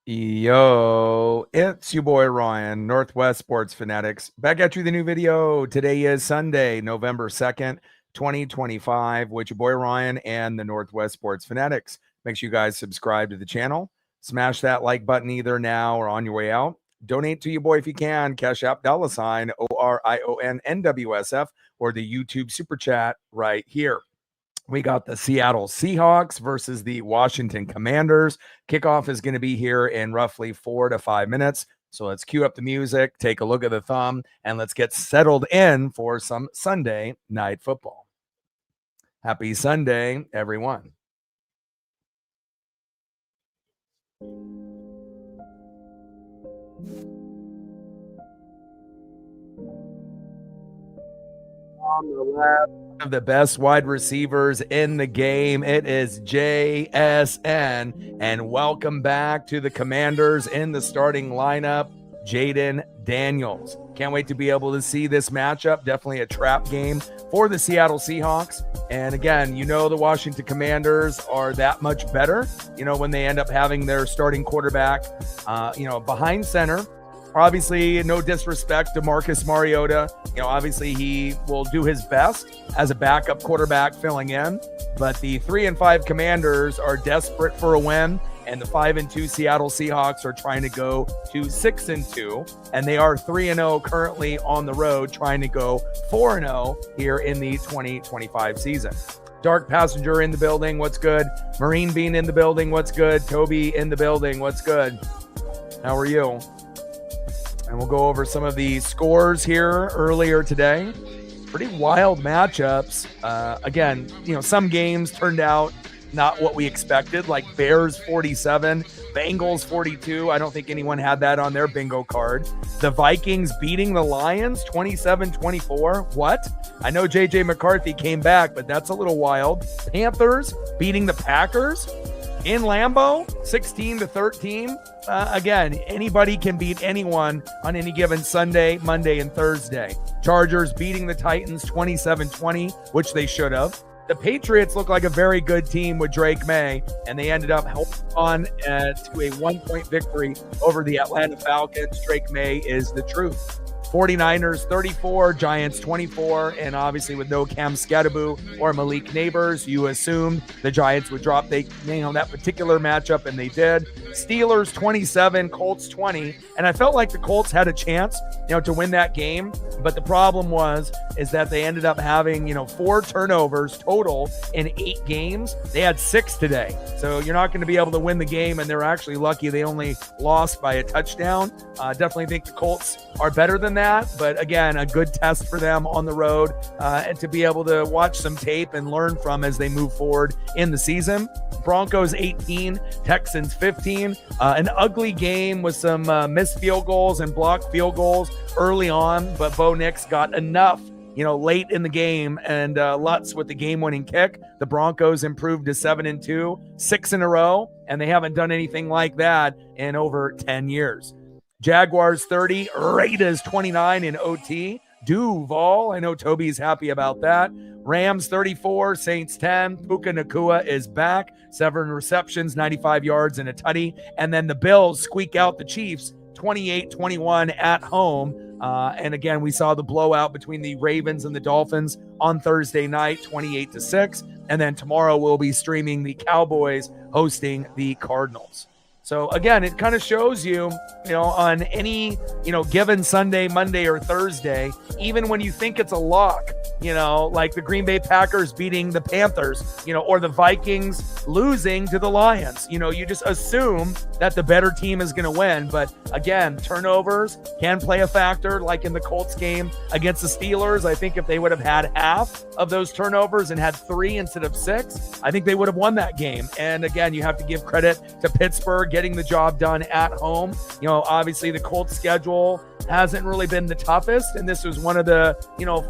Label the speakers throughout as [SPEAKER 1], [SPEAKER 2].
[SPEAKER 1] Yo, it's your boy Ryan, Northwest Sports Fanatics. Back at you with a new video. Today is Sunday, November 2nd, 2025, with your boy Ryan and the Northwest Sports Fanatics. Make sure you guys subscribe to the channel. Smash that like button either now or on your way out. Donate to your boy if you can. Cash App $ ORION NWSF or the YouTube Super Chat right here. We got the Seattle Seahawks versus the Washington Commanders. Kickoff is going to be here in roughly 4 to 5 minutes. So let's cue up the music, take a look at the thumb, and let's get settled in for some Sunday night football. Happy Sunday, everyone. On the left, one of the best wide receivers in the game. It is JSN. And welcome back to the Commanders in the starting lineup, Jaden Daniels. Can't wait to be able to see this matchup. Definitely a trap game for the Seattle Seahawks. And again, you know the Washington Commanders are that much better, when they end up having their starting quarterback, behind center. Obviously, no disrespect to Marcus Mariota. Obviously he will do his best as a backup quarterback filling in. But the 3-5 Commanders are desperate for a win, and the 5-2 Seattle Seahawks are trying to go to 6-2, and they are 3-0 currently on the road, trying to go 4-0 here in the 2025 season. Dark Passenger in the building, what's good? Marine Bean in the building, what's good? Toby in the building, what's good? How are you? And we'll go over some of the scores here earlier today. Pretty wild matchups. Again, some games turned out not what we expected, like Bears 47, Bengals 42. I don't think anyone had that on their bingo card. The Vikings beating the Lions 27-24. What? I know JJ McCarthy came back, but that's a little wild. Panthers beating the Packers in Lambeau 16-13. Again, anybody can beat anyone on any given Sunday, Monday, and Thursday. Chargers beating the Titans 27-20, which they should have. The Patriots look like a very good team with Drake May, and they ended up holding on to a 1-point victory over the Atlanta Falcons. Drake May is the truth. 49ers 34, Giants 24, and obviously with no Cam Skattebo or Malik Neighbors, you assumed the Giants would drop that particular matchup, and they did. Steelers 27, Colts 20, and I felt like the Colts had a chance, to win that game, but the problem is that they ended up having, 4 turnovers total in 8 games. They had 6 today, so you're not going to be able to win the game, and they're actually lucky they only lost by a touchdown. Definitely think the Colts are better than that, but again, a good test for them on the road, and to be able to watch some tape and learn from as they move forward in the season. Broncos 18, Texans 15. An ugly game with some missed field goals and blocked field goals early on, but Bo Nix got enough late in the game, and Lutz with the game-winning kick. The Broncos improved to 7-2, 6 in a row, and they haven't done anything like that in over 10 years. Jaguars 30, Raiders 29 in OT. Duval, I know Toby's happy about that. Rams 34, Saints 10. Puka Nacua is back. 7 receptions, 95 yards, and a tutty. And then the Bills squeak out the Chiefs 28-21 at home. And again, we saw the blowout between the Ravens and the Dolphins on Thursday night, 28-6. And then tomorrow we'll be streaming the Cowboys hosting the Cardinals. So again, it kind of shows you, on any, given Sunday, Monday, or Thursday, even when you think it's a lock, like the Green Bay Packers beating the Panthers, or the Vikings losing to the Lions, you just assume that the better team is going to win. But again, turnovers can play a factor, like in the Colts game against the Steelers. I think if they would have had half of those turnovers and had 3 instead of 6, I think they would have won that game. And again, you have to give credit to Pittsburgh getting the job done at home. Obviously the Colts schedule hasn't really been the toughest, and this was one of the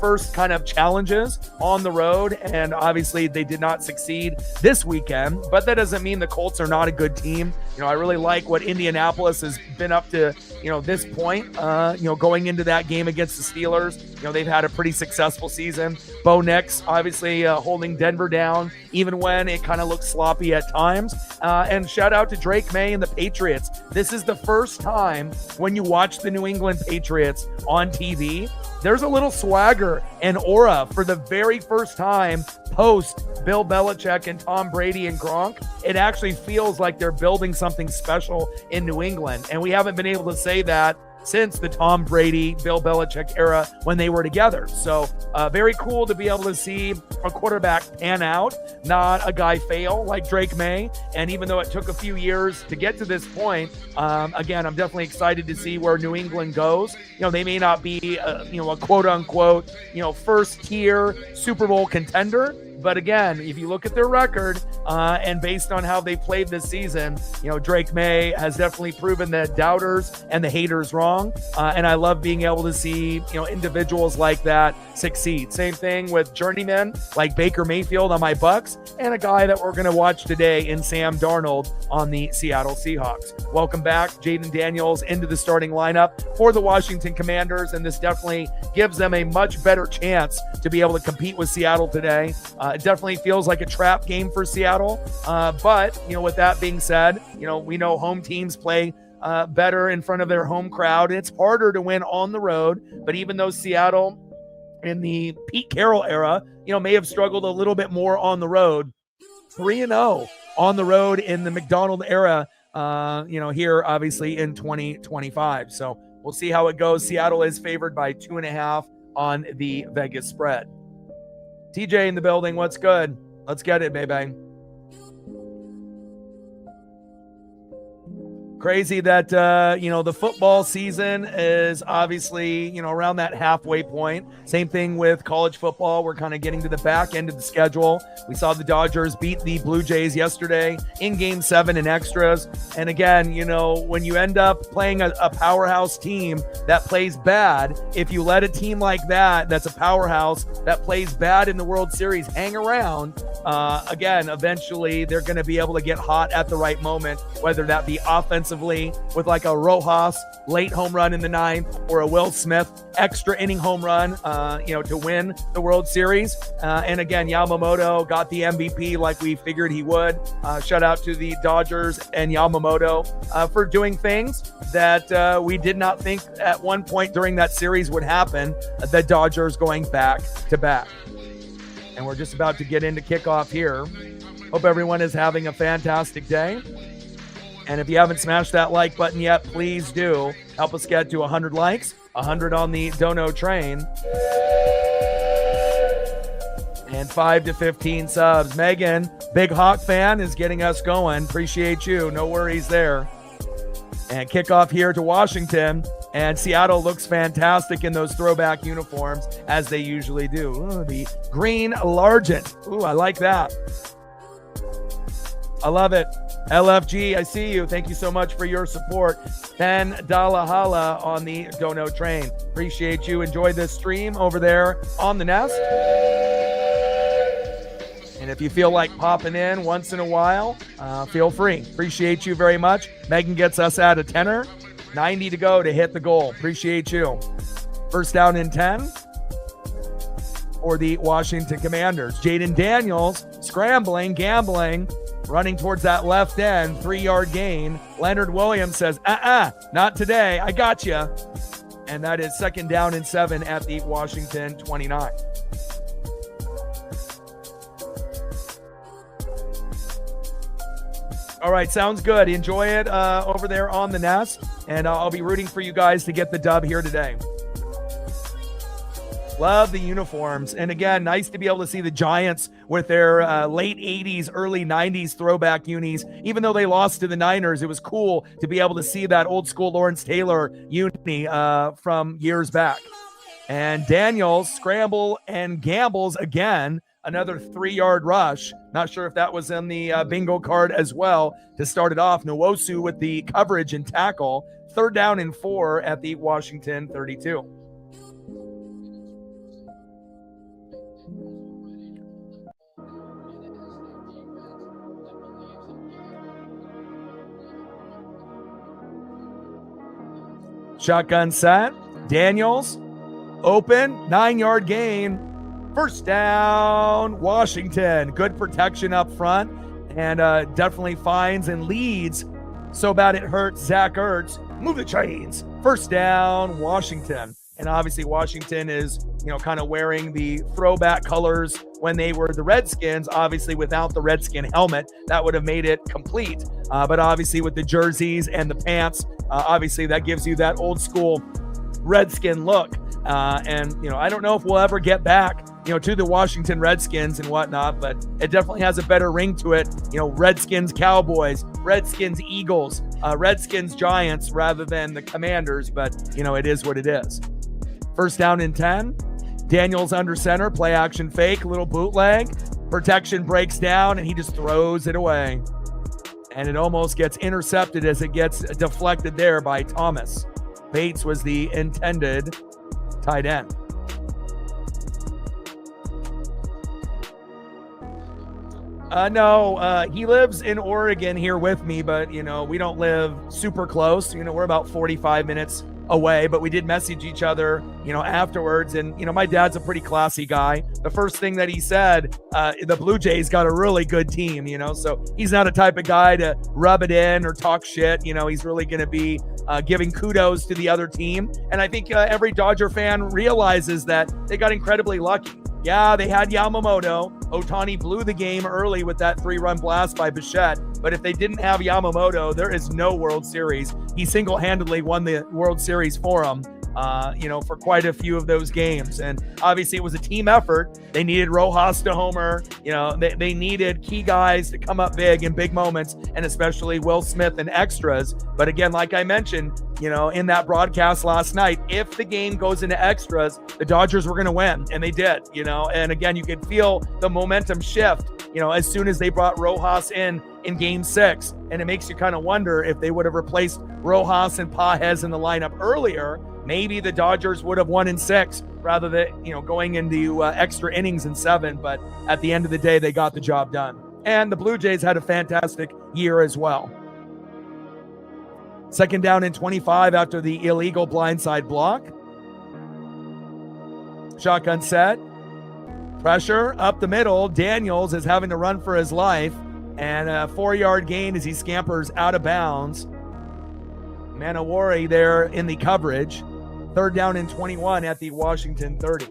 [SPEAKER 1] first kind of challenges on the road, and obviously they did not succeed this weekend, but that doesn't mean the Colts are not a good team. I really like what Indianapolis has been up to this point, going into that game against the Steelers, they've had a pretty successful season. Bo Nix, obviously holding Denver down, even when it kind of looks sloppy at times. And shout out to Drake May and the Patriots. This is the first time when you watch the New England Patriots on TV, there's a little swagger and aura for the very first time post Bill Belichick and Tom Brady and Gronk. It actually feels like they're building something special in New England. And we haven't been able to say that since the Tom Brady, Bill Belichick era when they were together. So very cool to be able to see a quarterback pan out, not a guy fail like Drake May. And even though it took a few years to get to this point, again, I'm definitely excited to see where New England goes. They may not be, a quote unquote, first tier Super Bowl contender. But again, if you look at their record and based on how they played this season, Drake May has definitely proven the doubters and the haters wrong. And I love being able to see, individuals like that succeed. Same thing with journeymen like Baker Mayfield on my Bucks and a guy that we're going to watch today in Sam Darnold on the Seattle Seahawks. Welcome back, Jaden Daniels into the starting lineup for the Washington Commanders. And this definitely gives them a much better chance to be able to compete with Seattle today. It definitely feels like a trap game for Seattle. But, with that being said, we know home teams play better in front of their home crowd. It's harder to win on the road. But even though Seattle in the Pete Carroll era, may have struggled a little bit more on the road, 3-0 on the road in the McDonald era, here obviously in 2025. So we'll see how it goes. Seattle is favored by 2.5 on the Vegas spread. TJ in the building, what's good? Let's get it, baby. Crazy that, the football season is obviously, around that halfway point. Same thing with college football. We're kind of getting to the back end of the schedule. We saw the Dodgers beat the Blue Jays yesterday in Game 7 in extras. And again, when you end up playing a powerhouse team that plays bad, if you let a team like that's a powerhouse that plays bad in the World Series hang around, again, eventually they're going to be able to get hot at the right moment, whether that be offensively with like a Rojas late home run in the 9th or a Will Smith extra inning home run, to win the World Series. And again, Yamamoto got the MVP like we figured he would. Shout out to the Dodgers and Yamamoto for doing things that we did not think at one point during that series would happen. The Dodgers going back to back. And we're just about to get into kickoff here. Hope everyone is having a fantastic day. And if you haven't smashed that like button yet, please do. Help us get to 100 likes, 100 on the Dono train, and 5 to 15 subs. Megan, big Hawk fan, is getting us going. Appreciate you. No worries there. And kickoff here to Washington. And Seattle looks fantastic in those throwback uniforms, as they usually do. Ooh, the green Largent. Ooh, I like that. I love it. LFG, I see you. Thank you so much for your support. $10 holla on the Dono train. Appreciate you. Enjoy this stream over there on the Nest. And if you feel like popping in once in a while, feel free. Appreciate you very much. Megan gets us at a tenner. 90 to go to hit the goal. Appreciate you. First down and 10 for the Washington Commanders. Jaden Daniels scrambling, gambling, running towards that left end, 3-yard gain. Leonard Williams says, not today. I got you. And that is second down and 7 at the Washington 29. All right, sounds good. Enjoy it over there on the Nest. And I'll be rooting for you guys to get the dub here today. Love the uniforms. And again, nice to be able to see the Giants with their late 80s, early 90s throwback unis. Even though they lost to the Niners, it was cool to be able to see that old school Lawrence Taylor uni from years back. And Daniels scramble and gambles again. Another 3-yard rush. Not sure if that was in the bingo card as well to start it off. Nwosu with the coverage and tackle. Third down and 4 at the Washington 32. Shotgun set. Daniels, open, 9-yard gain. First down, Washington. Good protection up front, and definitely finds and leads. So bad it hurts Zach Ertz. Move the chains. First down, Washington. And obviously Washington is, kind of wearing the throwback colors when they were the Redskins. Obviously without the Redskin helmet, that would have made it complete. But obviously with the jerseys and the pants, obviously that gives you that old school Redskin look. And I don't know if we'll ever get back, to the Washington Redskins and whatnot, but it definitely has a better ring to it. Redskins Cowboys, Redskins Eagles, Redskins Giants rather than the Commanders, but it is what it is. First down and 10. Daniels under center, play action fake, little bootleg. Protection breaks down and he just throws it away. And it almost gets intercepted as it gets deflected there by Thomas. Bates was the intended tight end. No, he lives in Oregon here with me, but, we don't live super close. We're about 45 minutes away, but we did message each other, afterwards. And, my dad's a pretty classy guy. The first thing that he said, the Blue Jays got a really good team, so he's not a type of guy to rub it in or talk shit. He's really going to be giving kudos to the other team. And I think every Dodger fan realizes that they got incredibly lucky. Yeah, they had Yamamoto. Ohtani blew the game early with that 3-run blast by Bichette. But if they didn't have Yamamoto, there is no World Series. He single-handedly won the World Series for them, for quite a few of those games. And obviously it was a team effort. They needed Rojas to homer. They needed key guys to come up big in big moments, and especially Will Smith and extras. But again, like I mentioned, in that broadcast last night, if the game goes into extras, the Dodgers were going to win, and they did, and again, you could feel the momentum shift, as soon as they brought Rojas in game 6, and it makes you kind of wonder if they would have replaced Rojas and Pajes in the lineup earlier, maybe the Dodgers would have won in 6 rather than, going into extra innings in 7, but at the end of the day, they got the job done. And the Blue Jays had a fantastic year as well. Second down and 25 after the illegal blindside block. Shotgun set. Pressure up the middle. Daniels is having to run for his life. And a 4-yard gain as he scampers out of bounds. Manowari there in the coverage. Third down and 21 at the Washington 30.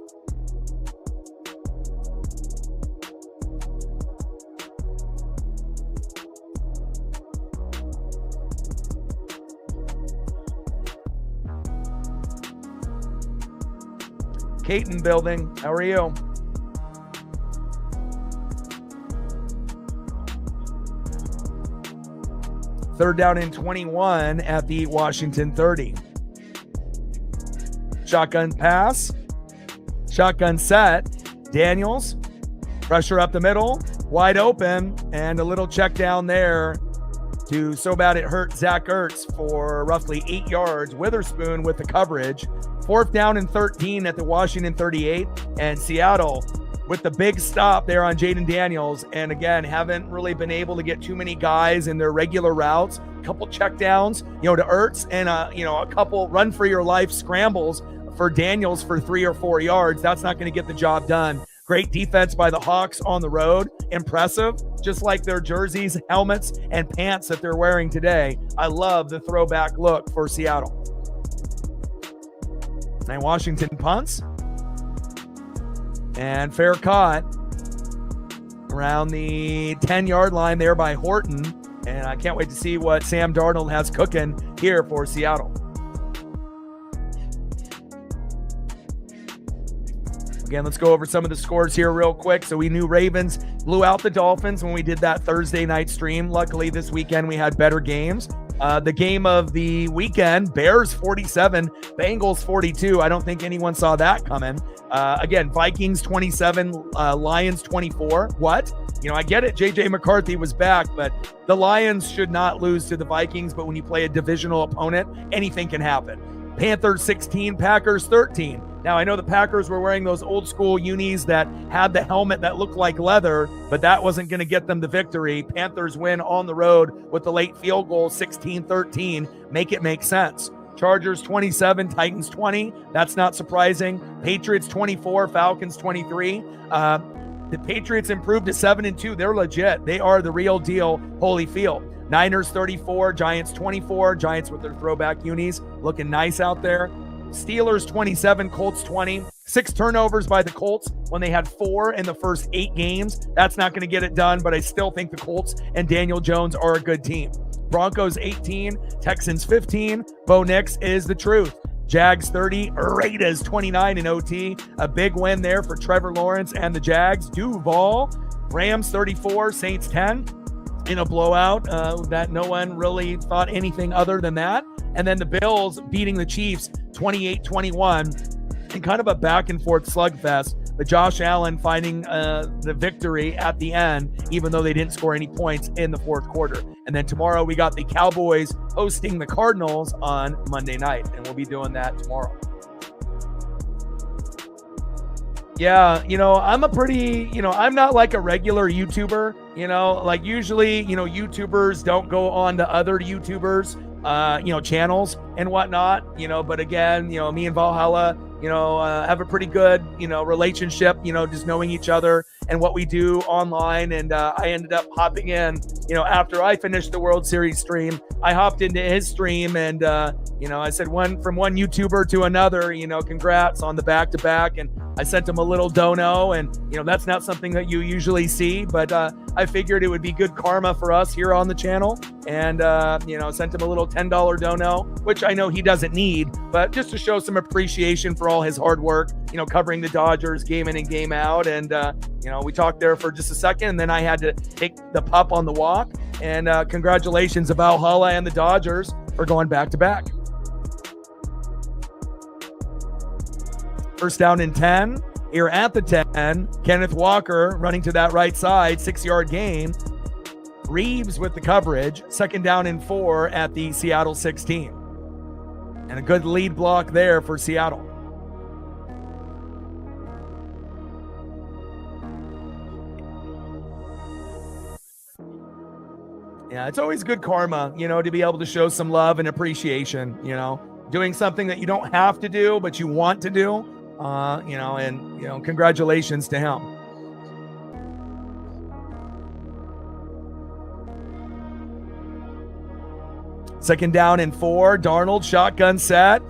[SPEAKER 1] Caton building, how are you? Third down and 21 at the Washington 30. Shotgun pass. Shotgun set. Daniels. Pressure up the middle. Wide open. And a little check down there to so bad it hurt Zach Ertz for roughly 8 yards. Witherspoon with the coverage. Fourth down and 13 at the Washington 38. And Seattle with the big stop there on Jaden Daniels. And again, haven't really been able to get too many guys in their regular routes. A couple checkdowns, to Ertz, and a couple run for your life scrambles for Daniels for 3 or 4 yards. That's not going to get the job done. Great defense by the Hawks on the road. Impressive, just like their jerseys, helmets, and pants that they're wearing today. I love the throwback look for Seattle. And Washington punts. And fair caught around the 10-yard line there by Horton. And I can't wait to see what Sam Darnold has cooking here for Seattle. Again, let's go over some of the scores here real quick. So we knew Ravens blew out the Dolphins when we did that Thursday night stream. Luckily, this weekend we had better games. The game of the weekend, Bears 47, Bengals 42. I don't think anyone saw that coming. Again, Vikings 27, Lions 24. What? I get it. JJ McCarthy was back, but the Lions should not lose to the Vikings. But when you play a divisional opponent, anything can happen. Panthers 16, Packers 13. Now, I know the Packers were wearing those old school unis that had the helmet that looked like leather, but that wasn't going to get them the victory. Panthers win on the road with the late field goal, 16-13. Make it make sense. Chargers 27, Titans 20. That's not surprising. Patriots 24, Falcons 23. The Patriots improved to 7-2. They're legit. They are the real deal, Holyfield. Niners 34, Giants 24. Giants with their throwback unis looking nice out there. Steelers 27, Colts 20. 6 turnovers by the Colts when they had 4 in the first 8 games. That's not going to get it done, but I still think the Colts and Daniel Jones are a good team. Broncos 18, Texans 15. Bo Nix is the truth. Jags 30, Raiders 29 in OT. A big win there for Trevor Lawrence and the Jags. Duval, Rams 34, Saints 10 in a blowout that no one really thought anything other than that. And then the Bills beating the Chiefs 28-21 in kind of a back and forth slugfest. But Josh Allen finding the victory at the end, even though they didn't score any points in the fourth quarter. And then tomorrow we got the Cowboys hosting the Cardinals on Monday night, and we'll be doing that tomorrow. Yeah, I'm I'm not like a regular YouTuber, like usually, YouTubers don't go on to other YouTubers, channels and whatnot, but again, me and Valhalla, have a pretty good, relationship, just knowing each other and what we do online. And I ended up hopping in, after I finished the World Series stream, I hopped into his stream and, I said from one YouTuber to another, congrats on the back-to-back. And I sent him a little dono and, that's not something that you usually see, but I figured it would be good karma for us here on the channel. And, sent him a little $10 dono, which I know he doesn't need, but just to show some appreciation for all his hard work, covering the Dodgers game in and game out. And, we talked there for just a second, and then I had to take the pup on the walk. And congratulations to Valhalla and the Dodgers for going back-to-back. First down and 10 here at the 10. Kenneth Walker running to that right side, 6-yard gain. Reeves with the coverage. Second down and 4 at the Seattle 16. And a good lead block there for Seattle. Yeah, it's always good karma, to be able to show some love and appreciation, doing something that you don't have to do, but you want to do, and congratulations to him. Second down and 4, Darnold shotgun set,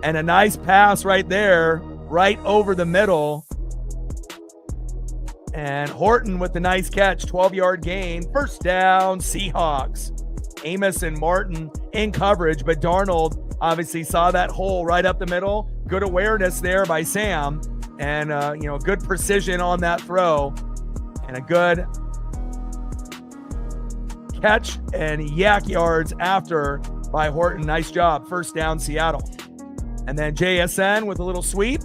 [SPEAKER 1] and a nice pass right there, right over the middle. And Horton with the nice catch, 12-yard gain. First down, Seahawks. Amos and Martin in coverage, but Darnold obviously saw that hole right up the middle. Good awareness there by Sam, and good precision on that throw, and a good catch and yak yards after by Horton. Nice job. First down, Seattle. And then JSN with a little sweep,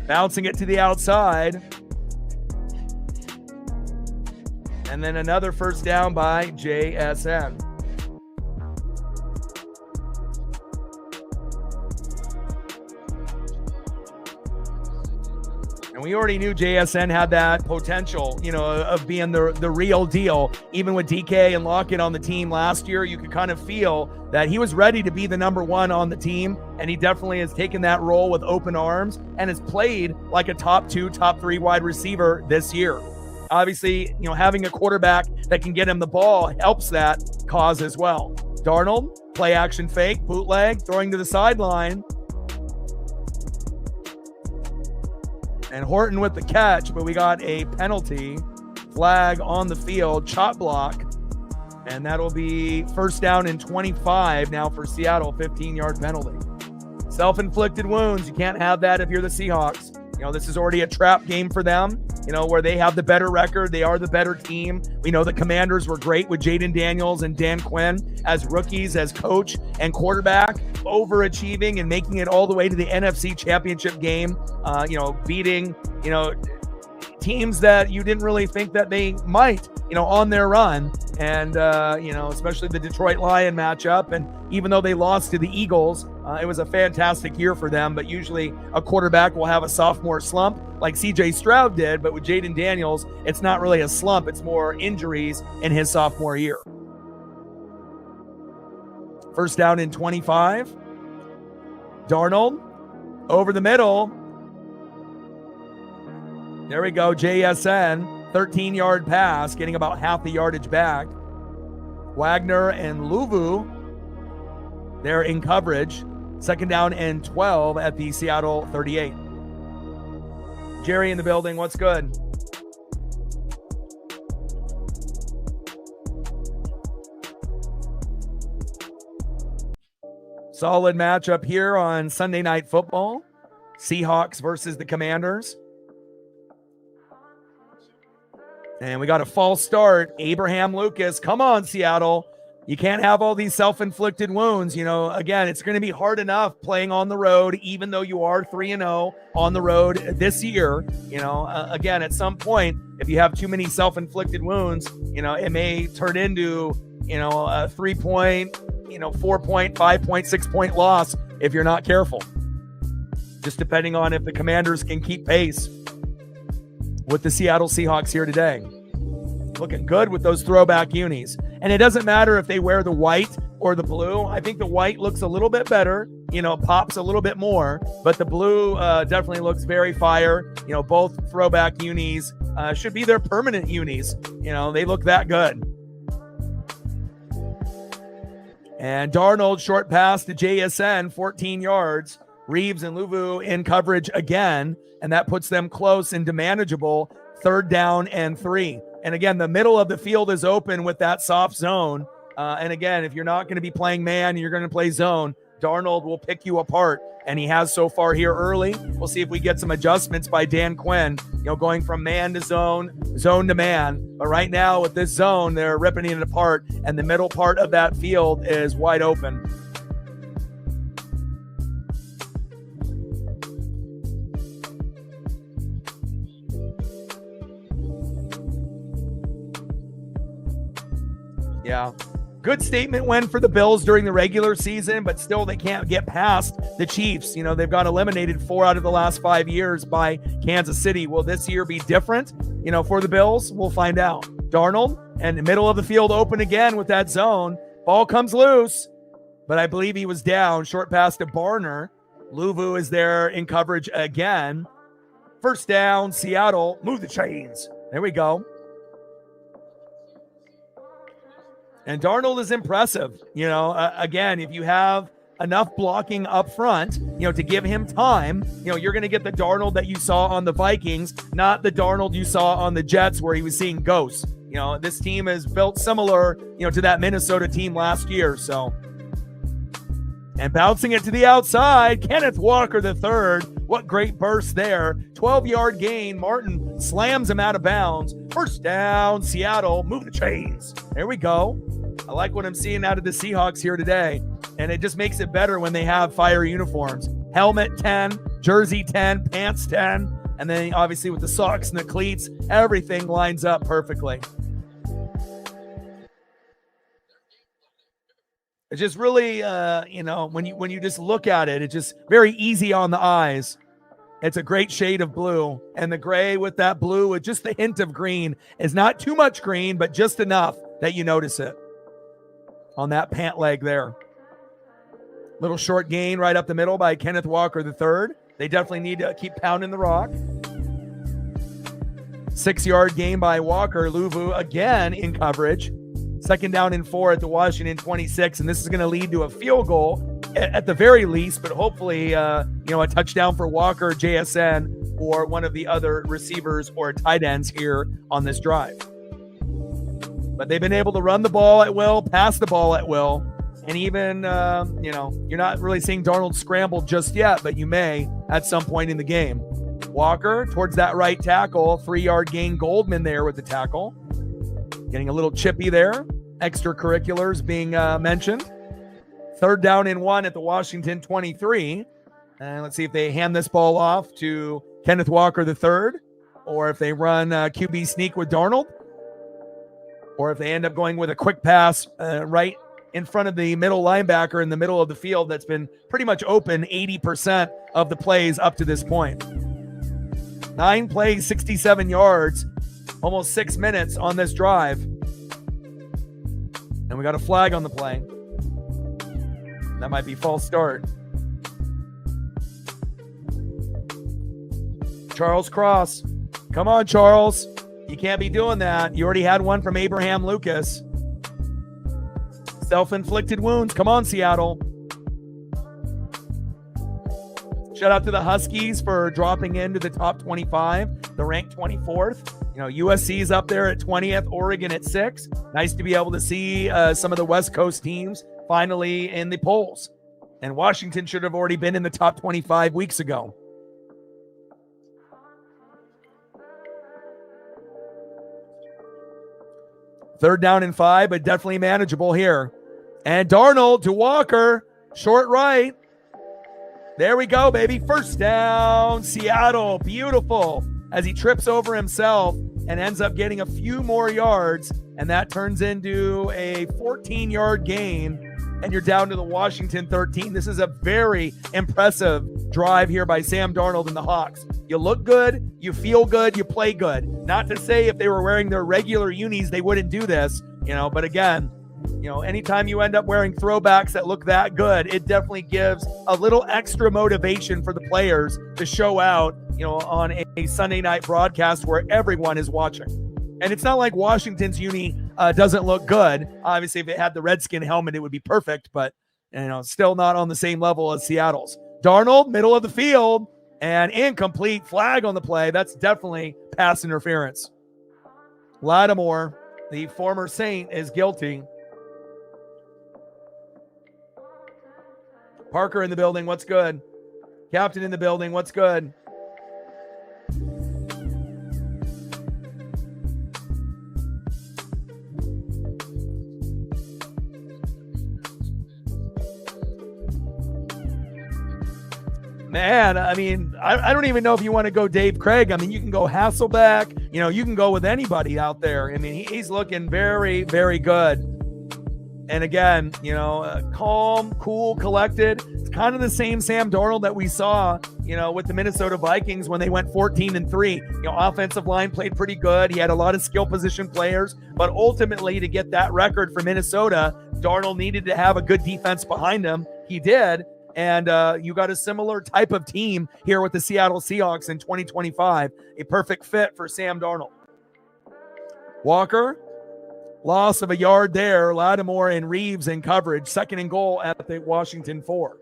[SPEAKER 1] bouncing it to the outside. And then another first down by JSN. And we already knew JSN had that potential, of being the real deal. Even with DK and Lockett on the team last year, you could kind of feel that he was ready to be the number 1 on the team. And he definitely has taken that role with open arms and has played like a top 2, top 3 wide receiver this year. Obviously, having a quarterback that can get him the ball helps that cause as well. Darnold, play action fake, bootleg, throwing to the sideline. And Horton with the catch, but we got a penalty flag on the field, chop block. And that'll be first down and 25 now for Seattle, 15-yard penalty. Self-inflicted wounds. You can't have that if you're the Seahawks. This is already a trap game for them, where they have the better record. They are the better team. We know the Commanders were great with Jaden Daniels and Dan Quinn as rookies, as coach and quarterback, overachieving and making it all the way to the NFC Championship game, beating, teams that you didn't really think that they might, on their run. And, especially the Detroit Lion matchup. And even though they lost to the Eagles, it was a fantastic year for them. But usually a quarterback will have a sophomore slump like CJ Stroud did. But with Jaden Daniels, it's not really a slump. It's more injuries in his sophomore year. First down and 25. Darnold over the middle. There we go. JSN, 13-yard pass, getting about half the yardage back. Wagner and Luvu, they're in coverage. Second down and 12 at the Seattle 38. Jerry in the building. What's good? Solid matchup here on Sunday Night Football. Seahawks versus the Commanders. And we got a false start. Abraham Lucas. Come on, Seattle. You can't have all these self-inflicted wounds. You know, again, it's going to be hard enough playing on the road, even though you are 3-0 on the road this year. You know, again, at some point, if you have too many self-inflicted wounds, you know, it may turn into, you know, a 3-point, 4-point, 5-point, 6-point loss if you're not careful. Just depending on if the Commanders can keep pace with the Seattle Seahawks here today. Looking good with those throwback unis. And it doesn't matter if they wear the white or the blue. I think the white looks a little bit better, pops a little bit more, but the blue definitely looks very fire. Both throwback unis should be their permanent unis. They look that good. And Darnold, short pass to JSN, 14 yards. Reeves and Luvu in coverage again, and that puts them close into manageable 3rd down and 3. And again, the middle of the field is open with that soft zone. And again, if you're not going to be playing man, you're going to play zone, Darnold will pick you apart. And he has so far here early. We'll see if we get some adjustments by Dan Quinn, going from man to zone, zone to man. But right now with this zone, they're ripping it apart. And the middle part of that field is wide open. Yeah. Good statement win for the Bills during the regular season, but still they can't get past the Chiefs. They've got eliminated 4 out of the last 5 years by Kansas City. Will this year be different, for the Bills? We'll find out. Darnold, and the middle of the field open again with that zone. Ball comes loose, but I believe he was down. Short pass to Barner. Luvu is there in coverage again. First down, Seattle. Move the chains. There we go. And Darnold is impressive. Again, if you have enough blocking up front, to give him time, you're going to get the Darnold that you saw on the Vikings, not the Darnold you saw on the Jets where he was seeing ghosts. This team is built similar, to that Minnesota team last year. So, and bouncing it to the outside, Kenneth Walker III. What great burst there. 12-yard gain. Martin slams him out of bounds. First down, Seattle. Move the chains. There we go. I like what I'm seeing out of the Seahawks here today. And it just makes it better when they have fire uniforms. Helmet 10, jersey 10, pants 10. And then obviously with the socks and the cleats, everything lines up perfectly. It's just really, when you just look at it, it's just very easy on the eyes. It's a great shade of blue. And the gray with that blue with just the hint of green is not too much green, but just enough that you notice it on that pant leg there. Little short gain right up the middle by Kenneth Walker III. They definitely need to keep pounding the rock. 6-yard gain by Walker. Luvu again in coverage. 2nd down and 4 at the Washington 26, and this is going to lead to a field goal at the very least, but hopefully, a touchdown for Walker, JSN, or one of the other receivers or tight ends here on this drive. But they've been able to run the ball at will, pass the ball at will, and even, you're not really seeing Darnold scramble just yet, but you may at some point in the game. Walker towards that right tackle, 3-yard gain. Goldman there with the tackle. Getting a little chippy there. Extracurriculars being mentioned. 3rd down and 1 at the Washington 23. And let's see if they hand this ball off to Kenneth Walker III, or if they run QB sneak with Darnold, or if they end up going with a quick pass right in front of the middle linebacker in the middle of the field that's been pretty much open 80% of the plays up to this point. 9 plays, 67 yards. Almost 6 minutes on this drive. And we got a flag on the play. That might be false start. Charles Cross. Come on, Charles. You can't be doing that. You already had one from Abraham Lucas. Self-inflicted wounds. Come on, Seattle. Shout out to the Huskies for dropping into the top 25, the ranked 24th. USC's up there at 20th, Oregon at 6. Nice to be able to see some of the West Coast teams finally in the polls. And Washington should have already been in the top 25 weeks ago. Third down and 5, but definitely manageable here. And Darnold to Walker, short right. There we go, baby. First down, Seattle. Beautiful. As he trips over himself and ends up getting a few more yards, and that turns into a 14-yard gain, and you're down to the Washington 13. This is a very impressive drive here by Sam Darnold and the Hawks. You look good, you feel good, you play good. Not to say if they were wearing their regular unis, they wouldn't do this, but again, anytime you end up wearing throwbacks that look that good, it definitely gives a little extra motivation for the players to show out, on a Sunday night broadcast where everyone is watching. And it's not like Washington's uni doesn't look good. Obviously, if it had the Redskin helmet, it would be perfect, but still not on the same level as Seattle's. Darnold, middle of the field, and incomplete, flag on the play. That's definitely pass interference. Lattimore, the former Saint, is guilty. Parker in the building, what's good? Captain in the building, what's good? Man, I don't even know if you want to go Dave Craig. You can go Hasselbeck. You can go with anybody out there. He's looking very, very good. And again, calm, cool, collected. It's kind of the same Sam Darnold that we saw, with the Minnesota Vikings when they went 14-3. Offensive line played pretty good. He had a lot of skill position players, but ultimately to get that record for Minnesota, Darnold needed to have a good defense behind him. He did. And you got a similar type of team here with the Seattle Seahawks in 2025. A perfect fit for Sam Darnold. Walker, loss of a yard there. Lattimore and Reeves in coverage. 2nd and goal at the Washington 4.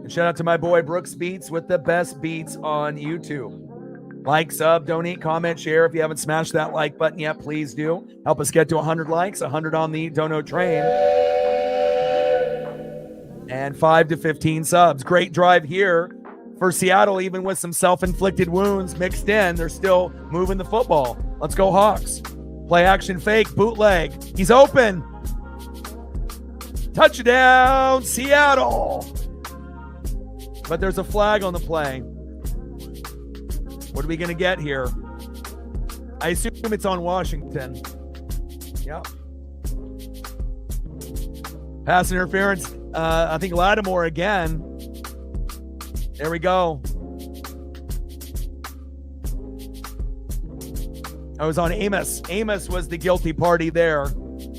[SPEAKER 1] Shout out to my boy Brooks Beats with the best beats on YouTube. Like, sub, donate, comment, share. If you haven't smashed that like button yet, please do. Help us get to 100 likes, 100 on the Dono train. And 5 to 15 subs. Great drive here for Seattle, even with some self-inflicted wounds mixed in. They're still moving the football. Let's go Hawks. Play action fake, bootleg. He's open. Touchdown, Seattle. But there's a flag on the play. What are we going to get here? I assume it's on Washington. Yep. Pass interference. I think Lattimore again. There we go. I was on Amos. Amos was the guilty party there.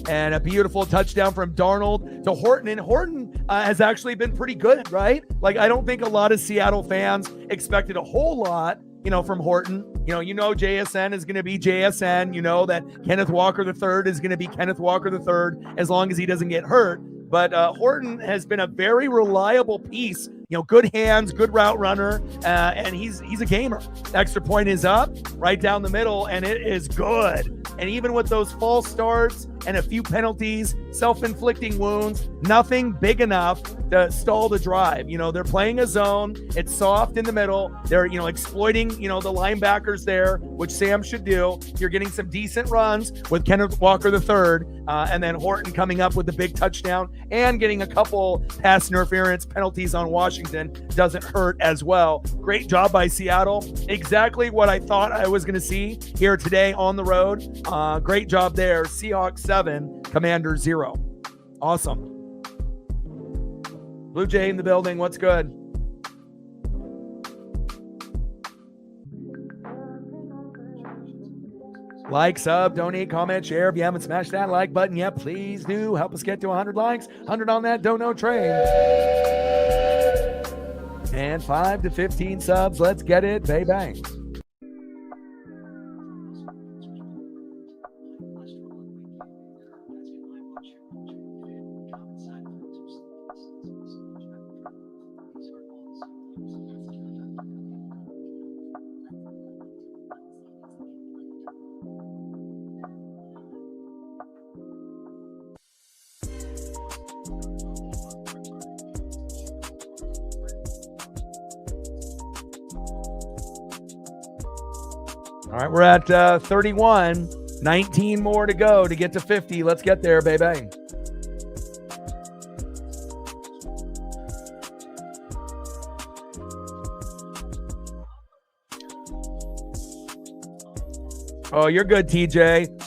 [SPEAKER 1] And a beautiful touchdown from Darnold to Horton. And Horton has actually been pretty good, right? I don't think a lot of Seattle fans expected a whole lot, from Horton. JSN is going to be JSN. That Kenneth Walker III is going to be Kenneth Walker III as long as he doesn't get hurt. But Horton has been a very reliable piece. Good hands, good route runner, and he's a gamer. Extra point is up, right down the middle, and it is good. And even with those false starts and a few penalties, self-inflicting wounds, nothing big enough to stall the drive. They're playing a zone. It's soft in the middle. They're, exploiting, the linebackers there, which Sam should do. You're getting some decent runs with Kenneth Walker III, and then Horton coming up with the big touchdown and getting a couple pass interference penalties on Washington doesn't hurt as well. Great job by Seattle. Exactly what I thought I was going to see here today on the road. Great job there. Seahawks 7, Commanders 0. Awesome. Blue Jay in the building. What's good? Like, sub, donate, comment, share. If you haven't smashed that like button yet, please do. Help us get to 100 likes, 100 on that dono train. And 5 to 15 subs. Let's get it. Bay bang. All right, we're at 31. 19 more to go to get to 50. Let's get there, baby. Oh, you're good, TJ.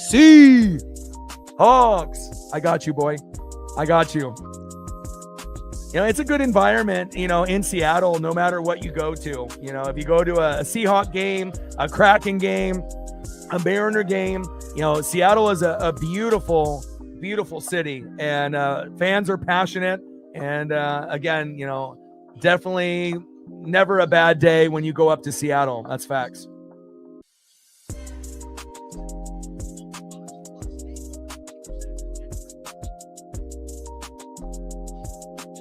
[SPEAKER 1] Seahawks. I got you, boy. I got you. You know, it's a good environment, you know, in Seattle, no matter what you go to. You know, if you go to a Seahawk game, a Kraken game, a Mariner game, you know, Seattle is a beautiful, beautiful city. And fans are passionate. And again, you know, definitely never a bad day when you go up to Seattle. That's facts.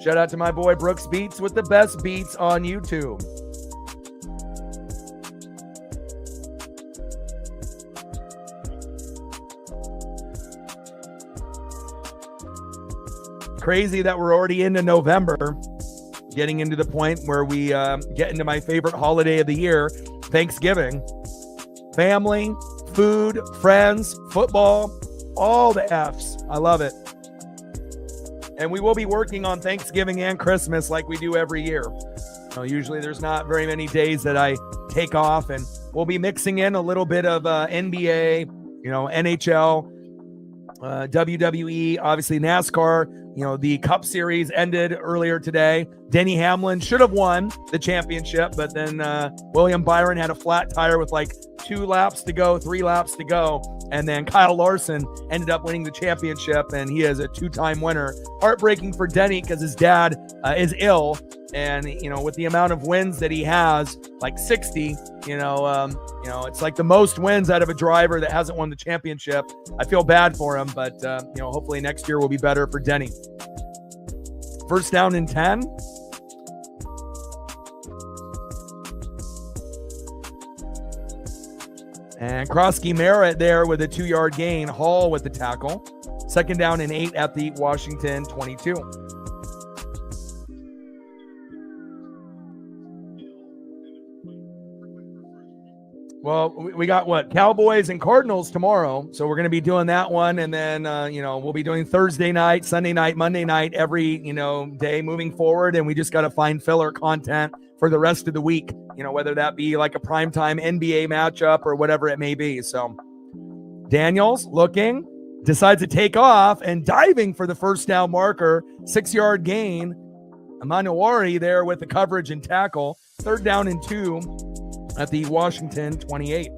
[SPEAKER 1] Shout out to my boy Brooks Beats with the best beats on YouTube. Crazy that we're already into November, getting into the point where we get into my favorite holiday of the year, Thanksgiving. Family, food, friends, football, all the F's. I love it. And we will be working on Thanksgiving and Christmas like we do every year. Usually there's not very many days that I take off, and we'll be mixing in a little bit of NBA, you know, NHL, WWE, obviously NASCAR. You know, the Cup Series ended earlier today. Denny Hamlin should have won the championship, but then William Byron had a flat tire with like 2 laps to go, 3 laps to go. And then Kyle Larson ended up winning the championship, and he is a 2-time winner. Heartbreaking for Denny because his dad is ill. And, you know, with the amount of wins that he has, like 60, you know, it's like the most wins out of a driver that hasn't won the championship. I feel bad for him, but, you know, hopefully next year will be better for Denny. First down and 10. And Krosky Merritt there with a 2-yard gain. Hall with the tackle. Second down and 8 at the Washington 22. Well, we got what? Cowboys and Cardinals tomorrow. So we're going to be doing that one. And then, you know, we'll be doing Thursday night, Sunday night, Monday night, every, you know, day moving forward. And we just got to find filler content for the rest of the week, you know, whether that be like a primetime NBA matchup or whatever it may be. So Daniels looking, decides to take off and diving for the first down marker, 6-yard gain. Amanuwari there with the coverage and tackle. Third down and 2 at the Washington 28.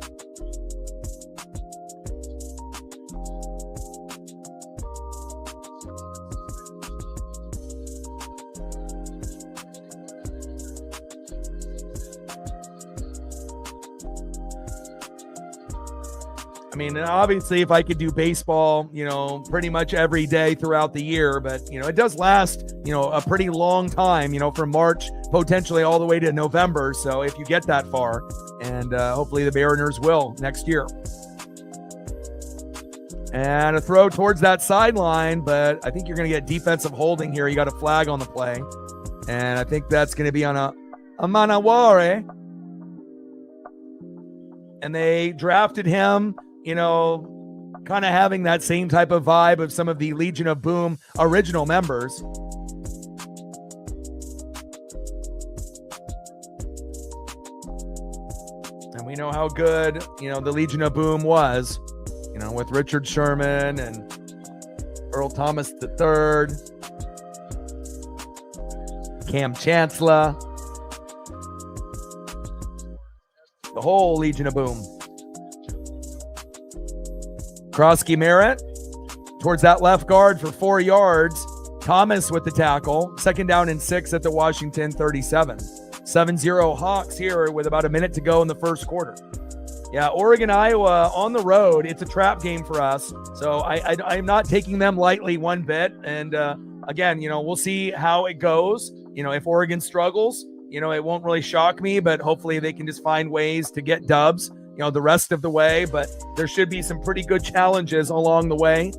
[SPEAKER 1] I mean, obviously, if I could do baseball, you know, pretty much every day throughout the year, but, you know, it does last, you know, a pretty long time, you know, from March potentially all the way to November. So if you get that far, and hopefully the Mariners will next year. And a throw towards that sideline, but I think you're going to get defensive holding here. You got a flag on the play. And I think that's going to be on a Manaware. And they drafted him, you know, kind of having that same type of vibe of some of the Legion of Boom original members. And we know how good, you know, the Legion of Boom was, you know, with Richard Sherman and Earl Thomas III, Cam Chancellor, the whole Legion of Boom. Krosky Merritt towards that left guard for 4 yards. Thomas with the tackle. 2nd down and 6 at the Washington 37. 7-0 Hawks here with about a minute to go in the first quarter. Yeah, Oregon, Iowa on the road. It's a trap game for us. So I'm not taking them lightly one bit. And again, we'll see how it goes. If Oregon struggles, it won't really shock me, but hopefully they can just find ways to get dubs, the rest of the way. But there should be some pretty good challenges along the way,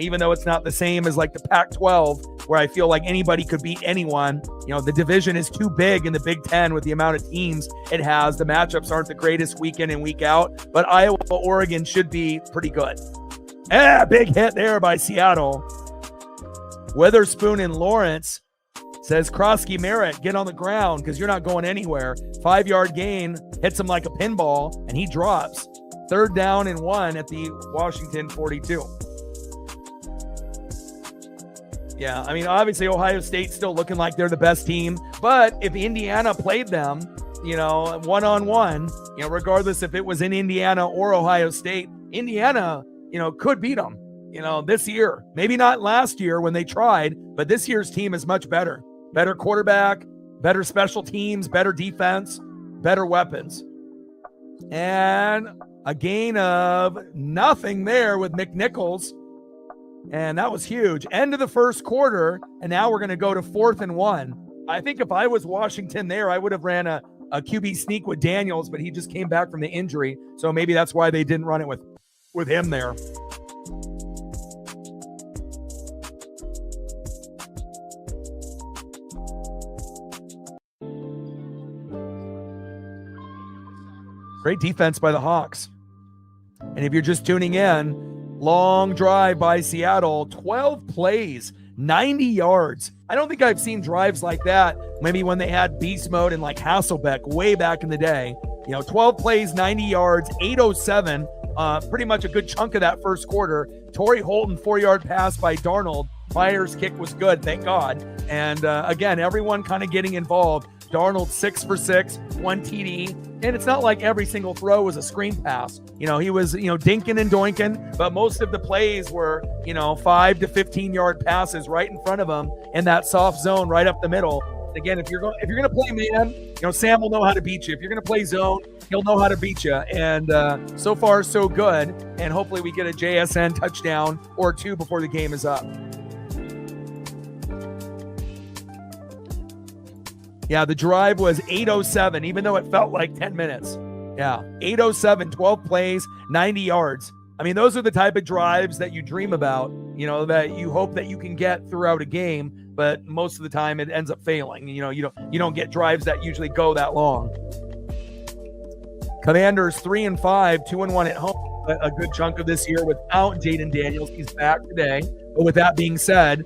[SPEAKER 1] even though it's not the same as like the Pac-12, where I feel like anybody could beat anyone. The division is too big in the Big Ten with the amount of teams it has. The matchups aren't the greatest week in and week out, but Iowa, Oregon should be pretty good. Big hit there by Seattle. Witherspoon and Lawrence. Says Krosky Merritt, get on the ground because you're not going anywhere. 5-yard gain, hits him like a pinball, and he drops. 3rd down and 1 at the Washington 42. Yeah, I mean, obviously Ohio State's still looking like they're the best team, but if Indiana played them, one-on-one, regardless if it was in Indiana or Ohio State, Indiana, could beat them, this year. Maybe not last year when they tried, but this year's team is much better. Better quarterback, better special teams, better defense, better weapons. And a gain of nothing there with McNichols. And that was huge. End of the first quarter, and now we're going to go to 4th and 1. I think if I was Washington there, I would have ran a QB sneak with Daniels, but he just came back from the injury. So maybe that's why they didn't run it with him there. Great defense by the Hawks. And if you're just tuning in, long drive by Seattle, 12 plays, 90 yards. I don't think I've seen drives like that. Maybe when they had beast mode and like Hasselbeck way back in the day. 12 plays, 90 yards, 807. Pretty much a good chunk of that first quarter. Torrey Holton, 4-yard pass by Darnold. Myers' kick was good, thank God. And again, everyone kind of getting involved. Darnold 6 for 6, 1 TD. And it's not like every single throw was a screen pass. He was, dinking and doinking, but most of the plays were, 5 to 15-yard passes right in front of him in that soft zone right up the middle. Again, if you're going to play man, Sam will know how to beat you. If you're going to play zone, he'll know how to beat you. And so far, so good. And hopefully we get a JSN touchdown or 2 before the game is up. Yeah, the drive was 8:07, even though it felt like 10 minutes. Yeah, 8:07, 12 plays, 90 yards. I mean, those are the type of drives that you dream about, that you hope that you can get throughout a game, but most of the time it ends up failing. You don't get drives that usually go that long. Commanders 3-5, 2-1 at home. A good chunk of this year without Jaden Daniels. He's back today. But with that being said,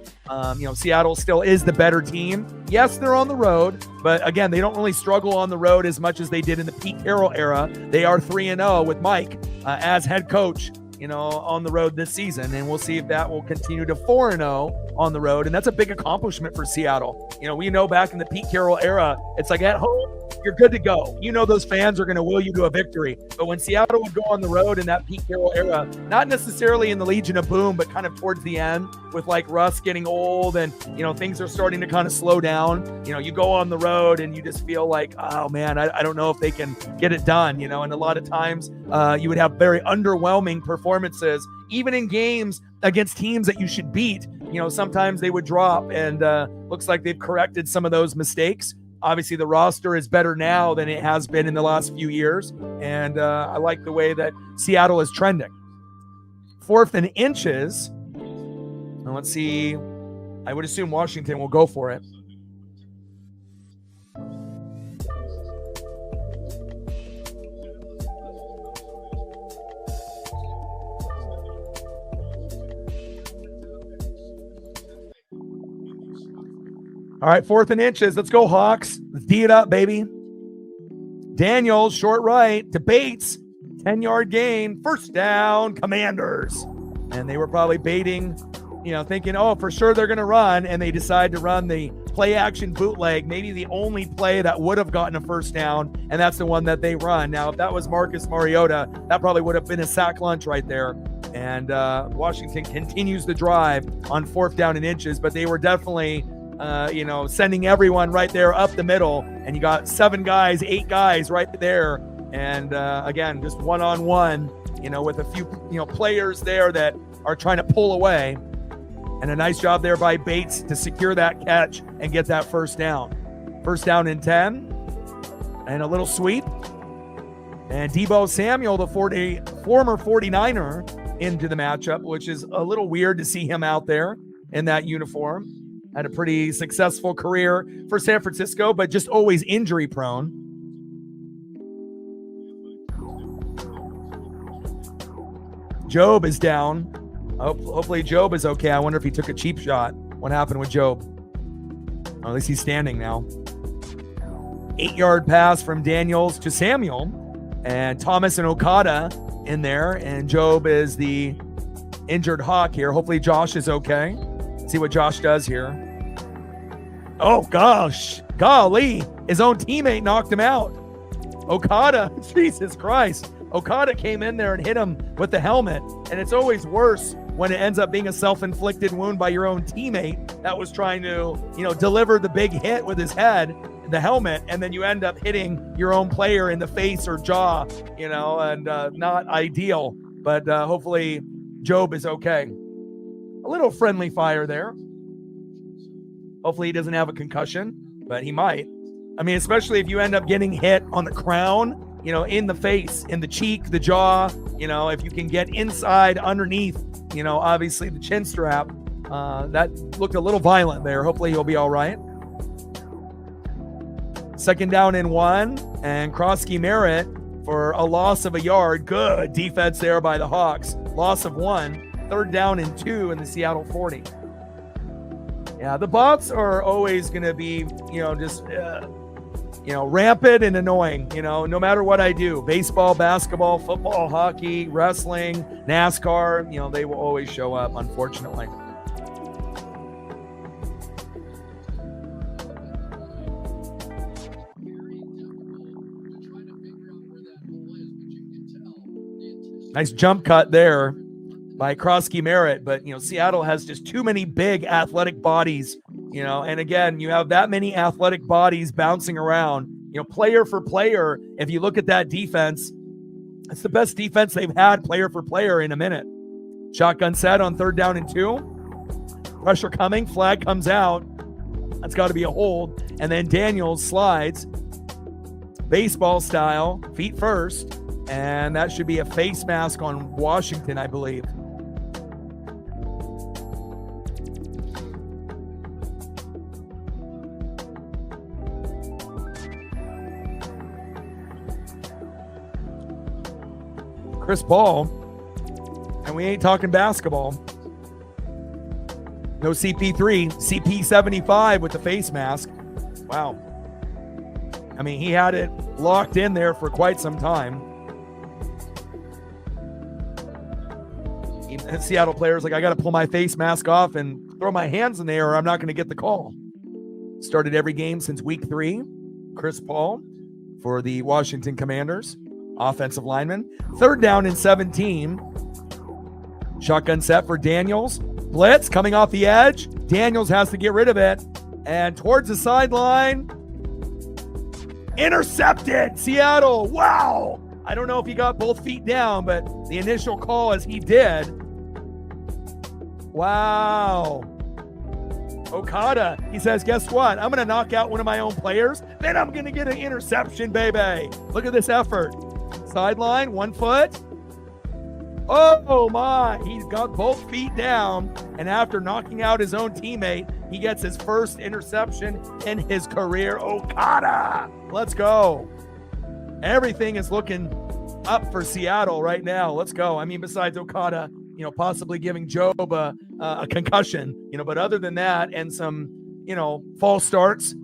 [SPEAKER 1] Seattle still is the better team. Yes, they're on the road, but again, they don't really struggle on the road as much as they did in the Pete Carroll era. They are 3-0 with Mike as head coach, on the road this season. And we'll see if that will continue to 4-0 on the road. And that's a big accomplishment for Seattle. We know back in the Pete Carroll era, it's like at home, you're good to go. Those fans are going to will you to a victory. But when Seattle would go on the road in that Pete Carroll era, not necessarily in the Legion of Boom, but kind of towards the end with like Russ getting old and, things are starting to kind of slow down. You go on the road and you just feel like, oh man, I don't know if they can get it done, and a lot of times you would have very underwhelming performances, even in games against teams that you should beat. Sometimes they would drop, and looks like they've corrected some of those mistakes. Obviously, the roster is better now than it has been in the last few years, and I like the way that Seattle is trending. 4th and inches. Now let's see. I would assume Washington will go for it. All right, 4th and inches. Let's go, Hawks. Let's D it up, baby. Daniels, short right to Bates. 10-yard gain. 1st down, Commanders. And they were probably baiting, thinking, oh, for sure they're going to run. And they decide to run the play-action bootleg, maybe the only play that would have gotten a 1st down. And that's the one that they run. Now, if that was Marcus Mariota, that probably would have been a sack lunch right there. And Washington continues the drive on 4th down and inches, but they were definitely, sending everyone right there up the middle. And you got 7 guys, 8 guys right there. And again, just one-on-one, with a few, players there that are trying to pull away. And a nice job there by Bates to secure that catch and get that first down. First down and 10. And a little sweep. And Deebo Samuel, the former 49er, into the matchup, which is a little weird to see him out there in that uniform. Had a pretty successful career for San Francisco, but just always injury prone. Job is down. Hopefully Job is okay. I wonder if he took a cheap shot. What happened with Job? At least he's standing now. 8-yard pass from Daniels to Samuel, and Thomas and Okada in there, and Job is the injured Hawk here. Hopefully Josh is okay. Let's see what Josh does here. Oh gosh, golly, his own teammate knocked him out. Okada, Jesus Christ. Okada came in there and hit him with the helmet, and it's always worse when it ends up being a self-inflicted wound by your own teammate that was trying to, deliver the big hit with his head, the helmet, and then you end up hitting your own player in the face or jaw, and not ideal. But hopefully Job is okay. A little friendly fire there. Hopefully he doesn't have a concussion, but he might. I mean, especially if you end up getting hit on the crown, in the face, in the cheek, the jaw, if you can get inside underneath, obviously the chin strap, that looked a little violent there. Hopefully he'll be all right. 2nd down and 1, and Krosky Merritt for a loss of a yard. Good defense there by the Hawks. Loss of 1. 3rd down and 2 in the Seattle 40. Yeah, the bots are always going to be, rampant and annoying, no matter what I do. Baseball, basketball, football, hockey, wrestling, NASCAR, they will always show up, unfortunately. Nice jump cut there by Krosky Merritt, but Seattle has just too many big athletic bodies, and again, you have that many athletic bodies bouncing around, player for player. If you look at that defense, it's the best defense they've had player for player in a minute. Shotgun set on 3rd down and 2. Pressure coming, flag comes out. That's got to be a hold. And then Daniels slides, baseball style, feet first. And that should be a face mask on Washington, I believe. Chris Paul, and we ain't talking basketball. No CP3, CP75 with the face mask. Wow. I mean, he had it locked in there for quite some time. Seattle players like, I got to pull my face mask off and throw my hands in the air or I'm not going to get the call. Started every game since week 3. Chris Paul for the Washington Commanders, offensive lineman. 3rd down and 17. Shotgun set for Daniels. Blitz coming off the edge. Daniels has to get rid of it. And towards the sideline. Intercepted. Seattle. Wow. I don't know if he got both feet down, but the initial call as he did. Wow. Okada, he says, guess what? I'm going to knock out one of my own players. Then I'm going to get an interception, baby. Look at this effort. Sideline, 1 foot. Oh, my. He's got both feet down. And after knocking out his own teammate, he gets his first interception in his career. Okada. Let's go. Everything is looking up for Seattle right now. Let's go. I mean, besides Okada, possibly giving Job a concussion, but other than that, and some, false starts,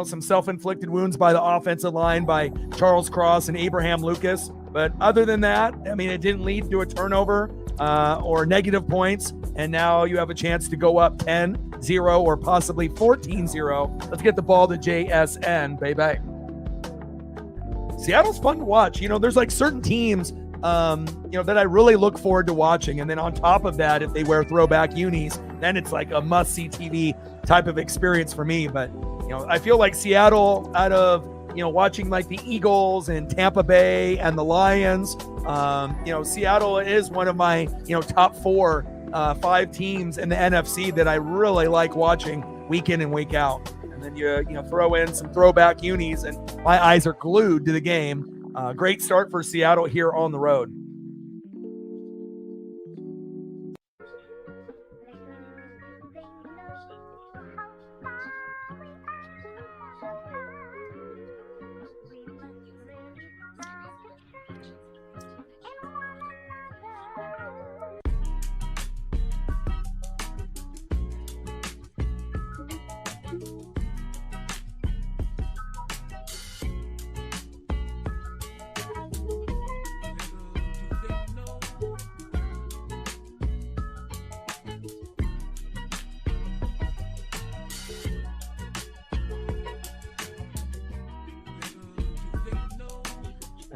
[SPEAKER 1] some self-inflicted wounds by the offensive line by Charles Cross and Abraham Lucas. But other than that, I mean, it didn't lead to a turnover or negative points. And now you have a chance to go up 10-0 or possibly 14-0. Let's get the ball to JSN, baby. Seattle's fun to watch. There's like certain teams that I really look forward to watching. And then on top of that, if they wear throwback unis, then it's like a must-see TV type of experience for me. But, I feel like Seattle, out of, watching like the Eagles and Tampa Bay and the Lions, Seattle is one of my, top 5 teams in the NFC that I really like watching week in and week out. And then you throw in some throwback unis and my eyes are glued to the game. Great start for Seattle here on the road.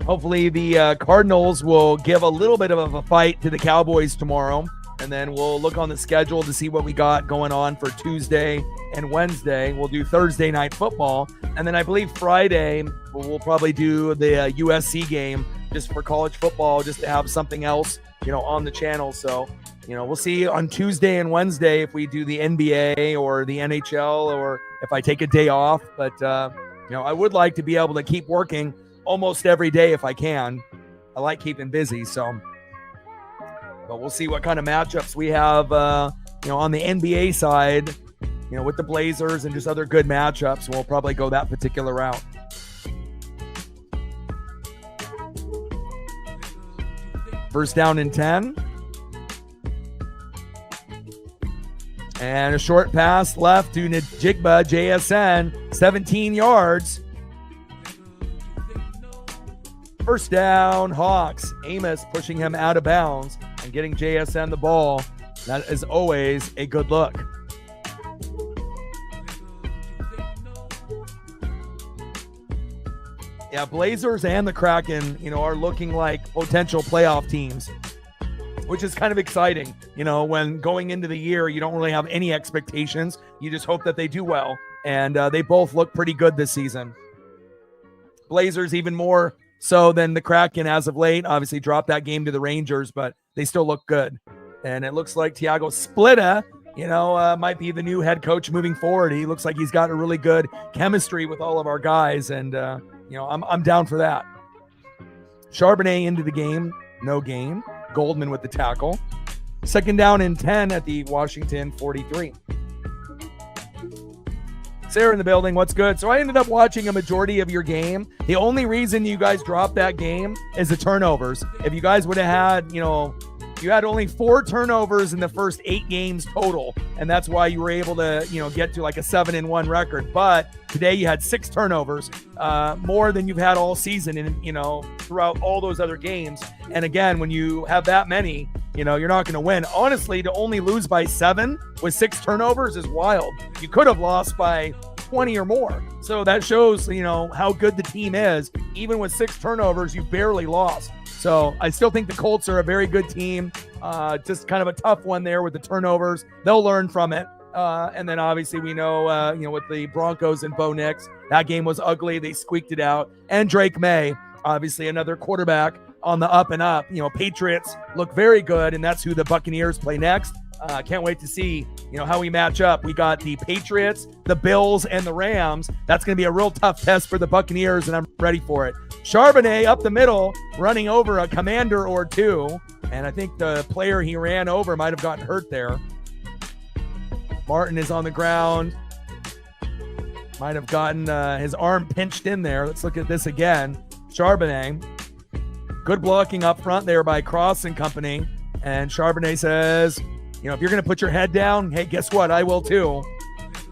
[SPEAKER 1] Hopefully the Cardinals will give a little bit of a fight to the Cowboys tomorrow, and then we'll look on the schedule to see what we got going on for Tuesday and Wednesday. We'll do Thursday night football, and then I believe Friday we'll probably do the USC game just for college football, just to have something else, on the channel. So, we'll see on Tuesday and Wednesday if we do the NBA or the NHL or if I take a day off. But, I would like to be able to keep working almost every day if I can. I like keeping busy, but we'll see what kind of matchups we have, on the NBA side, with the Blazers and just other good matchups. We'll probably go that particular route. First down and 10. And a short pass left to Njigba, JSN, 17 yards. First down, Hawks. Amos pushing him out of bounds and getting JSN the ball. That is always a good look. Yeah, Blazers and the Kraken, are looking like potential playoff teams, which is kind of exciting. When going into the year, you don't really have any expectations. You just hope that they do well. And they both look pretty good this season. Blazers even more so than the Kraken as of late. Obviously dropped that game to the Rangers, but they still look good. And it looks like Thiago Splitta, might be the new head coach moving forward. He looks like he's got a really good chemistry with all of our guys. And, I'm down for that. Charbonnet into the game. No gain. Goldman with the tackle. Second down and 10 at the Washington 43. Sarah in the building. What's good? So I ended up watching a majority of your game. The only reason you guys dropped that game is the turnovers. If you guys would have had, you had only 4 turnovers in the first 8 games total. And that's why you were able to, get to like a 7-1 record. But today you had 6 turnovers, more than you've had all season and, throughout all those other games. And again, when you have that many, you're not going to win. Honestly, to only lose by 7 with 6 turnovers is wild. You could have lost by 20 or more. So that shows, how good the team is. Even with 6 turnovers, you barely lost. So I still think the Colts are a very good team. Just kind of a tough one there with the turnovers. They'll learn from it. And then obviously we know, with the Broncos and Bo Nix, that game was ugly. They squeaked it out. And Drake May, obviously another quarterback on the up and up. Patriots look very good, and that's who the Buccaneers play next. Can't wait to see, how we match up. We got the Patriots, the Bills, and the Rams. That's going to be a real tough test for the Buccaneers, and I'm ready for it. Charbonnet up the middle, running over a commander or two. And I think the player he ran over might have gotten hurt there. Martin is on the ground. Might have gotten his arm pinched in there. Let's look at this again. Charbonnet. Good blocking up front there by Cross and company. And Charbonnet says, if you're going to put your head down, hey, guess what? I will too.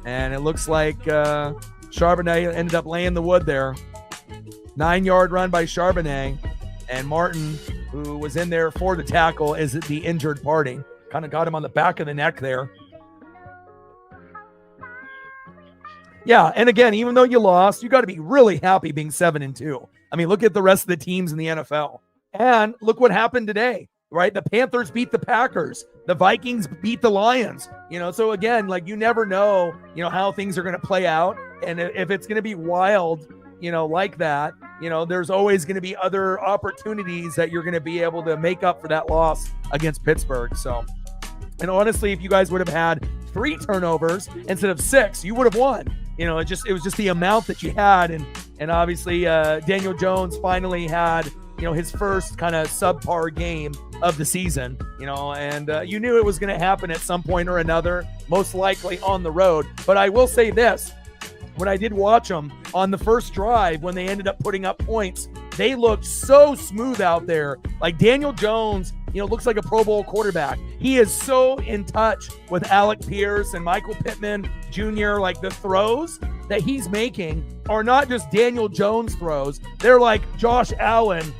[SPEAKER 1] And it looks like Charbonnet ended up laying the wood there. 9-yard run by Charbonnet. And Martin, who was in there for the tackle, is the injured party. Kind of got him on the back of the neck there. Yeah, and again, even though you lost, you got to be really happy being 7-2. I mean, look at the rest of the teams in the NFL. And look what happened today, right? The Panthers beat the Packers. The Vikings beat the Lions. So again, like, you never know, how things are going to play out. And if it's going to be wild, like that, there's always going to be other opportunities that you're going to be able to make up for that loss against Pittsburgh. So, and honestly, if you guys would have had 3 turnovers instead of 6, you would have won. It was just the amount that you had. And obviously Daniel Jones finally had, his first kind of subpar game of the season, and you knew it was going to happen at some point or another, most likely on the road. But I will say this, when I did watch them on the first drive, when they ended up putting up points, they looked so smooth out there. Like Daniel Jones, looks like a Pro Bowl quarterback. He is so in touch with Alec Pierce and Michael Pittman Jr. Like, the throws that he's making are not just Daniel Jones throws. They're like Josh Allen,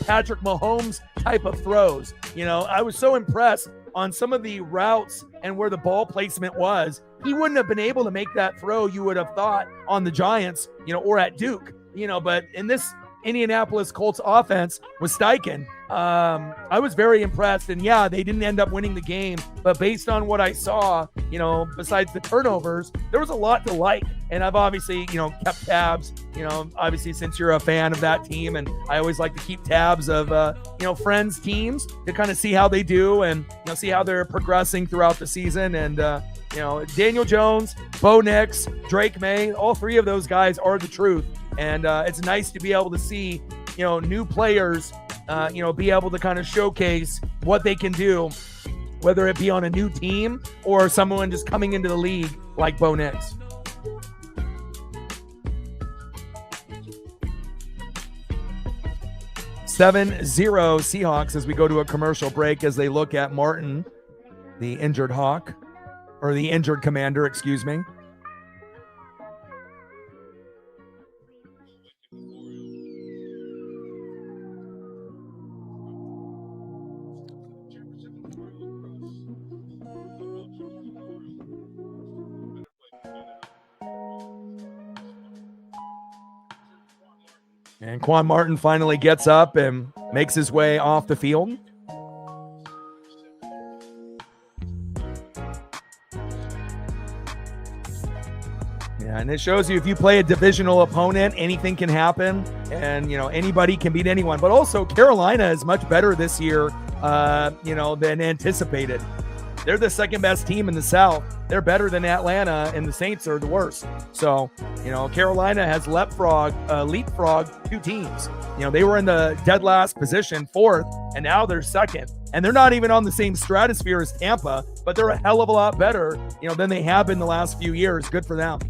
[SPEAKER 1] Patrick Mahomes type of throws. I was so impressed on some of the routes and where the ball placement was. He wouldn't have been able to make that throw, you would have thought, on the Giants, or at Duke, but in this Indianapolis Colts offense with Steichen, I was very impressed. And yeah, they didn't end up winning the game, but based on what I saw, besides the turnovers, there was a lot to like. And I've obviously, kept tabs, obviously, since you're a fan of that team. And I always like to keep tabs of, friends' teams to kind of see how they do and, see how they're progressing throughout the season. And, Daniel Jones, Bo Nix, Drake May, all 3 of those guys are the truth. And it's nice to be able to see, new players, be able to kind of showcase what they can do, whether it be on a new team or someone just coming into the league like Bo Nix. $7-0 Seahawks as we go to a commercial break as they look at Martin, the injured Hawk, or the injured Commander, excuse me. And Quan Martin finally gets up and makes his way off the field. Yeah, and it shows you if you play a divisional opponent, anything can happen. And, anybody can beat anyone. But also, Carolina is much better this year, than anticipated. They're the second best team in the South. They're better than Atlanta, and the Saints are the worst. So, Carolina has leapfrog 2 teams. They were in the dead last position, 4th, and now they're 2nd. And they're not even on the same stratosphere as Tampa, but they're a hell of a lot better, than they have been the last few years. Good for them.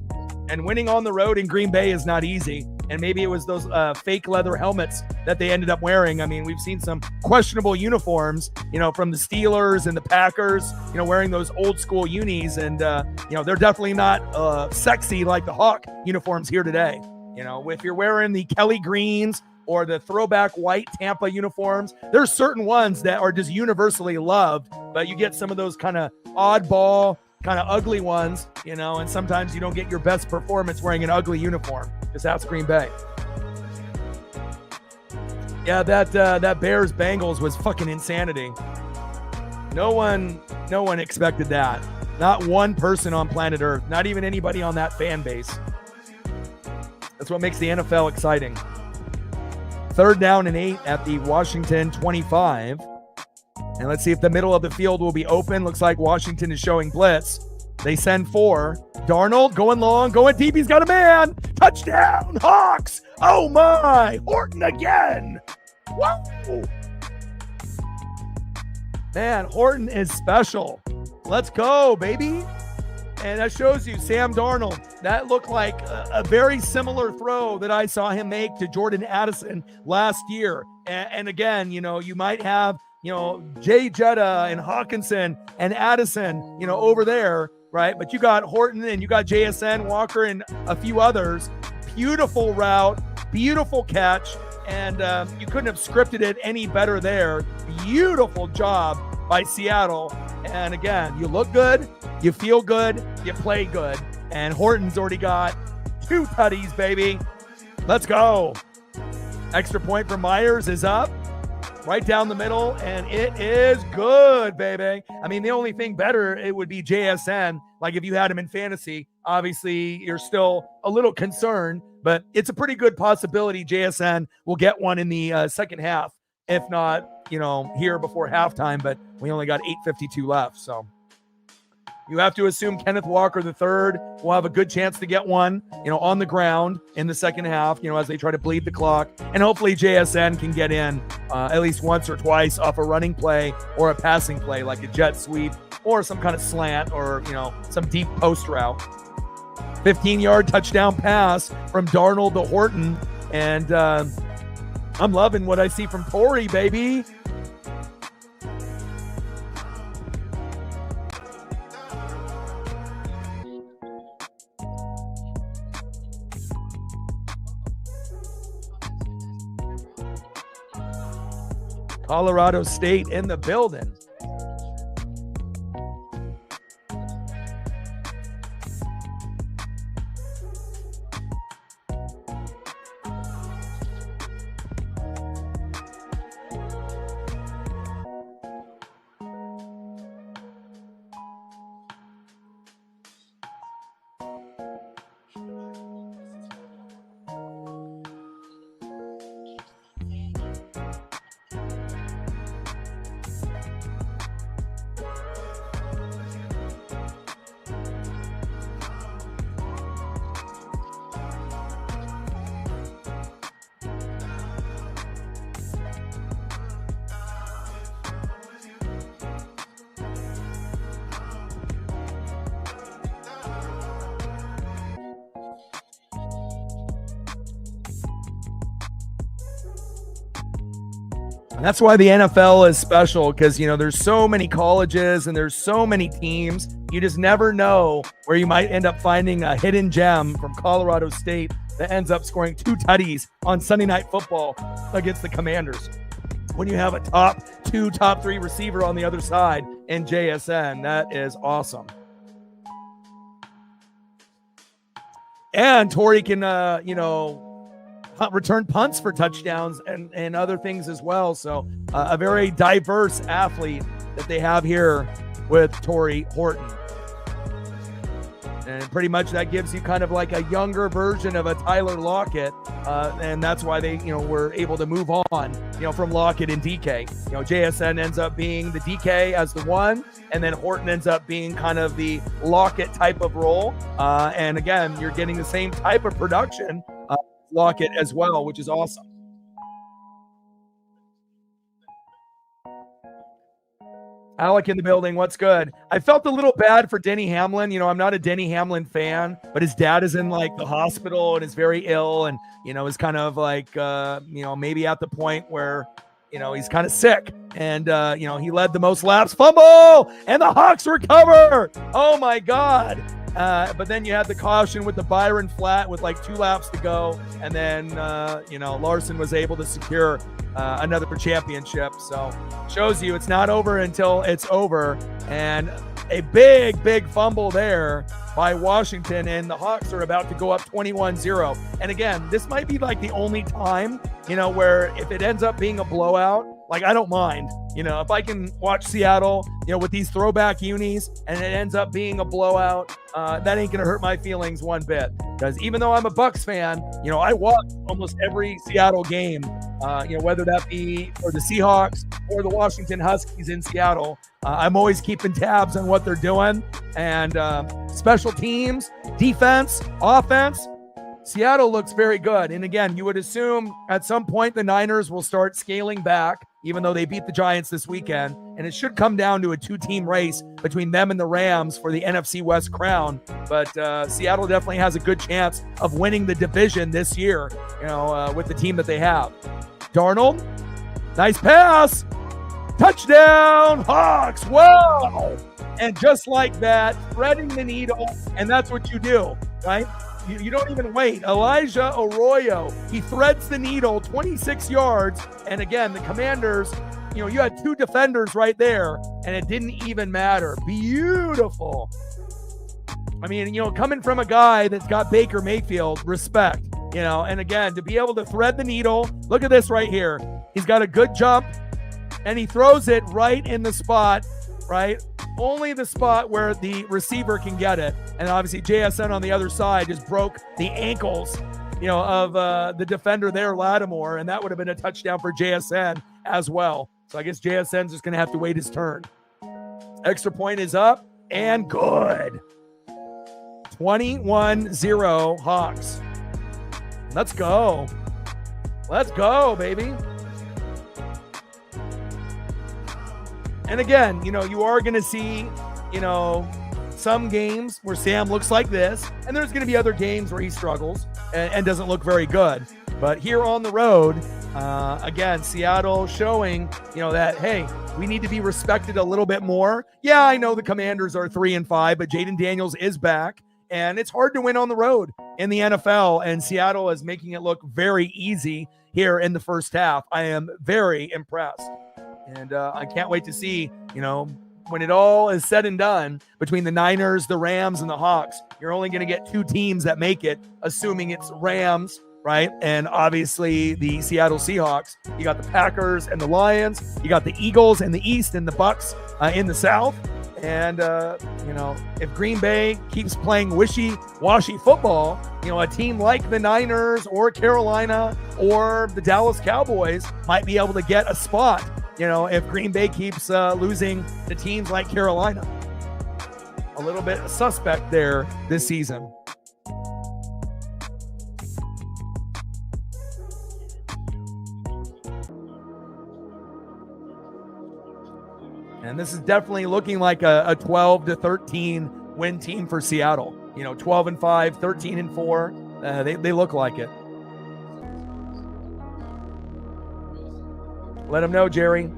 [SPEAKER 1] And winning on the road in Green Bay is not easy. And maybe it was those fake leather helmets that they ended up wearing. I mean, we've seen some questionable uniforms, from the Steelers and the Packers, wearing those old school unis. And, they're definitely not sexy like the Hawk uniforms here today. If you're wearing the Kelly Greens or the throwback white Tampa uniforms, there's certain ones that are just universally loved, but you get some of those kind of oddball, kind of ugly ones, and sometimes you don't get your best performance wearing an ugly uniform, because that's Green Bay. Yeah, that Bears Bengals was fucking insanity. No one expected that. Not one person on planet Earth, not even anybody on that fan base. That's what makes the NFL exciting. 3rd down and 8 at the Washington 25. And let's see if the middle of the field will be open. Looks like Washington is showing blitz. They send 4. Darnold going long, going deep. He's got a man. Touchdown, Hawks. Oh my. Horton again. Whoa. Man, Horton is special. Let's go, baby. And that shows you Sam Darnold. That looked like a very similar throw that I saw him make to Jordan Addison last year. And again, you might have, Jay Jetta and Hawkinson and Addison, over there, right? But you got Horton and you got JSN, Walker, and a few others. Beautiful route, beautiful catch, and you couldn't have scripted it any better there. Beautiful job by Seattle. And again, you look good, you feel good, you play good. And Horton's already got 2 tutties, baby. Let's go. Extra point for Myers is up. right down the middle, and it is good, baby. I mean, the only thing better, it would be JSN. Like if you had him in fantasy, obviously you're still a little concerned, but it's a pretty good possibility JSN will get one in the second half, if not, here before halftime, but we only got 8:52 left, so you have to assume Kenneth Walker III will have a good chance to get one, on the ground in the second half, as they try to bleed the clock. And hopefully JSN can get in at least once or twice off a running play or a passing play, like a jet sweep or some kind of slant or, some deep post route. 15-yard touchdown pass from Darnold to Horton. And I'm loving what I see from Torrey, baby. Colorado State in the building. And that's why the NFL is special, because, there's so many colleges and there's so many teams. You just never know where you might end up finding a hidden gem from Colorado State that ends up scoring 2 tutties on Sunday Night Football against the Commanders. When you have a top 2, top 3 receiver on the other side in JSN, that is awesome. And Torrey can, return punts for touchdowns and other things as well. So a very diverse athlete that they have here with Torrey Horton. And pretty much that gives you kind of like a younger version of a Tyler Lockett. And that's why they, were able to move on, from Lockett and DK. JSN ends up being the DK as the one, and then Horton ends up being kind of the Lockett type of role. And again, you're getting the same type of production Lockett as well, which is awesome. Alec in the building. What's good? I felt a little bad for Denny Hamlin. I'm not a Denny Hamlin fan, but his dad is in the hospital and is very ill, and is kind of maybe at the point where he's kind of sick, and he led the most laps. Fumble, and the Hawks recover. Oh my God. But then you had the caution with the Byron flat with 2 laps to go. And then, Larson was able to secure another championship. So shows you it's not over until it's over. And a big fumble there by Washington. And the Hawks are about to go up 21-0. And again, this might be the only time, where if it ends up being a blowout, I don't mind. If I can watch Seattle, with these throwback unis and it ends up being a blowout, that ain't going to hurt my feelings one bit. Because even though I'm a Bucs fan, I watch almost every Seattle game, whether that be for the Seahawks or the Washington Huskies in Seattle. I'm always keeping tabs on what they're doing. And special teams, defense, offense, Seattle looks very good. And again, you would assume at some point the Niners will start scaling back, even though they beat the Giants this weekend. And it should come down to a 2-team race between them and the Rams for the NFC West crown. But Seattle definitely has a good chance of winning the division this year, with the team that they have. Darnold, nice pass. Touchdown, Hawks. Wow. And just like that, threading the needle. And that's what you do, right? You don't even wait. Elijah Arroyo, he threads the needle 26 yards. And again, the Commanders, you had 2 defenders right there, and it didn't even matter. Beautiful. I mean, coming from a guy that's got Baker Mayfield, respect, and again, to be able to thread the needle, look at this right here. He's got a good jump. and he throws it right in the spot, right? Only the spot where the receiver can get it. And obviously JSN on the other side just broke the ankles, of the defender there, Lattimore, and that would have been a touchdown for JSN as well. So I guess JSN's just going to have to wait his turn. Extra point is up and good. 21-0 Hawks. Let's go. Let's go, baby. And again, you are going to see, some games where Sam looks like this, and there's going to be other games where he struggles and doesn't look very good. But here on the road, again, Seattle showing, that, hey, we need to be respected a little bit more. Yeah, I know the Commanders are 3-5, but Jaden Daniels is back, and it's hard to win on the road in the NFL, and Seattle is making it look very easy here in the first half. I am very impressed, and I can't wait to see, when it all is said and done, between the Niners, the Rams, and the Hawks, you're only going to get 2 teams that make it, assuming it's Rams, right? And obviously the Seattle Seahawks. You got the Packers and the Lions. You got the Eagles in the East and the Bucks in the South. And, if Green Bay keeps playing wishy-washy football, a team like the Niners or Carolina or the Dallas Cowboys might be able to get a spot, if Green Bay keeps losing to teams like Carolina. A little bit suspect there this season. And this is definitely looking like a 12-13 win team for Seattle. 12-5, 13-4. They look like it. Let them know, Jerry.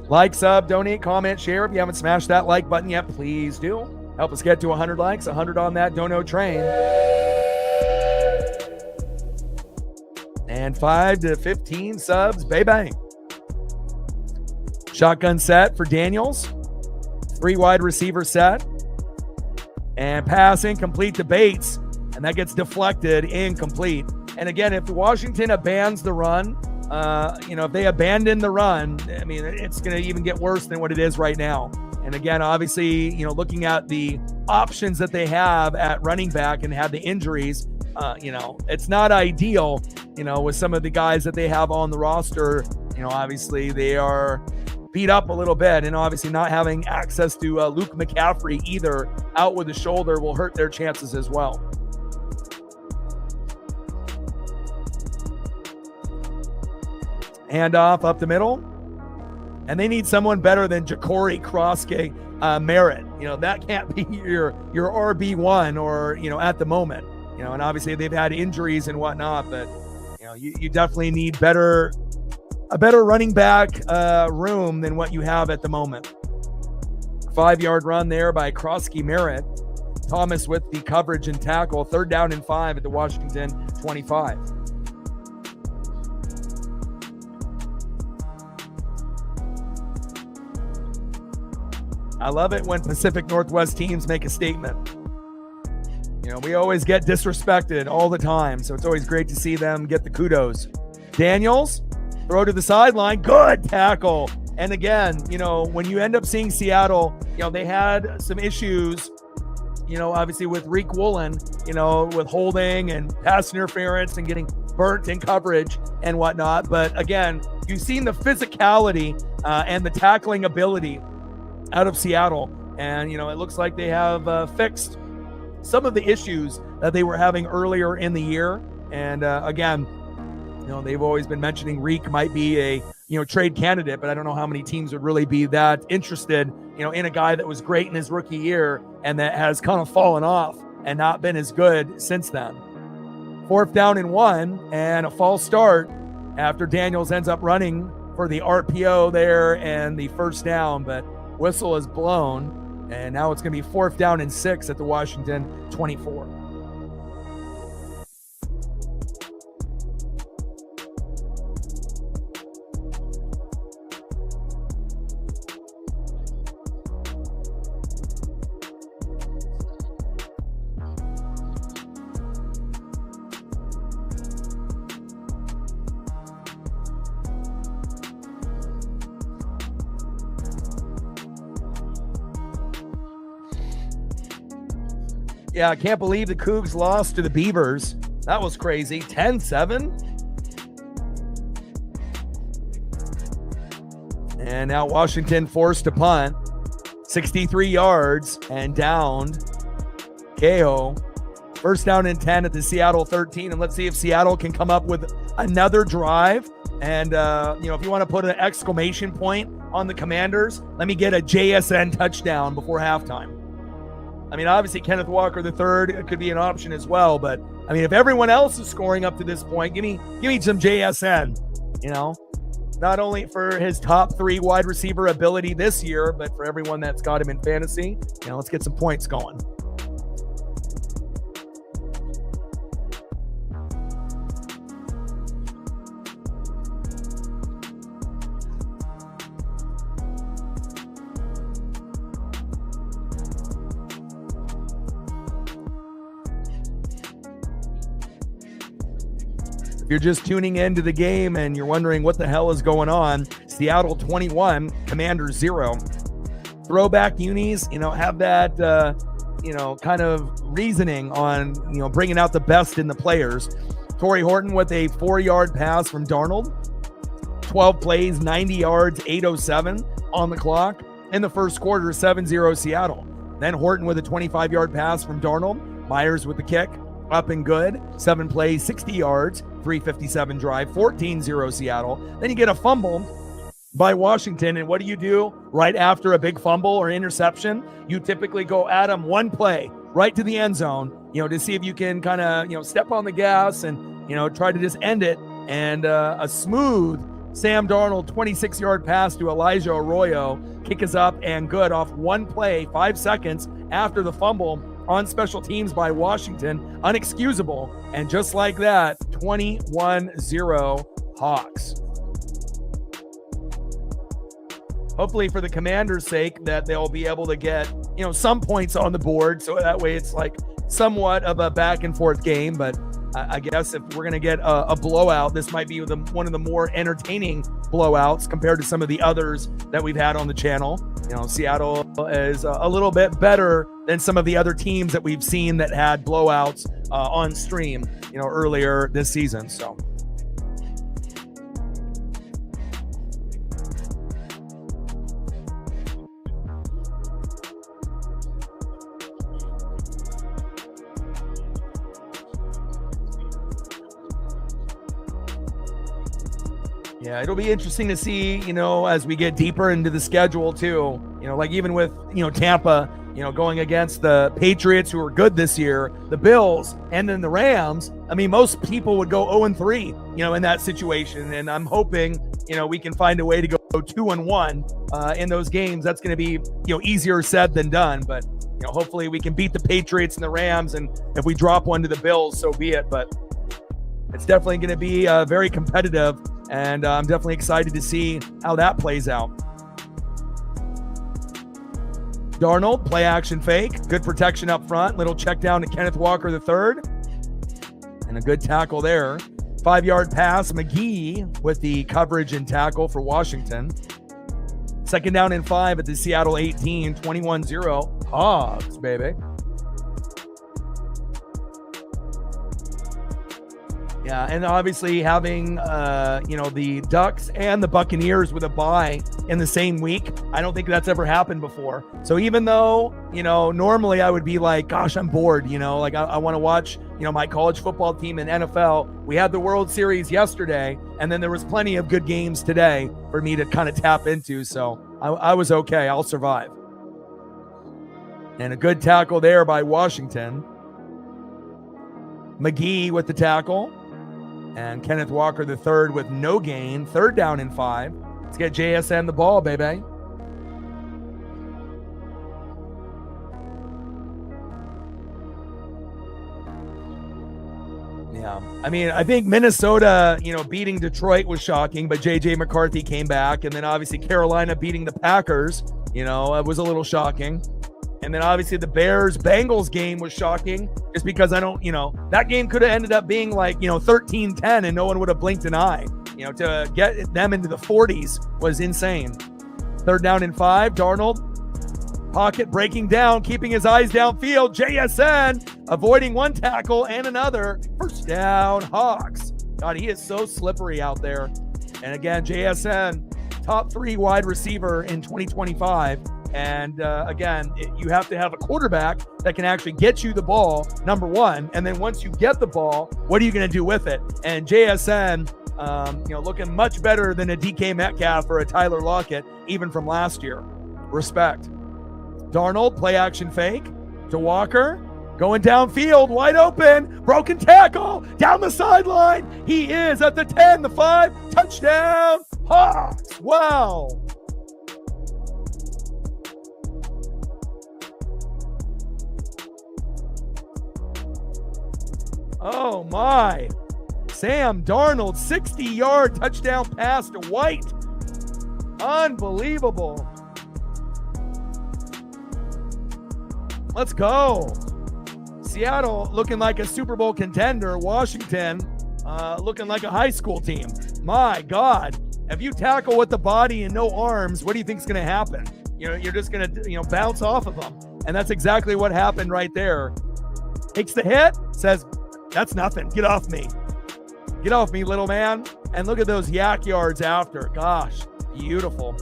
[SPEAKER 1] Like, sub, donate, comment, share. If you haven't smashed that like button yet, please do. Help us get to 100 likes, 100 on that dono train. And 5 to 15 subs, bang. Shotgun set for Daniels. 3 wide receiver set. And pass incomplete to Bates. And that gets deflected, incomplete. And again, if Washington abandons the run, if they abandon the run, it's going to even get worse than what it is right now. And again, obviously, looking at the options that they have at running back and have the injuries, it's not ideal, with some of the guys that they have on the roster. Obviously they are beat up a little bit, and obviously not having access to Luke McCaffrey either out with the shoulder will hurt their chances as well. Handoff up the middle, and they need someone better than Ja'Cory Croskey Merritt. That can't be your RB1 or at the moment. And obviously they've had injuries and whatnot, but you definitely need a better running back room than what you have at the moment. 5-yard run there by Croskey Merritt. Thomas with the coverage and tackle. 3rd down and 5 at the Washington 25. I love it when Pacific Northwest teams make a statement. We always get disrespected all the time, so it's always great to see them get the kudos. Daniels, throw to the sideline, good tackle. And again, when you end up seeing Seattle, they had some issues, obviously with Reek Woolen, with holding and pass interference and getting burnt in coverage and whatnot. But again, you've seen the physicality and the tackling ability out of Seattle. And, it looks like they have fixed some of the issues that they were having earlier in the year. And again, they've always been mentioning Reek might be a, trade candidate, but I don't know how many teams would really be that interested, in a guy that was great in his rookie year and that has kind of fallen off and not been as good since then. 4th down and 1 and a false start after Daniels ends up running for the RPO there and the 1st down, but whistle is blown. And now it's going to be 4th down and 6 at the Washington 24. Yeah, I can't believe the Cougs lost to the Beavers. That was crazy. 10-7. And now Washington forced to punt. 63 yards and downed. KO. First down and 10 at the Seattle 13. And let's see if Seattle can come up with another drive. And, if you want to put an exclamation point on the Commanders, let me get a JSN touchdown before halftime. I mean, obviously, Kenneth Walker III could be an option as well. But, I mean, if everyone else is scoring up to this point, give me some JSN, not only for his top 3 wide receiver ability this year, but for everyone that's got him in fantasy. Let's get some points going. If you're just tuning into the game and you're wondering what the hell is going on, Seattle 21, Commanders 0. Throwback unis, have that, kind of reasoning on, bringing out the best in the players. Torrey Horton with a 4-yard pass from Darnold. 12 plays, 90 yards, 8:07 on the clock. In the first quarter, 7-0 Seattle. Then Horton with a 25-yard pass from Darnold. Myers with the kick. Up and good. 7 plays, 60 yards, 3:57 drive, 14-0 Seattle. Then you get a fumble by Washington. And what do? Right after a big fumble or interception, you typically go at them one play right to the end zone, to see if you can kind of, step on the gas and, try to just end it. And a smooth Sam Darnold 26-yard pass to Elijah Arroyo. Kick is up and good off one play, 5 seconds after the fumble on special teams by Washington. Unexcusable. And just like that, 21-0 Hawks. Hopefully for the Commanders' sake that they'll be able to get, some points on the board. So that way it's like somewhat of a back and forth game. But I guess if we're going to get a blowout, this might be one of the more entertaining blowouts compared to some of the others that we've had on the channel. Seattle is a little bit better than some of the other teams that we've seen that had blowouts on stream, earlier this season. So. Yeah, it'll be interesting to see, as we get deeper into the schedule too, like even with, Tampa, going against the Patriots who are good this year, the Bills, and then the Rams. I mean, most people would go 0-3, in that situation. And I'm hoping, we can find a way to go 2-1 in those games. That's going to be, easier said than done. But, hopefully we can beat the Patriots and the Rams. And if we drop one to the Bills, so be it. But it's definitely going to be very competitive. And I'm definitely excited to see how that plays out. Darnold, play action fake. Good protection up front. Little check down to Kenneth Walker III. And a good tackle there. 5-yard pass. McGee with the coverage and tackle for Washington. Second down and 5 at the Seattle 18. 21-0. Hogs, baby. Yeah, and obviously having, the Ducks and the Buccaneers with a bye in the same week, I don't think that's ever happened before. So even though, normally I would be like, gosh, I'm bored, I want to watch, my college football team in NFL. We had the World Series yesterday, and then there was plenty of good games today for me to kind of tap into. So I was okay. I'll survive. And a good tackle there by Washington. McGee with the tackle. And Kenneth Walker III with no gain. Third down and 5. Let's get JSN the ball, baby. Yeah. I mean, I think Minnesota, beating Detroit was shocking, but J.J. McCarthy came back. And then obviously Carolina beating the Packers, it was a little shocking. And then obviously the Bears-Bengals game was shocking just because that game could have ended up being like, 13-10 and no one would have blinked an eye. To get them into the 40s was insane. Third down and 5, Darnold Pocket breaking down, keeping his eyes downfield. JSN avoiding one tackle and another. First down, Hawks. God, he is so slippery out there. And again, JSN, top 3 wide receiver in 2025. And again, you have to have a quarterback that can actually get you the ball, number one. And then once you get the ball, what are you going to do with it? And JSN, looking much better than a DK Metcalf or a Tyler Lockett, even from last year. Respect. Darnold, play action fake to Walker. Going downfield, wide open, broken tackle, down the sideline. He is at the 10, the 5, touchdown, Hawks. Wow. Oh my. Sam Darnold, 60-yard touchdown pass to White. Unbelievable. Let's go. Seattle looking like a Super Bowl contender. Washington looking like a high school team. My God. If you tackle with the body and no arms, what do you think is going to happen? You're just going to, bounce off of them. And that's exactly what happened right there. Takes the hit, says, that's nothing. Get off me. Get off me, little man. And look at those yak yards after. Gosh, beautiful.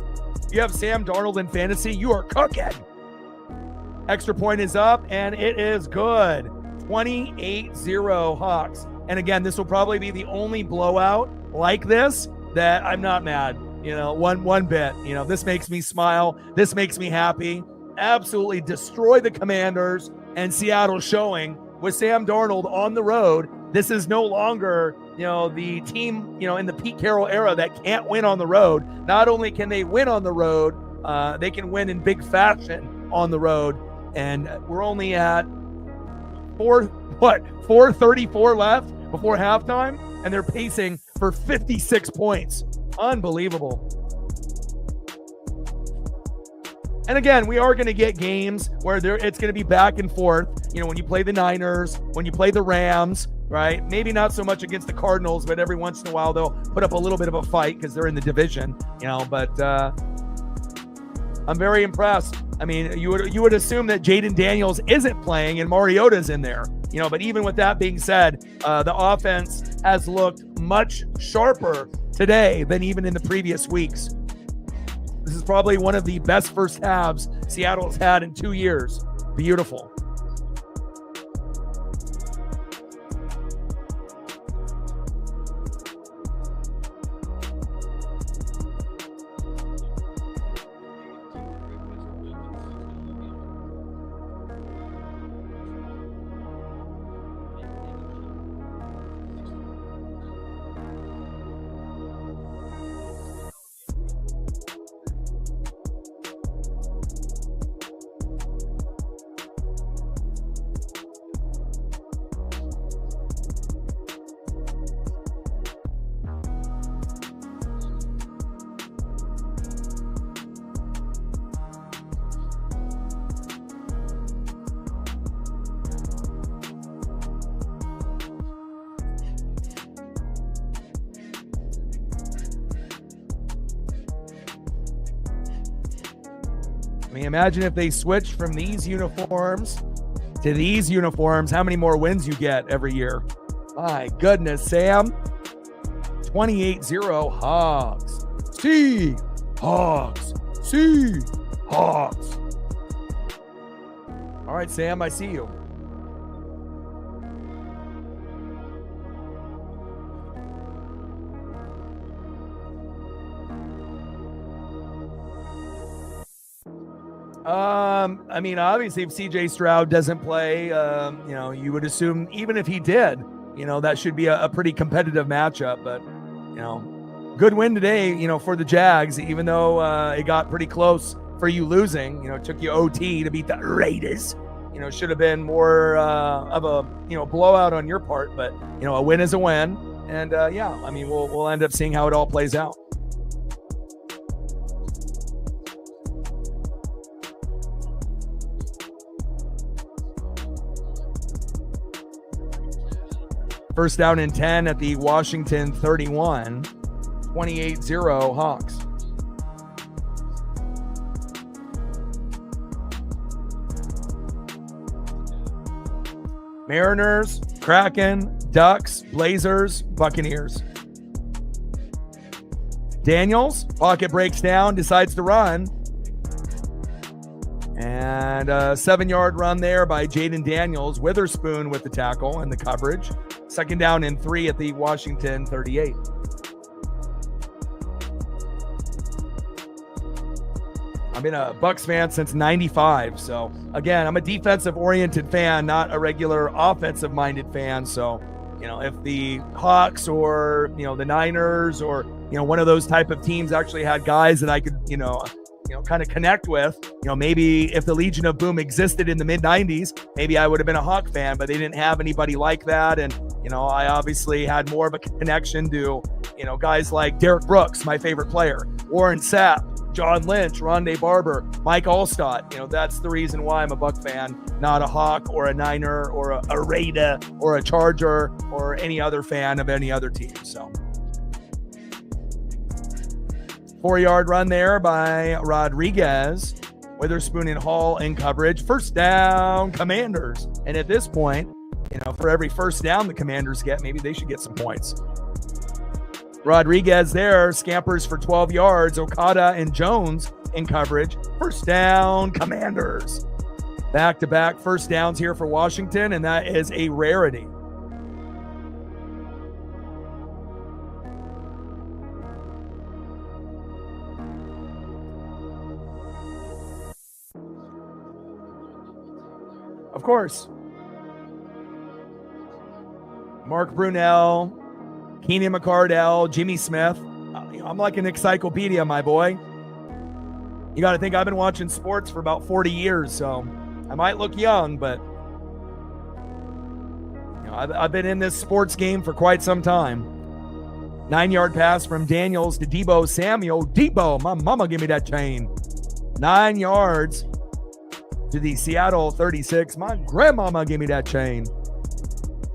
[SPEAKER 1] If you have Sam Darnold in fantasy, you are cooking. Extra point is up, and it is good. 28-0 Hawks. And again, this will probably be the only blowout like this that I'm not mad. One bit. This makes me smile. This makes me happy. Absolutely destroy the Commanders, and Seattle showing with Sam Darnold on the road. This is no longer, the team, in the Pete Carroll era that can't win on the road. Not only can they win on the road, they can win in big fashion on the road. And we're only at 4:34 left before halftime, and they're pacing for 56 points. Unbelievable. And again, we are going to get games where it's going to be back and forth. When you play the Niners, when you play the Rams, right? Maybe not so much against the Cardinals, but every once in a while they'll put up a little bit of a fight because they're in the division, but I'm very impressed. I mean, you would assume that Jaden Daniels isn't playing and Mariota's in there, but even with that being said, the offense has looked much sharper today than even in the previous weeks. This is probably one of the best first halves Seattle's had in 2 years. Beautiful. I mean, imagine if they switched from these uniforms to these uniforms, how many more wins you get every year. My goodness, Sam. 28-0 Hogs. Seahawks. Seahawks. All right, Sam, I see you. I mean, obviously, if CJ Stroud doesn't play, you would assume even if he did, that should be a pretty competitive matchup. But, good win today, for the Jags, even though it got pretty close for you losing. It took you OT to beat the Raiders. Should have been more of a, blowout on your part. But, a win is a win. And, we'll end up seeing how it all plays out. First down and 10 at the Washington 31, 28-0 Hawks. Mariners, Kraken, Ducks, Blazers, Buccaneers. Daniels, pocket breaks down, decides to run. And a 7-yard run there by Jaden Daniels. Witherspoon with the tackle and the coverage. 2nd down and 3 at the Washington 38. I've been a Bucs fan since 95. So, again, I'm a defensive-oriented fan, not a regular offensive-minded fan. So, if the Hawks or, the Niners or, one of those type of teams actually had guys that I could, kind of connect with, maybe if the Legion of Boom existed in the mid-90s, maybe I would have been a Hawk fan, but they didn't have anybody like that. And, I obviously had more of a connection to, guys like Derek Brooks, my favorite player, Warren Sapp, John Lynch, Rondé Barber, Mike Allstott. That's the reason why I'm a Buck fan, not a Hawk or a Niner or a Raider or a Charger or any other fan of any other team. So 4-yard run there by Rodriguez. Witherspoon and Hall in coverage. 1st down, Commanders. And at this point, for every 1st down the Commanders get, maybe they should get some points. Rodriguez there, scampers for 12 yards. Okada and Jones in coverage. 1st down, Commanders. Back-to-back 1st downs here for Washington, and that is a rarity. Of course. Mark Brunell, Keenan McCardell, Jimmy Smith. I'm like an encyclopedia, my boy. You got to think I've been watching sports for about 40 years, so I might look young, but I've been in this sports game for quite some time. 9-yard pass from Daniels to Deebo Samuel. Deebo, my mama, give me that chain. 9 yards to the Seattle 36. My grandmama, give me that chain.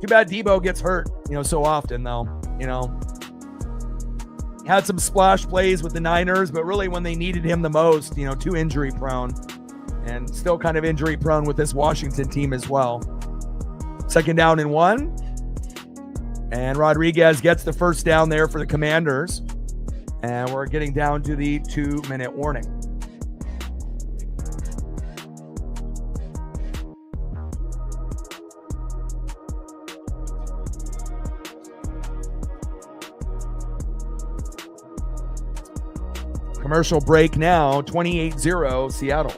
[SPEAKER 1] Too bad Deebo gets hurt, so often, though. Had some splash plays with the Niners, but really when they needed him the most, too injury prone. And still kind of injury prone with this Washington team as well. 2nd down and 1. And Rodriguez gets the 1st down there for the Commanders. And we're getting down to the 2-minute warning. Commercial break now, 28-0 Seattle.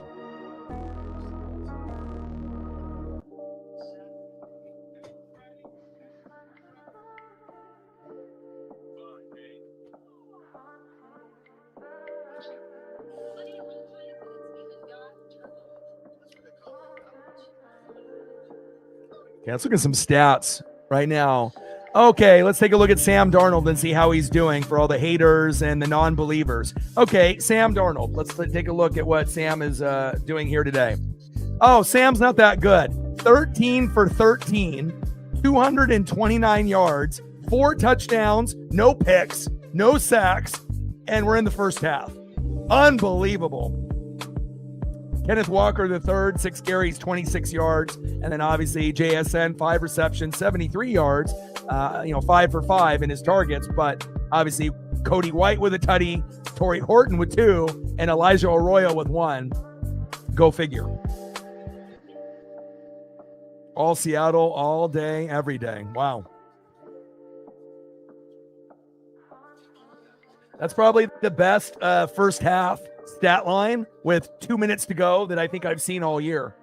[SPEAKER 1] Okay, let's look at some stats right now. Okay, let's take a look at Sam Darnold and see how he's doing for all the haters and the non-believers. Okay, Sam Darnold. Let's take a look at what Sam is doing here today. Oh, Sam's not that good. 13 for 13, 229 yards, 4 touchdowns, no picks, no sacks, and we're in the first half. Unbelievable. Kenneth Walker III, 6 carries, 26 yards. And then obviously JSN, 5 receptions, 73 yards, 5 for 5 in his targets. But obviously Cody White with a tutty, Torrey Horton with 2, and Elijah Arroyo with 1. Go figure. All Seattle, all day, every day. Wow. That's probably the best first half stat line with 2 minutes to go that I think I've seen all year.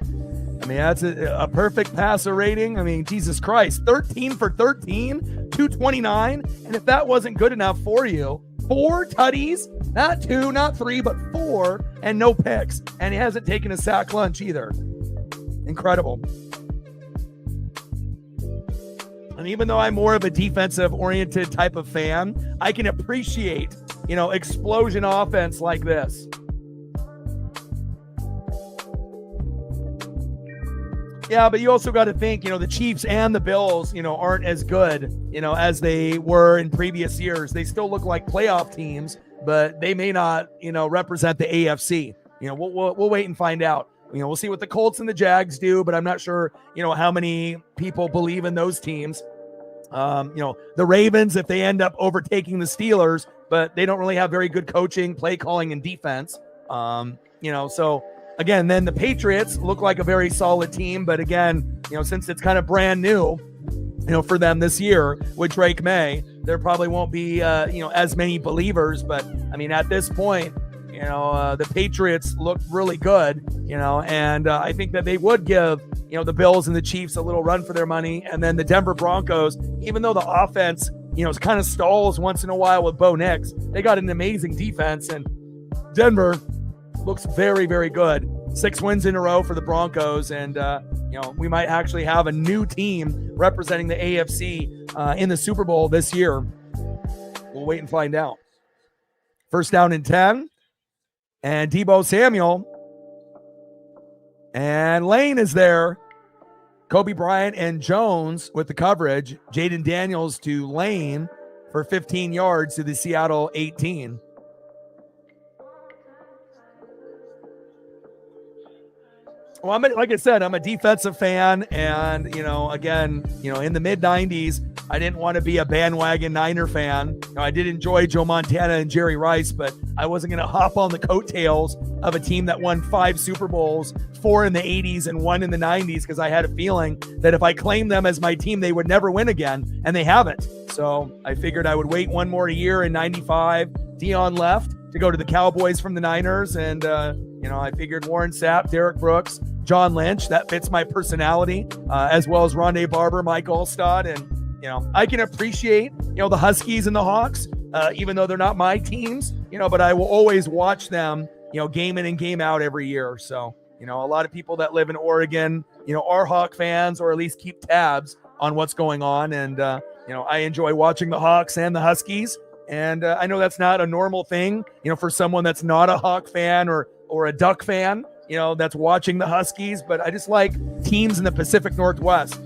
[SPEAKER 1] I mean, that's a perfect passer rating. I mean, Jesus Christ, 13 for 13, 229. And if that wasn't good enough for you, 4 tutties, not 2, not 3, but 4, and no picks. And he hasn't taken a sack lunch either. Incredible. And even though I'm more of a defensive-oriented type of fan, I can appreciate, explosion offense like this. Yeah, but you also got to think, the Chiefs and the Bills, aren't as good, as they were in previous years. They still look like playoff teams, but they may not, represent the AFC. We'll wait and find out. We'll see what the Colts and the Jags do, but I'm not sure, how many people believe in those teams. The Ravens, if they end up overtaking the Steelers, but they don't really have very good coaching, play calling, and defense. So again, then the Patriots look like a very solid team, but again, since it's kind of brand new, for them this year with Drake May, there probably won't be, as many believers, but I mean, at this point, the Patriots look really good, and I think that they would give, the Bills and the Chiefs a little run for their money. And then the Denver Broncos, even though the offense, kind of stalls once in a while with Bo Nix, they got an amazing defense, and Denver looks very, very good. 6 wins in a row for the Broncos, and, we might actually have a new team representing the AFC in the Super Bowl this year. We'll wait and find out. First down and 10. And Deebo Samuel and Lane is there. Kobe Bryant and Jones with the coverage. Jaden Daniels to Lane for 15 yards to the Seattle 18. Well, like I said, I'm a defensive fan. And, again, in the mid-90s, I didn't want to be a bandwagon Niner fan. I did enjoy Joe Montana and Jerry Rice, but I wasn't going to hop on the coattails of a team that won 5 Super Bowls, 4 in the 80s and 1 in the 90s, because I had a feeling that if I claimed them as my team, they would never win again, and they haven't. So I figured I would wait one more year in 95. Dion left to go to the Cowboys from the Niners, and, I figured Warren Sapp, Derek Brooks, John Lynch, that fits my personality, as well as Rondé Barber, Mike Allstott, and I can appreciate, the Huskies and the Hawks, even though they're not my teams, but I will always watch them, game in and game out every year. So, a lot of people that live in Oregon, are Hawk fans, or at least keep tabs on what's going on. And, I enjoy watching the Hawks and the Huskies. And I know that's not a normal thing, for someone that's not a Hawk fan or a Duck fan, that's watching the Huskies. But I just like teams in the Pacific Northwest,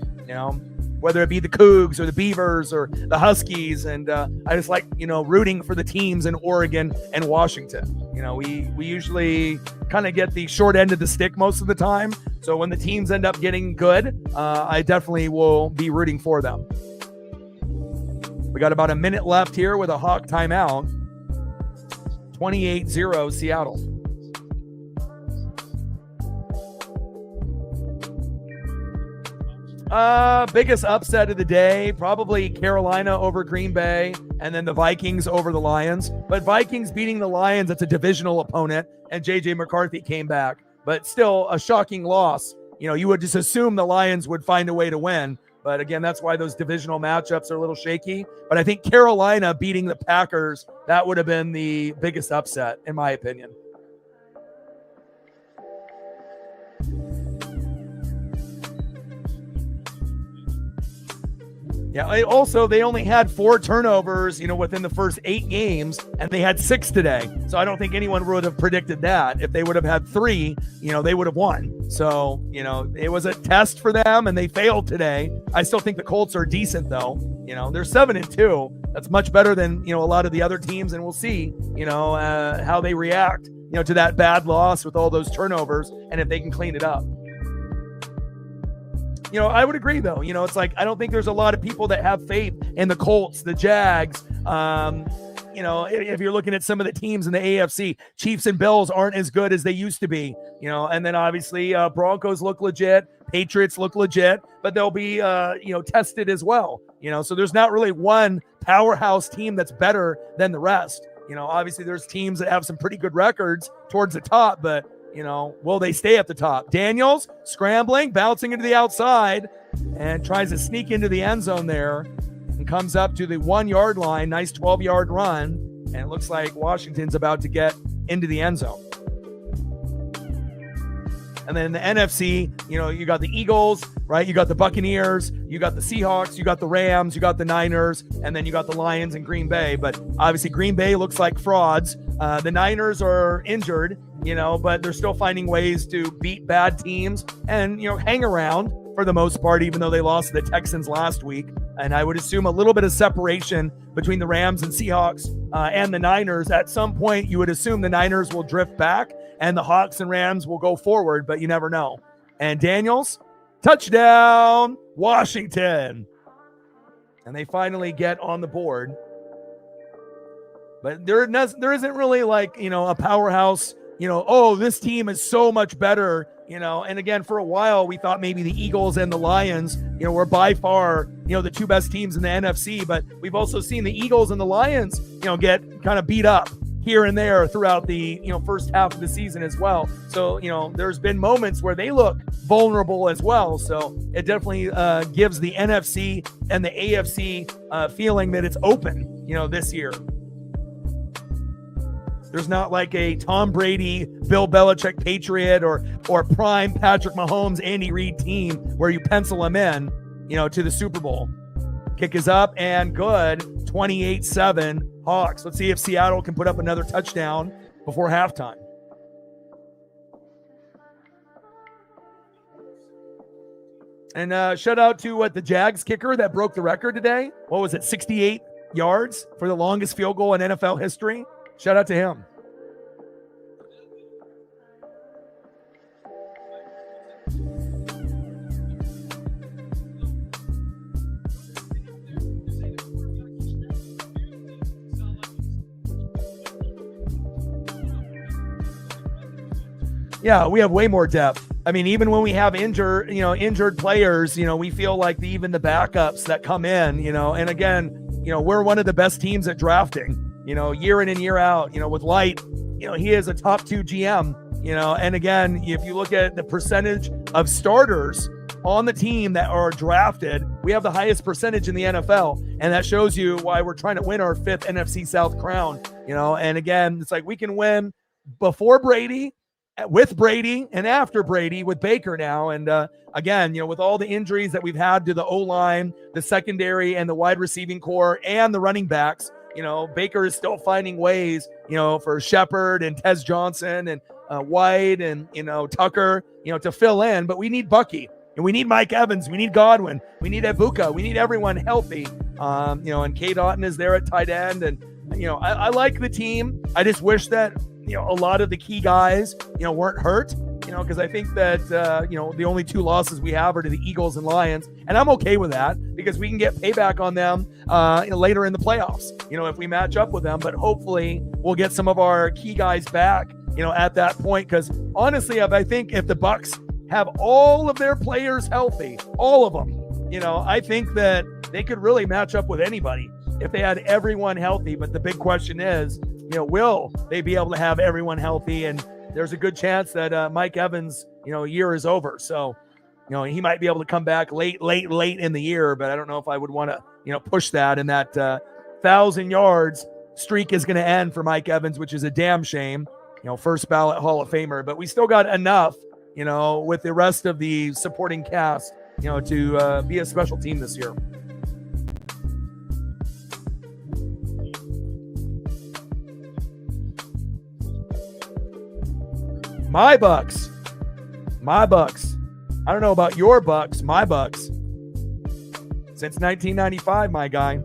[SPEAKER 1] whether it be the Cougs or the Beavers or the Huskies. And I just like, rooting for the teams in Oregon and Washington. We usually kind of get the short end of the stick most of the time. So when the teams end up getting good, I definitely will be rooting for them. We got about a minute left here with a Hawk timeout. 28-0 Seattle. Biggest upset of the day, probably Carolina over Green Bay, and then the Vikings over the Lions. But Vikings beating the Lions, that's a divisional opponent, and J.J. McCarthy came back. But still a shocking loss. You would just assume the Lions would find a way to win. But again, that's why those divisional matchups are a little shaky. But I think Carolina beating the Packers, that would have been the biggest upset, in my opinion. Yeah, also, they only had 4 turnovers, within the first 8 games, and they had 6 today. So I don't think anyone would have predicted that. If they would have had 3, they would have won. So, it was a test for them, and they failed today. I still think the Colts are decent, though. They're 7-2. That's much better than, a lot of the other teams, and we'll see, how they react, to that bad loss with all those turnovers, and if they can clean it up. I would agree, though. It's like, I don't think there's a lot of people that have faith in the Colts, the Jags. If you're looking at some of the teams in the AFC, Chiefs and Bills aren't as good as they used to be, and then obviously Broncos look legit, Patriots look legit, but they'll be, tested as well. So there's not really one powerhouse team that's better than the rest. Obviously there's teams that have some pretty good records towards the top, but will they stay at the top? Daniels scrambling, bouncing into the outside, and tries to sneak into the end zone there and comes up to the 1-yard line. Nice 12-yard run. And it looks like Washington's about to get into the end zone. And then in the NFC, you got the Eagles, right? You got the Buccaneers, you got the Seahawks, you got the Rams, you got the Niners, and then you got the Lions and Green Bay. But obviously Green Bay looks like frauds. The Niners are injured, but they're still finding ways to beat bad teams and, hang around for the most part, even though they lost to the Texans last week. And I would assume a little bit of separation between the Rams and Seahawks and the Niners. At some point, you would assume the Niners will drift back and the Hawks and Rams will go forward, but you never know. And Daniels, touchdown, Washington. And they finally get on the board. But there isn't really like, a powerhouse, oh, this team is so much better, And again, for a while, we thought maybe the Eagles and the Lions, were by far, the two best teams in the NFC. But we've also seen the Eagles and the Lions, get kind of beat up here and there throughout the, first half of the season as well. So, there's been moments where they look vulnerable as well. So it definitely gives the NFC and the AFC feeling that it's open, this year. There's not like a Tom Brady, Bill Belichick Patriot or prime Patrick Mahomes, Andy Reid team where you pencil them in, to the Super Bowl. Kick is up and good. 28-7 Hawks. Let's see if Seattle can put up another touchdown before halftime. And shout out to the Jags kicker that broke the record today. What was it, 68 yards for the longest field goal in NFL history? Shout out to him. Yeah, we have way more depth. I mean, even when we have injured players, we feel like even the backups that come in, and again, we're one of the best teams at drafting, year in and year out, with Light, he is a top 2 GM, and again, if you look at the percentage of starters on the team that are drafted, we have the highest percentage in the NFL. And that shows you why we're trying to win our 5th NFC South crown, and again, it's like we can win before Brady, with Brady, and after Brady with Baker now. And again, with all the injuries that we've had to the O-line, the secondary, and the wide receiving core, and the running backs, Baker is still finding ways, for Shepard and Tez Johnson and White and, Tucker, to fill in. But we need Bucky, and we need Mike Evans. We need Godwin. We need Ibuka. We need everyone healthy. And Kate Otten is there at tight end. And, I like the team. I just wish that, a lot of the key guys, weren't hurt, because I think that, the only 2 losses we have are to the Eagles and Lions. And I'm okay with that because we can get payback on them later in the playoffs, if we match up with them. But hopefully we'll get some of our key guys back, at that point. Because honestly, I think if the Bucks have all of their players healthy, all of them, I think that they could really match up with anybody if they had everyone healthy. But the big question is, will they be able to have everyone healthy? And there's a good chance that Mike Evans, year is over. So, he might be able to come back late in the year, but I don't know if I would want to, push that. And that 1,000 yards streak is going to end for Mike Evans, which is a damn shame, first ballot Hall of Famer. But we still got enough, with the rest of the supporting cast, to be a special team this year. My Bucks. I don't know about your Bucks, my Bucks. Since 1995, my guy.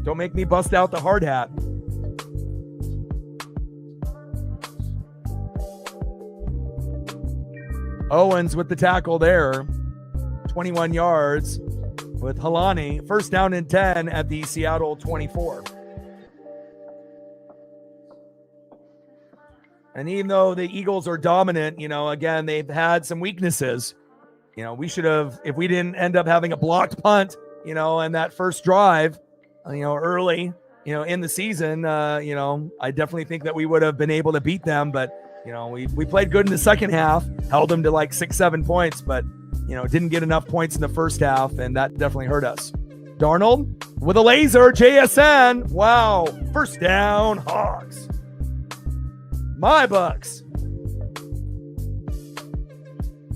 [SPEAKER 1] Don't make me bust out the hard hat. Owens with the tackle there. 21 yards with Halani. First down and 10 at the Seattle 24. And even though the Eagles are dominant, again, they've had some weaknesses. We should have, if we didn't end up having a blocked punt, in that first drive, early, in the season, I definitely think that we would have been able to beat them. But, we played good in the second half, held them to like 6-7 points, but, didn't get enough points in the first half. And that definitely hurt us. Darnold with a laser, JSN. Wow. First down, Hawks. My Bucks.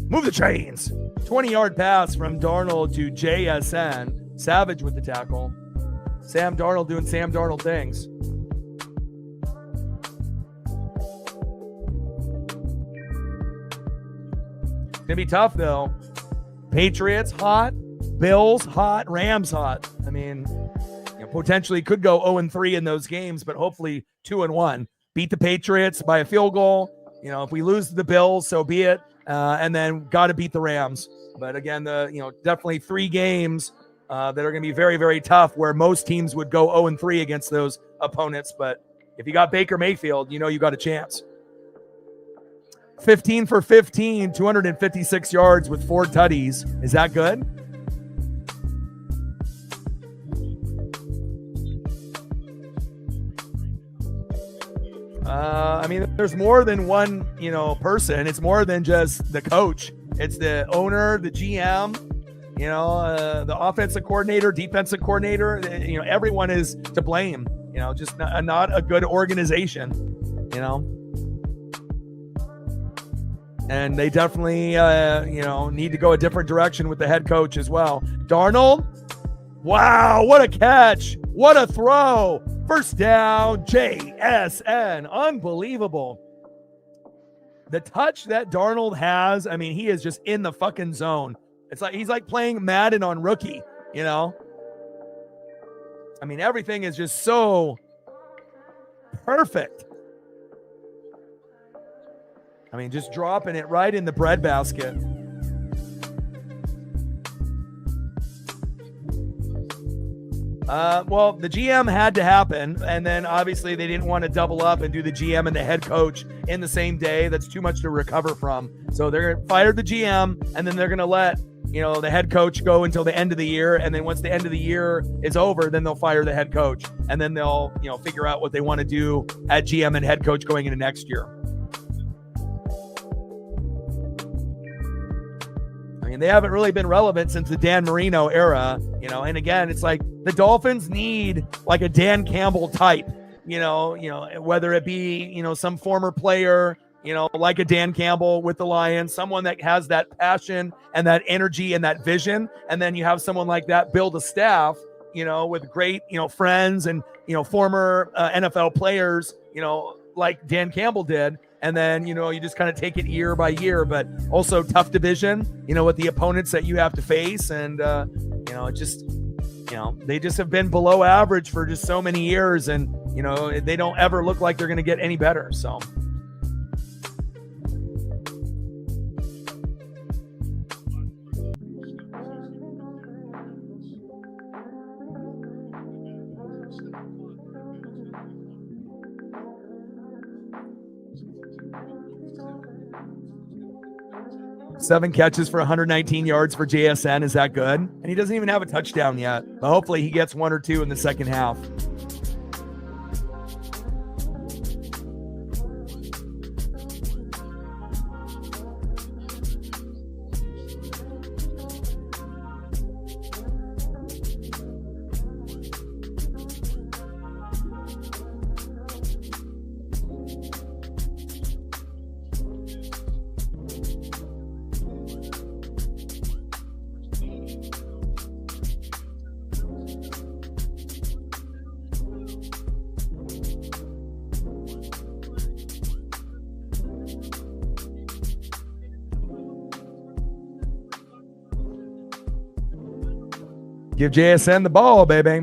[SPEAKER 1] Move the chains. 20-yard pass from Darnold to JSN. Savage with the tackle. Sam Darnold doing Sam Darnold things. It's going to be tough, though. Patriots hot. Bills hot. Rams hot. I mean, potentially could go 0-3 in those games, but hopefully 2-1. Beat the Patriots by a field goal. If we lose the Bills, so be it. And then got to beat the Rams. But again, definitely 3 games that are going to be very, very tough, where most teams would go 0-3 against those opponents. But if you got Baker Mayfield, you got a chance. 15 for 15, 256 yards with 4 tutties. Is that good? There's more than one, person. It's more than just the coach. It's the owner, the GM, the offensive coordinator, defensive coordinator. Everyone is to blame. Just not a good organization. And they definitely, need to go a different direction with the head coach as well. Darnold, wow, what a catch. What a throw. First down, JSN. Unbelievable. The touch that Darnold has, he is just in the fucking zone. It's like he's like playing Madden on rookie, everything is just so perfect. Just dropping it right in the breadbasket. Well, the GM had to happen, and then obviously they didn't want to double up and do the GM and the head coach in the same day. That's too much to recover from. So they're going to fire the GM, and then they're going to let the head coach go until the end of the year, and then once the end of the year is over, then they'll fire the head coach, and then they'll figure out what they want to do at GM and head coach going into next year. They haven't really been relevant since the Dan Marino era, and again, it's like the Dolphins need like a Dan Campbell type, whether it be, some former player, like a Dan Campbell with the Lions, someone that has that passion and that energy and that vision. And then you have someone like that build a staff, with great, friends and, former NFL players, like Dan Campbell did. And then, you just kind of take it year by year, but also tough division, with the opponents that you have to face. And, it just, they just have been below average for just so many years. And, they don't ever look like they're going to get any better. So. Seven catches for 119 yards for JSN. Is that good? And he doesn't even have a touchdown yet. But hopefully he gets 1 or 2 in the second half. Give JSN the ball, baby.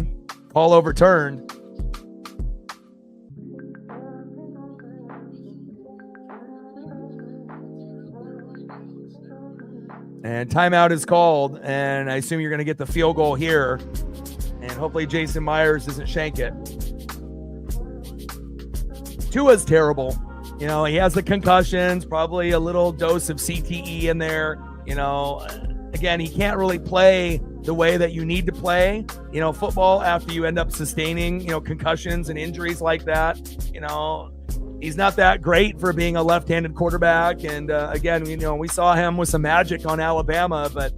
[SPEAKER 1] Call overturned. And timeout is called, and I assume you're going to get the field goal here. And hopefully Jason Myers doesn't shank it. Tua's terrible. He has the concussions, probably a little dose of CTE in there. Again, he can't really play the way that you need to play, football after you end up sustaining, concussions and injuries like that. He's not that great for being a left-handed quarterback. And again, we saw him with some magic on Alabama, but,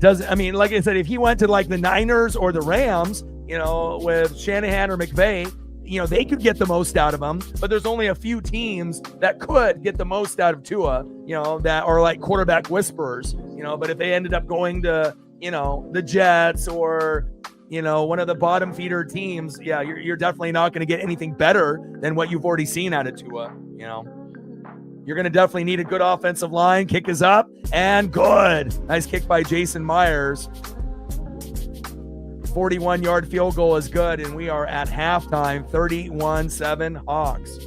[SPEAKER 1] like I said, if he went to like the Niners or the Rams, with Shanahan or McVay, they could get the most out of him, but there's only a few teams that could get the most out of Tua, that are like quarterback whisperers, but if they ended up going to, the Jets or, one of the bottom feeder teams, yeah, you're definitely not going to get anything better than what you've already seen out of Tua. You're going to definitely need a good offensive line. Kick is up and good. Nice kick by Jason Myers. 41-yard field goal is good, and we are at halftime, 31-7 Hawks.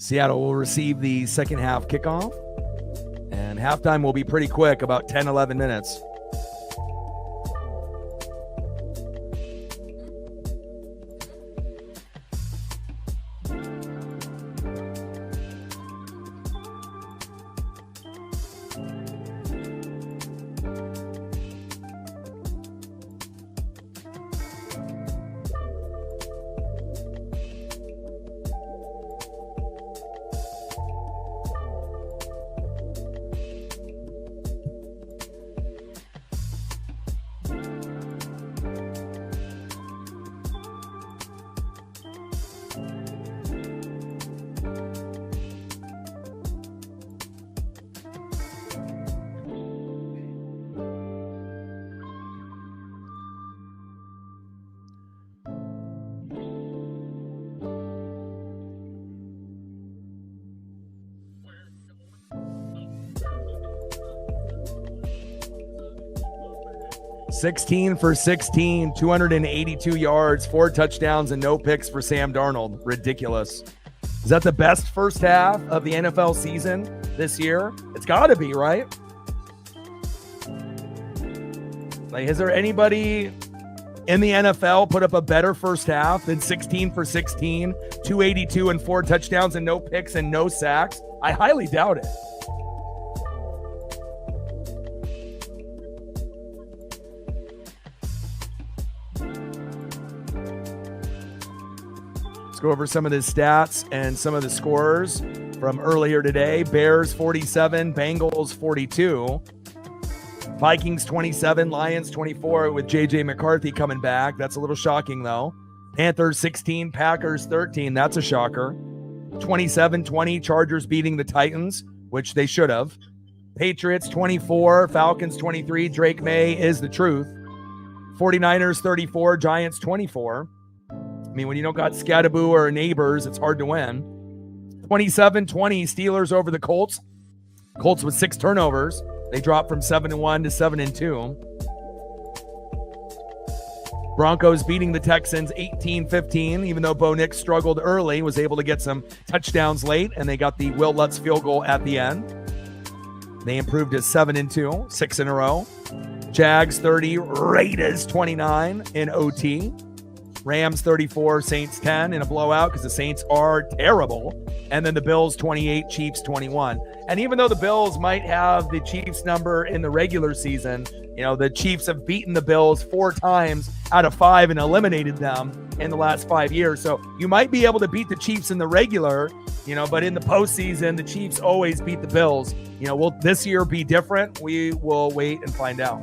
[SPEAKER 1] Seattle will receive the second half kickoff, and halftime will be pretty quick, about 10, 11 minutes. $16 for $16, 282 yards, 4 touchdowns, and no picks for Sam Darnold. Ridiculous. Is that the best first half of the NFL season this year? It's got to be, right? Like, is there anybody in the NFL put up a better first half than 16 for 16, 282 and 4 touchdowns and no picks and no sacks? I highly doubt it. Let's go over some of the stats and some of the scores from earlier today. Bears 47, Bengals 42, Vikings 27, Lions 24 with J.J. McCarthy coming back. That's a little shocking, though. Panthers 16, Packers 13. That's a shocker. 27-20, Chargers beating the Titans, which they should have. Patriots 24, Falcons 23. Drake May is the truth. 49ers 34, Giants 24. I mean, when you don't got Scattaboo or neighbors, it's hard to win. 27-20, Steelers over the Colts. Colts with 6 turnovers. They dropped from 7-1 to 7-2. Broncos beating the Texans 18-15, even though Bo Nix struggled early, was able to get some touchdowns late, and they got the Will Lutz field goal at the end. They improved to 7-2, 6 in a row. Jags 30, Raiders 29 in OT. Rams 34, Saints 10 in a blowout because the Saints are terrible. And then the Bills 28, Chiefs 21. And even though the Bills might have the Chiefs number in the regular season, you know, the Chiefs have beaten the Bills 4 times out of 5 and eliminated them in the last 5 years. So you might be able to beat the Chiefs in the regular, you know, but in the postseason, the Chiefs always beat the Bills. You know, will this year be different? We will wait and find out.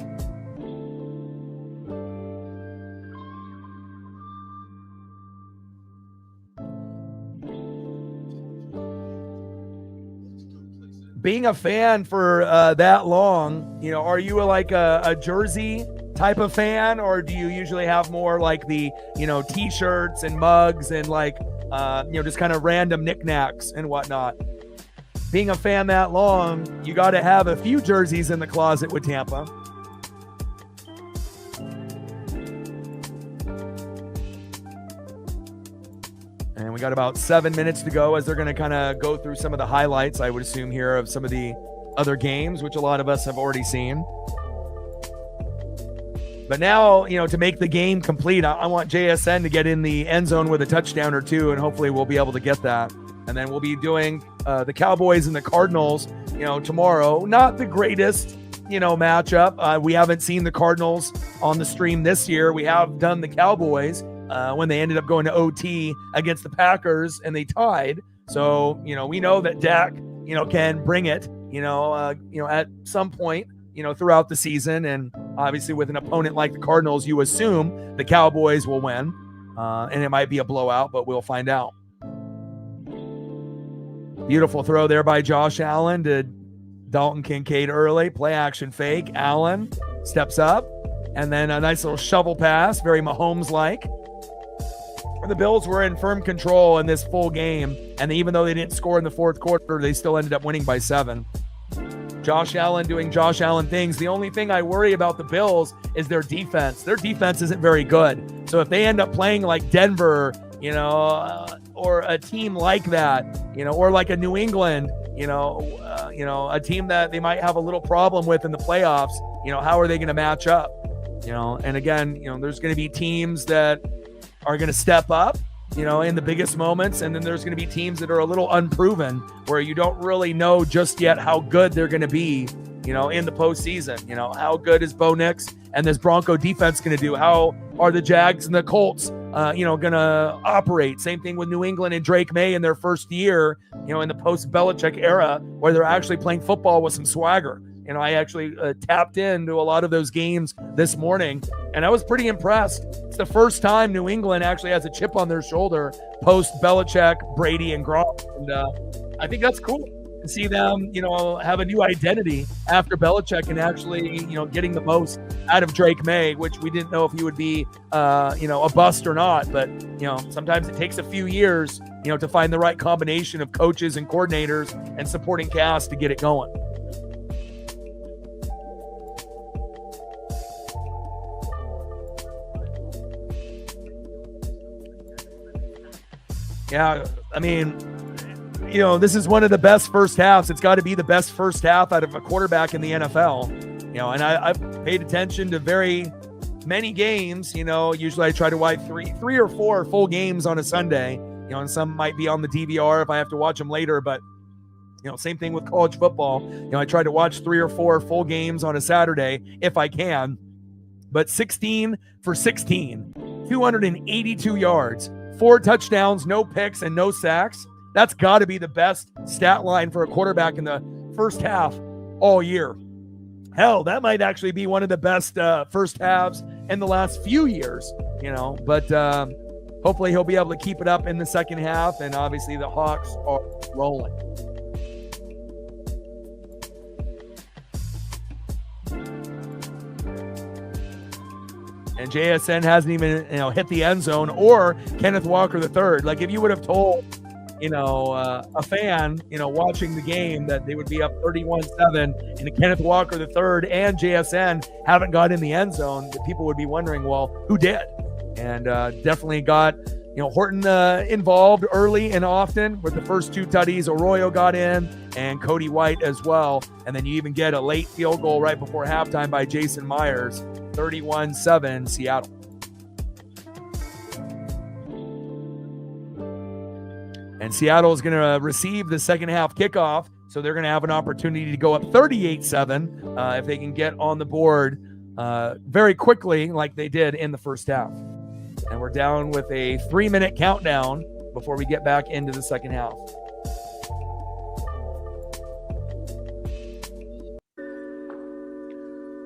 [SPEAKER 1] Being a fan for that long, you know, are you like a jersey type of fan, or do you usually have more like the, you know, t-shirts and mugs and like, you know, just kind of random knickknacks and whatnot? Being a fan that long, you got to have a few jerseys in the closet with Tampa. And we got about 7 minutes to go as they're going to kind of go through some of the highlights, I would assume, here of some of the other games, which a lot of us have already seen. But now, to make the game complete, I want JSN to get in the end zone with a touchdown or two, and hopefully we'll be able to get that. And then we'll be doing the Cowboys and the Cardinals, tomorrow. Not the greatest, matchup. We haven't seen the Cardinals on the stream this year. We have done the Cowboys when they ended up going to OT against the Packers and they tied. So, we know that Dak, can bring it, at some point, throughout the season. And obviously with an opponent like the Cardinals, you assume the Cowboys will win. And it might be a blowout, but we'll find out. Beautiful throw there by Josh Allen to Dalton Kincaid early. Play action fake. Allen steps up. And then a nice little shovel pass, very Mahomes-like. The Bills were in firm control in this full game. And even though they didn't score in the fourth quarter, they still ended up winning by 7. Josh Allen doing Josh Allen things. The only thing I worry about the Bills is their defense. Their defense isn't very good. So if they end up playing like Denver, or a team like that, or like a New England, a team that they might have a little problem with in the playoffs, how are they going to match up? And again, there's going to be teams that are going to step up, in the biggest moments. And then there's going to be teams that are a little unproven where you don't really know just yet how good they're going to be, in the postseason. How good is Bo Nix and this Bronco defense going to do? How are the Jags and the Colts, going to operate? Same thing with New England and Drake May in their first year, in the post-Belichick era where they're actually playing football with some swagger. I actually tapped into a lot of those games this morning, and I was pretty impressed. It's the first time New England actually has a chip on their shoulder post-Belichick, Brady, and Gronk. And I think that's cool to see them, have a new identity after Belichick and actually, getting the most out of Drake May, which we didn't know if he would be, a bust or not. But, sometimes it takes a few years, to find the right combination of coaches and coordinators and supporting cast to get it going. Yeah, I mean, this is one of the best first halves. It's got to be the best first half out of a quarterback in the NFL. And I've paid attention to very many games. Usually I try to watch three or four full games on a Sunday. And some might be on the DVR if I have to watch them later. But, same thing with college football. I try to watch 3 or 4 full games on a Saturday if I can. But 16 for 16, 282 yards. 4 touchdowns, no picks, and no sacks. That's got to be the best stat line for a quarterback in the first half all year. Hell, that might actually be one of the best first halves in the last few years, But hopefully he'll be able to keep it up in the second half, and obviously the Hawks are rolling. And JSN hasn't even, hit the end zone, or Kenneth Walker III. Like, if you would have told, a fan, watching the game that they would be up 31-7 and Kenneth Walker III and JSN haven't got in the end zone, that people would be wondering, well, who did? And definitely got, Horton involved early and often with the first 2 tutties. Arroyo got in and Cody White as well. And then you even get a late field goal right before halftime by Jason Myers. 31-7 Seattle. And Seattle is going to receive the second half kickoff, so they're going to have an opportunity to go up 38-7 if they can get on the board very quickly like they did in the first half. And we're down with a 3-minute countdown before we get back into the second half.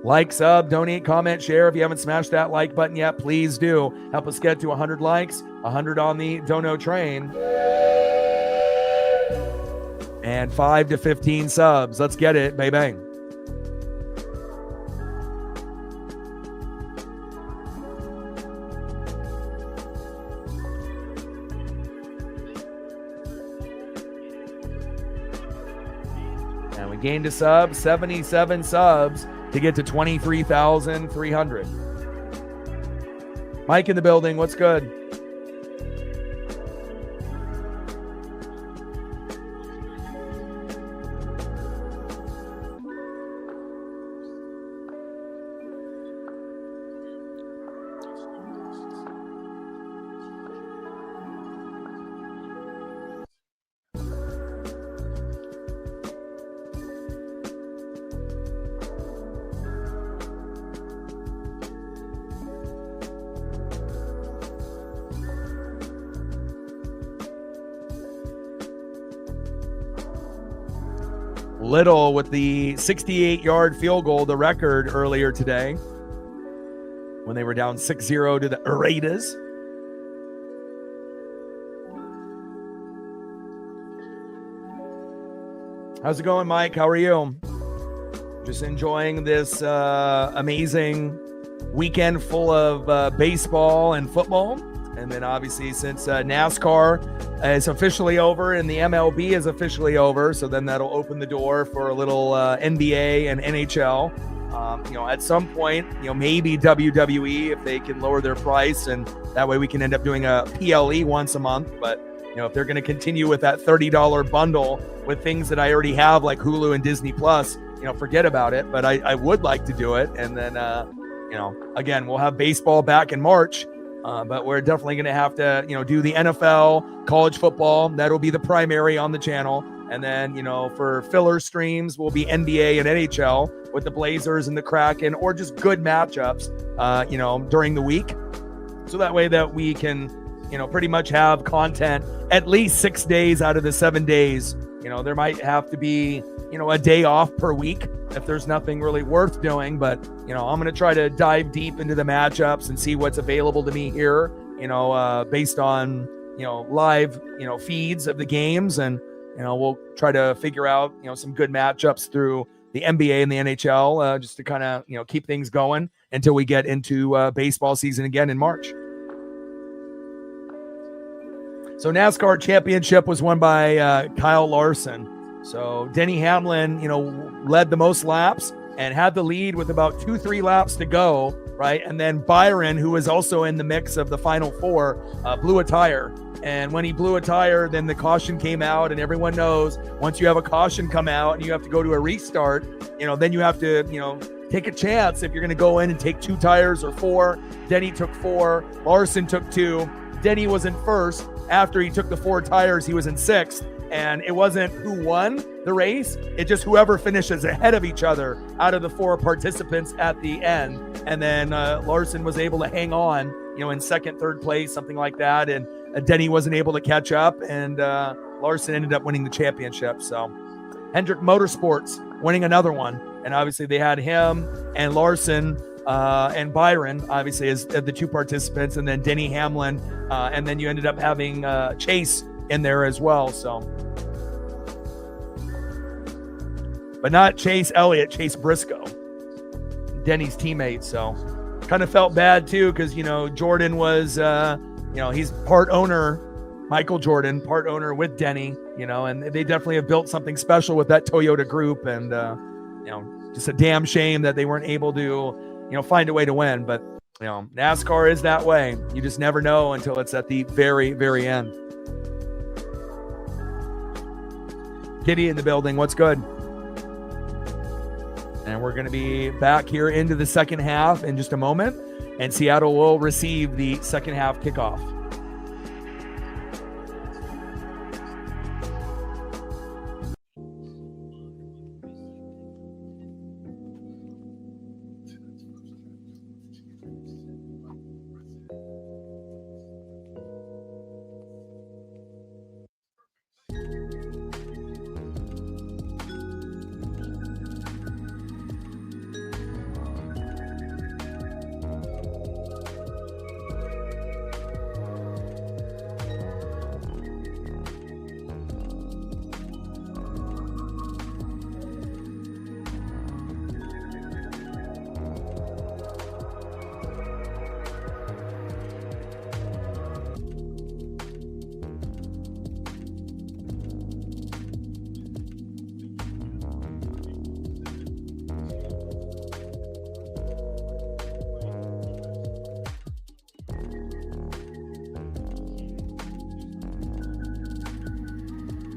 [SPEAKER 1] Like, sub, donate, comment, share. If you haven't smashed that like button yet, please do. Help us get to 100 likes, 100 on the dono train, and 5 to 15 subs. Let's get it. Bang, bang. And we gained a sub, 77 subs to get to 23,300. Mike in the building, what's good? Little with the 68-yard field goal, the record earlier today when they were down 6-0 to the Raiders. How's it going, Mike? How are you? Just enjoying this amazing weekend full of baseball and football. And then obviously since NASCAR is officially over and the MLB is officially over, so then that'll open the door for a little NBA and NHL. At some point, maybe WWE if they can lower their price, and that way we can end up doing a PLE once a month. But if they're going to continue with that $30 bundle with things that I already have like Hulu and Disney Plus, forget about it. But I would like to do it. And then, again, we'll have baseball back in March. But we're definitely going to have to, do the NFL, college football. That'll be the primary on the channel. And then, for filler streams, will be NBA and NHL with the Blazers and the Kraken, or just good matchups, during the week. So that way that we can, pretty much have content at least 6 days out of the 7 days. There might have to be, a day off per week if there's nothing really worth doing. But, I'm going to try to dive deep into the matchups and see what's available to me here, based on, live, feeds of the games. And, we'll try to figure out, some good matchups through the NBA and the NHL, just to kind of, keep things going until we get into baseball season again in March. So NASCAR championship was won by Kyle Larson. So Denny Hamlin, led the most laps and had the lead with about 2-3 laps to go, right? And then Byron, who was also in the mix of the final four, blew a tire. And when he blew a tire, then the caution came out, and everyone knows once you have a caution come out and you have to go to a restart, then you have to, take a chance if you're going to go in and take 2 tires or 4. Denny took 4. Larson took 2. Denny was in first. After he took the 4 tires, he was in 6th. And it wasn't who won the race. It just whoever finishes ahead of each other out of the 4 participants at the end. And then Larson was able to hang on, in 2nd, 3rd place, something like that. And Denny wasn't able to catch up. And Larson ended up winning the championship. So Hendrick Motorsports winning another one. And obviously they had him and Larson and Byron, obviously, as the 2 participants. And then Denny Hamlin. And then you ended up having Chase in there as well. So, but not Chase Elliott, Chase Briscoe, Denny's teammate. So kind of felt bad too, because Jordan was he's part owner, Michael Jordan, part owner with Denny, and they definitely have built something special with that Toyota group. And just a damn shame that they weren't able to find a way to win. But NASCAR is that way. You just never know until it's at the very, very end. Kitty in the building. What's good? And we're going to be back here into the second half in just a moment. And Seattle will receive the second half kickoff.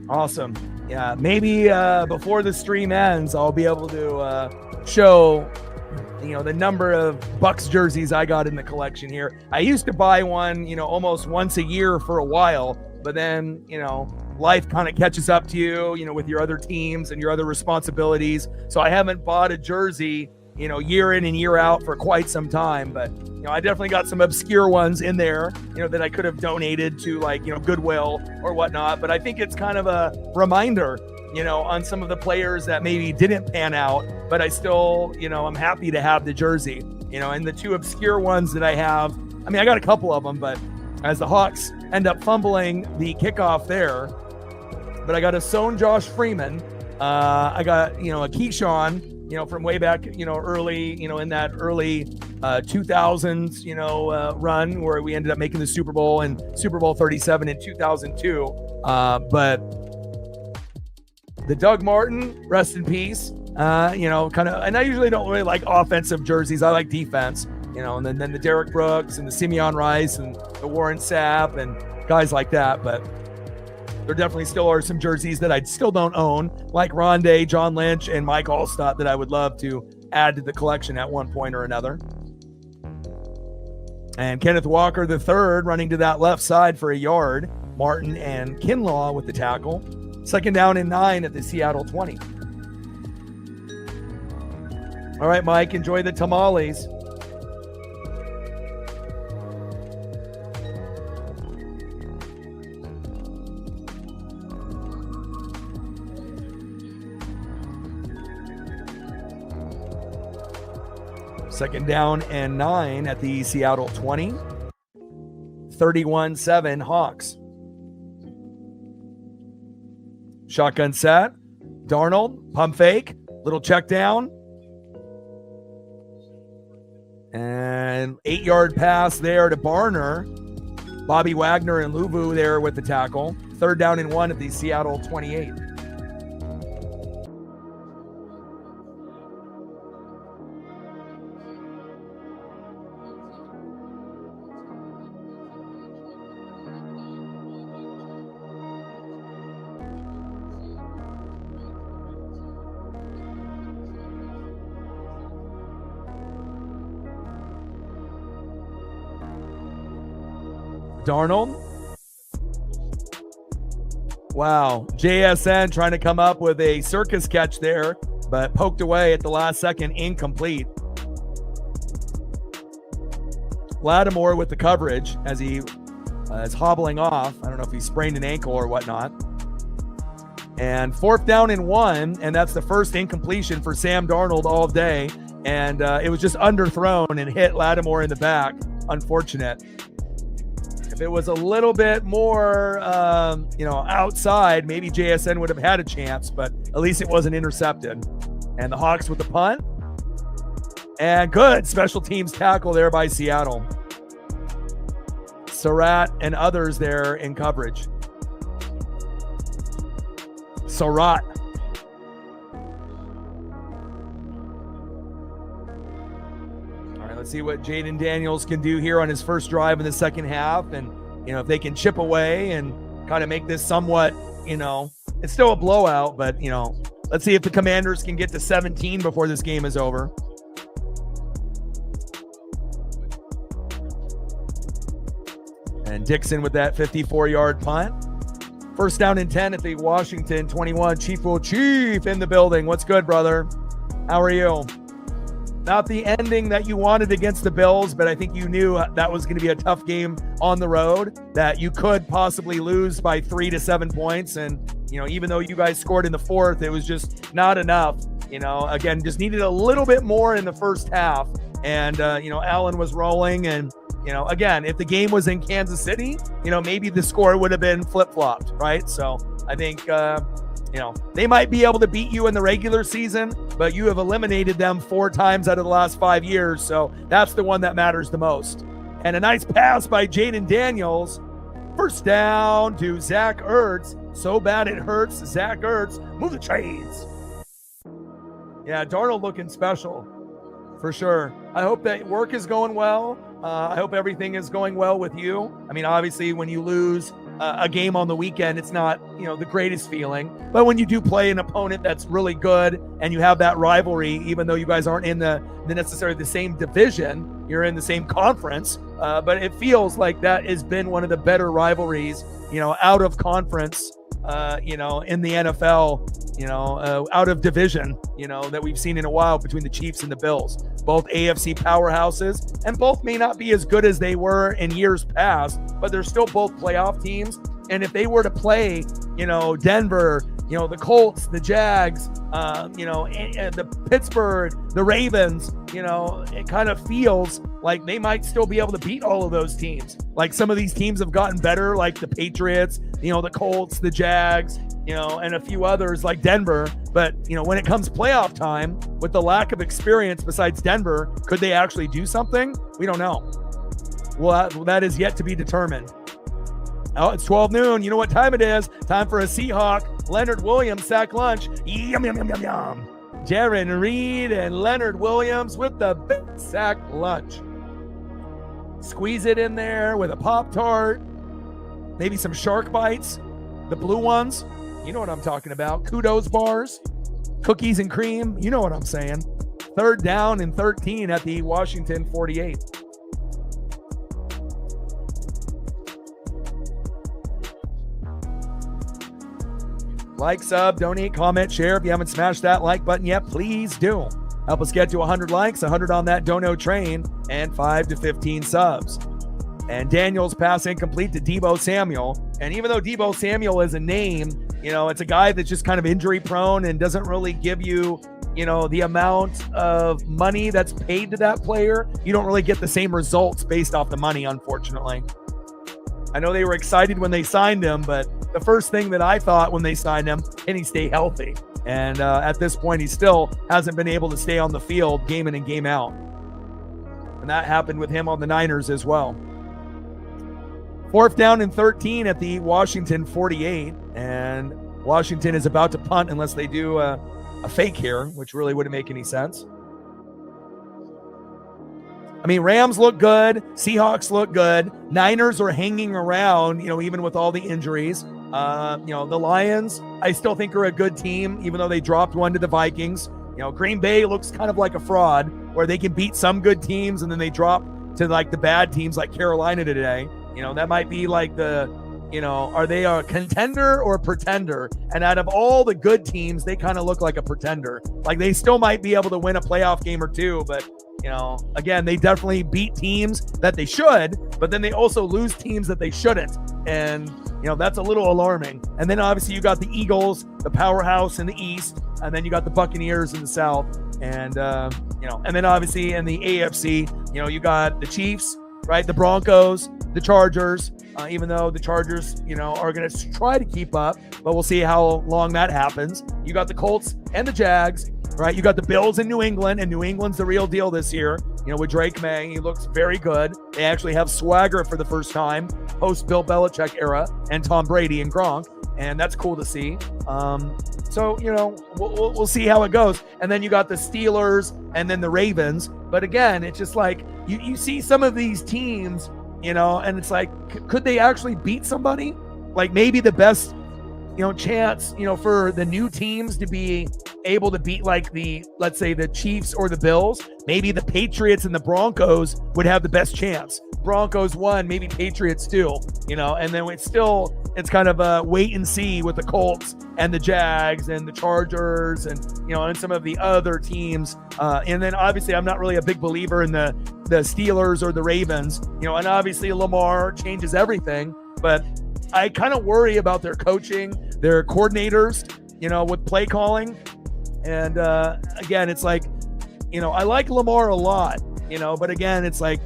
[SPEAKER 1] Awesome. Yeah, maybe before the stream ends, I'll be able to show, the number of Bucks jerseys I got in the collection here. I used to buy one, almost once a year for a while, but then, life kind of catches up to you, with your other teams and your other responsibilities. So I haven't bought a jersey, year in and year out for quite some time. But, I definitely got some obscure ones in there, that I could have donated to, like, Goodwill or whatnot. But I think it's kind of a reminder, on some of the players that maybe didn't pan out, but I still, I'm happy to have the jersey, and the two obscure ones that I have, I got a couple of them, but as the Hawks end up fumbling the kickoff there, but I got a sewn Josh Freeman. I got, a Keyshawn, from way back, early, in that early 2000s, run where we ended up making the Super Bowl and Super Bowl 37 in 2002. But the Doug Martin, rest in peace, kind of, and I usually don't really like offensive jerseys. I like defense, and then the Derek Brooks and the Simeon Rice and the Warren Sapp and guys like that. But there definitely still are some jerseys that I still don't own, like Rondé, John Lynch, and Mike Allstott that I would love to add to the collection at one point or another. And Kenneth Walker III running to that left side for a yard. Martin and Kinlaw with the tackle. 2nd down and 9 at the Seattle 20. All right, Mike, enjoy the tamales. Second down and 9 at the Seattle 20. 31-7 Hawks. Shotgun set. Darnold, pump fake, little check down. And 8-yard pass there to Barner. Bobby Wagner and Luvu there with the tackle. 3rd down and 1 at the Seattle 28. Darnold. Wow. JSN trying to come up with a circus catch there, but poked away at the last second, incomplete. Lattimore with the coverage as he is hobbling off. I don't know if he sprained an ankle or whatnot. And 4th down and 1, and that's the first incompletion for Sam Darnold all day. And it was just underthrown and hit Lattimore in the back. Unfortunate. If it was a little bit more, outside, maybe JSN would have had a chance, but at least it wasn't intercepted. And the Hawks with the punt. And good special teams tackle there by Seattle. Surratt and others there in coverage. Surratt. Let's see what Jaden Daniels can do here on his first drive in the second half. And, if they can chip away and kind of make this somewhat, it's still a blowout, but, let's see if the Commanders can get to 17 before this game is over. And Dixon with that 54-yard punt. 1st down and 10 at the Washington 21. Chief Will Chief in the building. What's good, brother? How are you? Not the ending that you wanted against the Bills, but I think you knew that was going to be a tough game on the road, that you could possibly lose by 3 to 7 points. And, even though you guys scored in the 4th, it was just not enough. Again, just needed a little bit more in the first half. And, Allen was rolling. And, again, if the game was in Kansas City, maybe the score would have been flip-flopped, right? So I think, they might be able to beat you in the regular season, but you have eliminated them 4 times out of the last 5 years. So that's the one that matters the most. And a nice pass by Jaden Daniels. 1st down to Zach Ertz. So bad it hurts. Zach Ertz, move the chains. Yeah, Darnold looking special for sure. I hope that work is going well. I hope everything is going well with you. Obviously, when you lose a game on the weekend, it's not, the greatest feeling. But when you do play an opponent that's really good and you have that rivalry, even though you guys aren't in the necessarily the same division, you're in the same conference. But it feels like that has been one of the better rivalries, out of conference, in the NFL, out of division, that we've seen in a while between the Chiefs and the Bills. Both AFC powerhouses, and both may not be as good as they were in years past, but they're still both playoff teams. And if they were to play, Denver, the Colts, the Jags, the Pittsburgh, the Ravens, it kind of feels like they might still be able to beat all of those teams. Like some of these teams have gotten better, like the Patriots, the Colts, the Jags, and a few others like Denver. But, when it comes playoff time, with the lack of experience besides Denver, could they actually do something? We don't know. Well, that is yet to be determined. Oh, it's 12 noon. You know what time it is? Time for a Seahawk Leonard Williams sack lunch. Yum, yum, yum, yum, yum. Jaron Reed and Leonard Williams with the big sack lunch. Squeeze it in there with a Pop-Tart. Maybe some shark bites. The blue ones. You know what I'm talking about. Kudos bars. Cookies and cream. You know what I'm saying. 3rd down and 13 at the Washington 48. Like, sub, donate, comment, share. If you haven't smashed that like button yet, please do. Help us get to 100 likes, 100 on that dono train, and 5 to 15 subs. And Daniel's pass incomplete to Deebo Samuel. And even though Deebo Samuel is a name, it's a guy that's just kind of injury prone and doesn't really give you, the amount of money that's paid to that player. You don't really get the same results based off the money, unfortunately. I know they were excited when they signed him, but the first thing that I thought when they signed him, can he stay healthy? And at this point, he still hasn't been able to stay on the field game in and game out. And that happened with him on the Niners as well. 4th down and 13 at the Washington 48. And Washington is about to punt unless they do a fake here, which really wouldn't make any sense. I mean, Rams look good. Seahawks look good. Niners are hanging around, even with all the injuries. The Lions, I still think are a good team, even though they dropped one to the Vikings. Green Bay looks kind of like a fraud where they can beat some good teams and then they drop to like the bad teams like Carolina today. That might be like are they a contender or a pretender? And out of all the good teams, they kind of look like a pretender. Like they still might be able to win a playoff game or two, but again, they definitely beat teams that they should, but then they also lose teams that they shouldn't. And, that's a little alarming. And then obviously you got the Eagles, the powerhouse in the East, and then you got the Buccaneers in the South. And, and then obviously in the AFC, you got the Chiefs, right? The Broncos, the Chargers, even though the Chargers, are going to try to keep up, but we'll see how long that happens. You got the Colts and the Jags, right? You got the Bills in New England, and New England's the real deal this year. With Drake May, he looks very good. They actually have swagger for the first time post Bill Belichick era and Tom Brady and Gronk, and that's cool to see. So we'll see how it goes. And then you got the Steelers and then the Ravens. But again, it's just like you see some of these teams, and it's like, could they actually beat somebody? Like maybe the best chance, for the new teams to be able to beat like let's say the Chiefs or the Bills, maybe the Patriots and the Broncos would have the best chance. Broncos 1, maybe Patriots 2, and then it's kind of a wait and see with the Colts and the Jags and the Chargers and, and some of the other teams. And then obviously I'm not really a big believer in the Steelers or the Ravens, and obviously Lamar changes everything, but I kind of worry about their coaching, their coordinators, with play calling. And again, it's like, I like Lamar a lot, but again, it's like,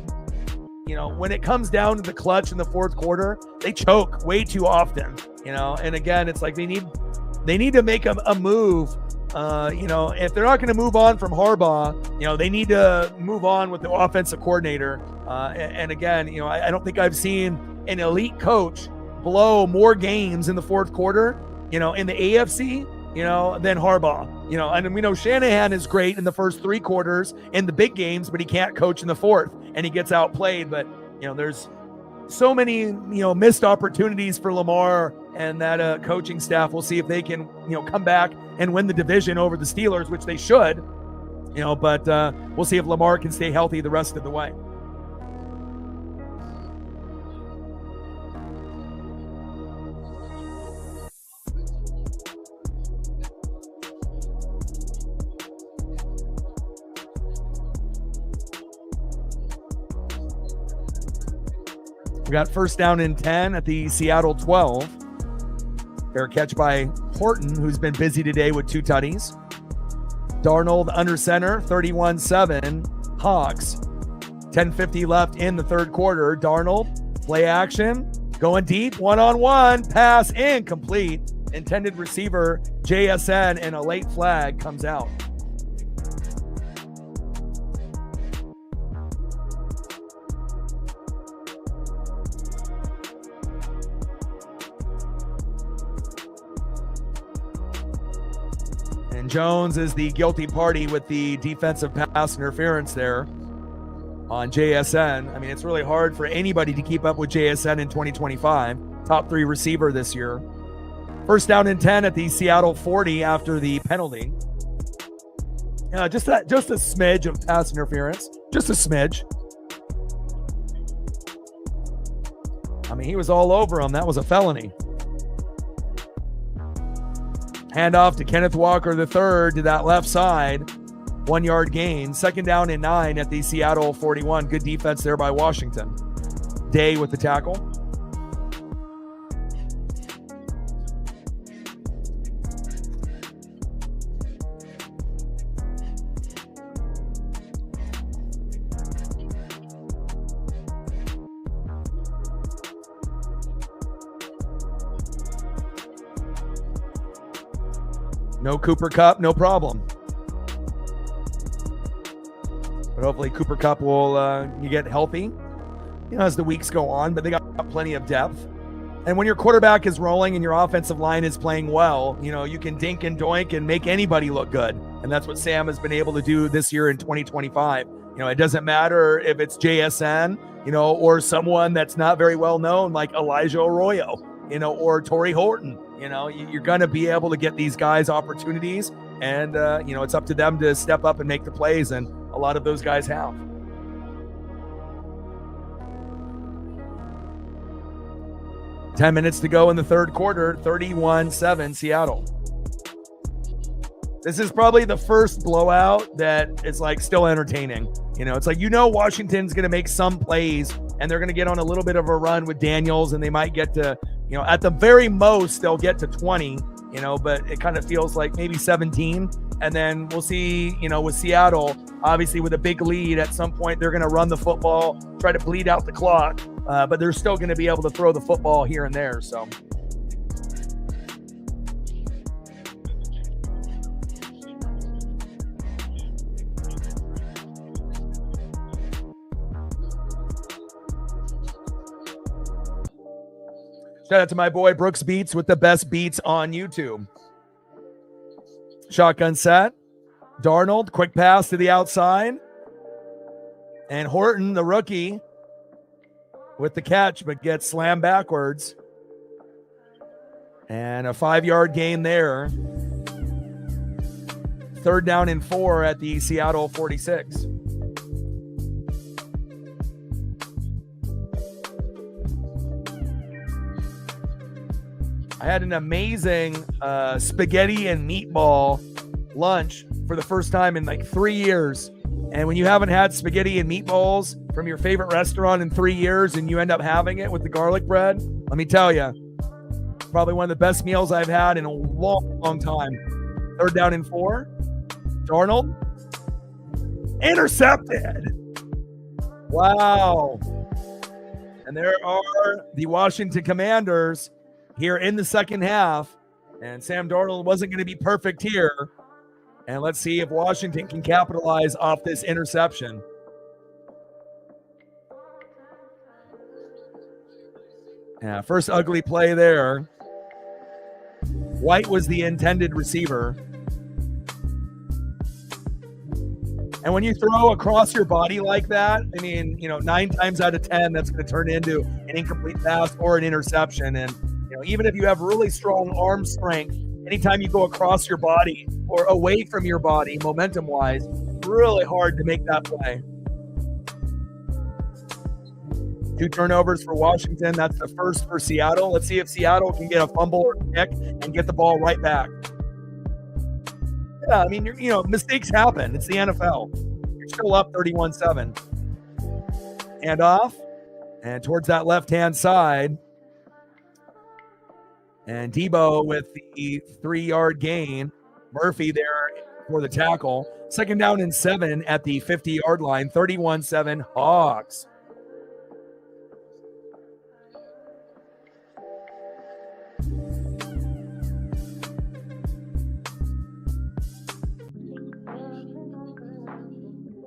[SPEAKER 1] when it comes down to the clutch in the fourth quarter, they choke way too often, and again, it's like they need to make a move. If they're not going to move on from Harbaugh, they need to move on with the offensive coordinator. And again, I don't think I've seen an elite coach blow more games in the fourth quarter, in the AFC, than Harbaugh, and we know Shanahan is great in the first 3 quarters in the big games, but he can't coach in the fourth and he gets outplayed. But, there's so many, missed opportunities for Lamar and that coaching staff. We'll see if they can, come back and win the division over the Steelers, which they should, but we'll see if Lamar can stay healthy the rest of the way. We got 1st down and 10 at the Seattle 12. Fair catch by Horton, who's been busy today with 2 tutties. Darnold under center, 31-7. Hawks. 10:50 left in the third quarter. Darnold, play action, going deep, one-on-one, pass incomplete. Intended receiver, JSN, and a late flag comes out. And Jones is the guilty party with the defensive pass interference there on JSN. I mean, it's really hard for anybody to keep up with JSN in 2025. Top 3 receiver this year. First down and 10 at the Seattle 40 after the penalty. Just a smidge of pass interference. Just a smidge. I mean, he was all over him. That was a felony. Handoff to Kenneth Walker III to that left side. 1 yard gain. Second down and 9 at the Seattle 41. Good defense there by Washington. Day with the tackle. No Cooper Kupp, no problem. But hopefully Cooper Kupp will you get healthy, as the weeks go on. But they got plenty of depth. And when your quarterback is rolling and your offensive line is playing well, you can dink and doink and make anybody look good. And that's what Sam has been able to do this year in 2025. It doesn't matter if it's JSN, or someone that's not very well known like Elijah Arroyo, or Torrey Horton. You're going to be able to get these guys opportunities, and, it's up to them to step up and make the plays, and a lot of those guys have. Ten minutes to go in the third quarter, 31-7 Seattle. This is probably the first blowout that is still entertaining. It's Washington's going to make some plays, and they're going to get on a little bit of a run with Daniels, and they might get to, at the very most, they'll get to 20, but it kind of feels like maybe 17. And then we'll see, with Seattle, obviously with a big lead, at some point they're going to run the football, try to bleed out the clock, but they're still going to be able to throw the football here and there. So. Shout out to my boy Brooks Beats with the best beats on YouTube. Shotgun set. Darnold, quick pass to the outside. And Horton, the rookie, with the catch, but gets slammed backwards. And a 5-yard gain there. Third down and 4 at the Seattle 46. I had an amazing spaghetti and meatball lunch for the first time in 3 years. And when you haven't had spaghetti and meatballs from your favorite restaurant in 3 years and you end up having it with the garlic bread, let me tell you, probably one of the best meals I've had in a long, long time. Third down and 4. Darnold. Intercepted. Wow. And there are the Washington Commanders here in the second half, and Sam Darnold wasn't going to be perfect here. And let's see if Washington can capitalize off this interception. Yeah, first ugly play there. White was the intended receiver. And when you throw across your body like that, 9 times out of 10, that's going to turn into an incomplete pass or an interception. And even if you have really strong arm strength, anytime you go across your body or away from your body, momentum-wise, really hard to make that play. 2 turnovers for Washington. That's the first for Seattle. Let's see if Seattle can get a fumble or kick and get the ball right back. Yeah, mistakes happen. It's the NFL. You're still up 31-7. And off. And towards that left-hand side. And Debo with the 3-yard gain. Murphy there for the tackle. Second down and 7 at the 50-yard line. 31-7 Hawks.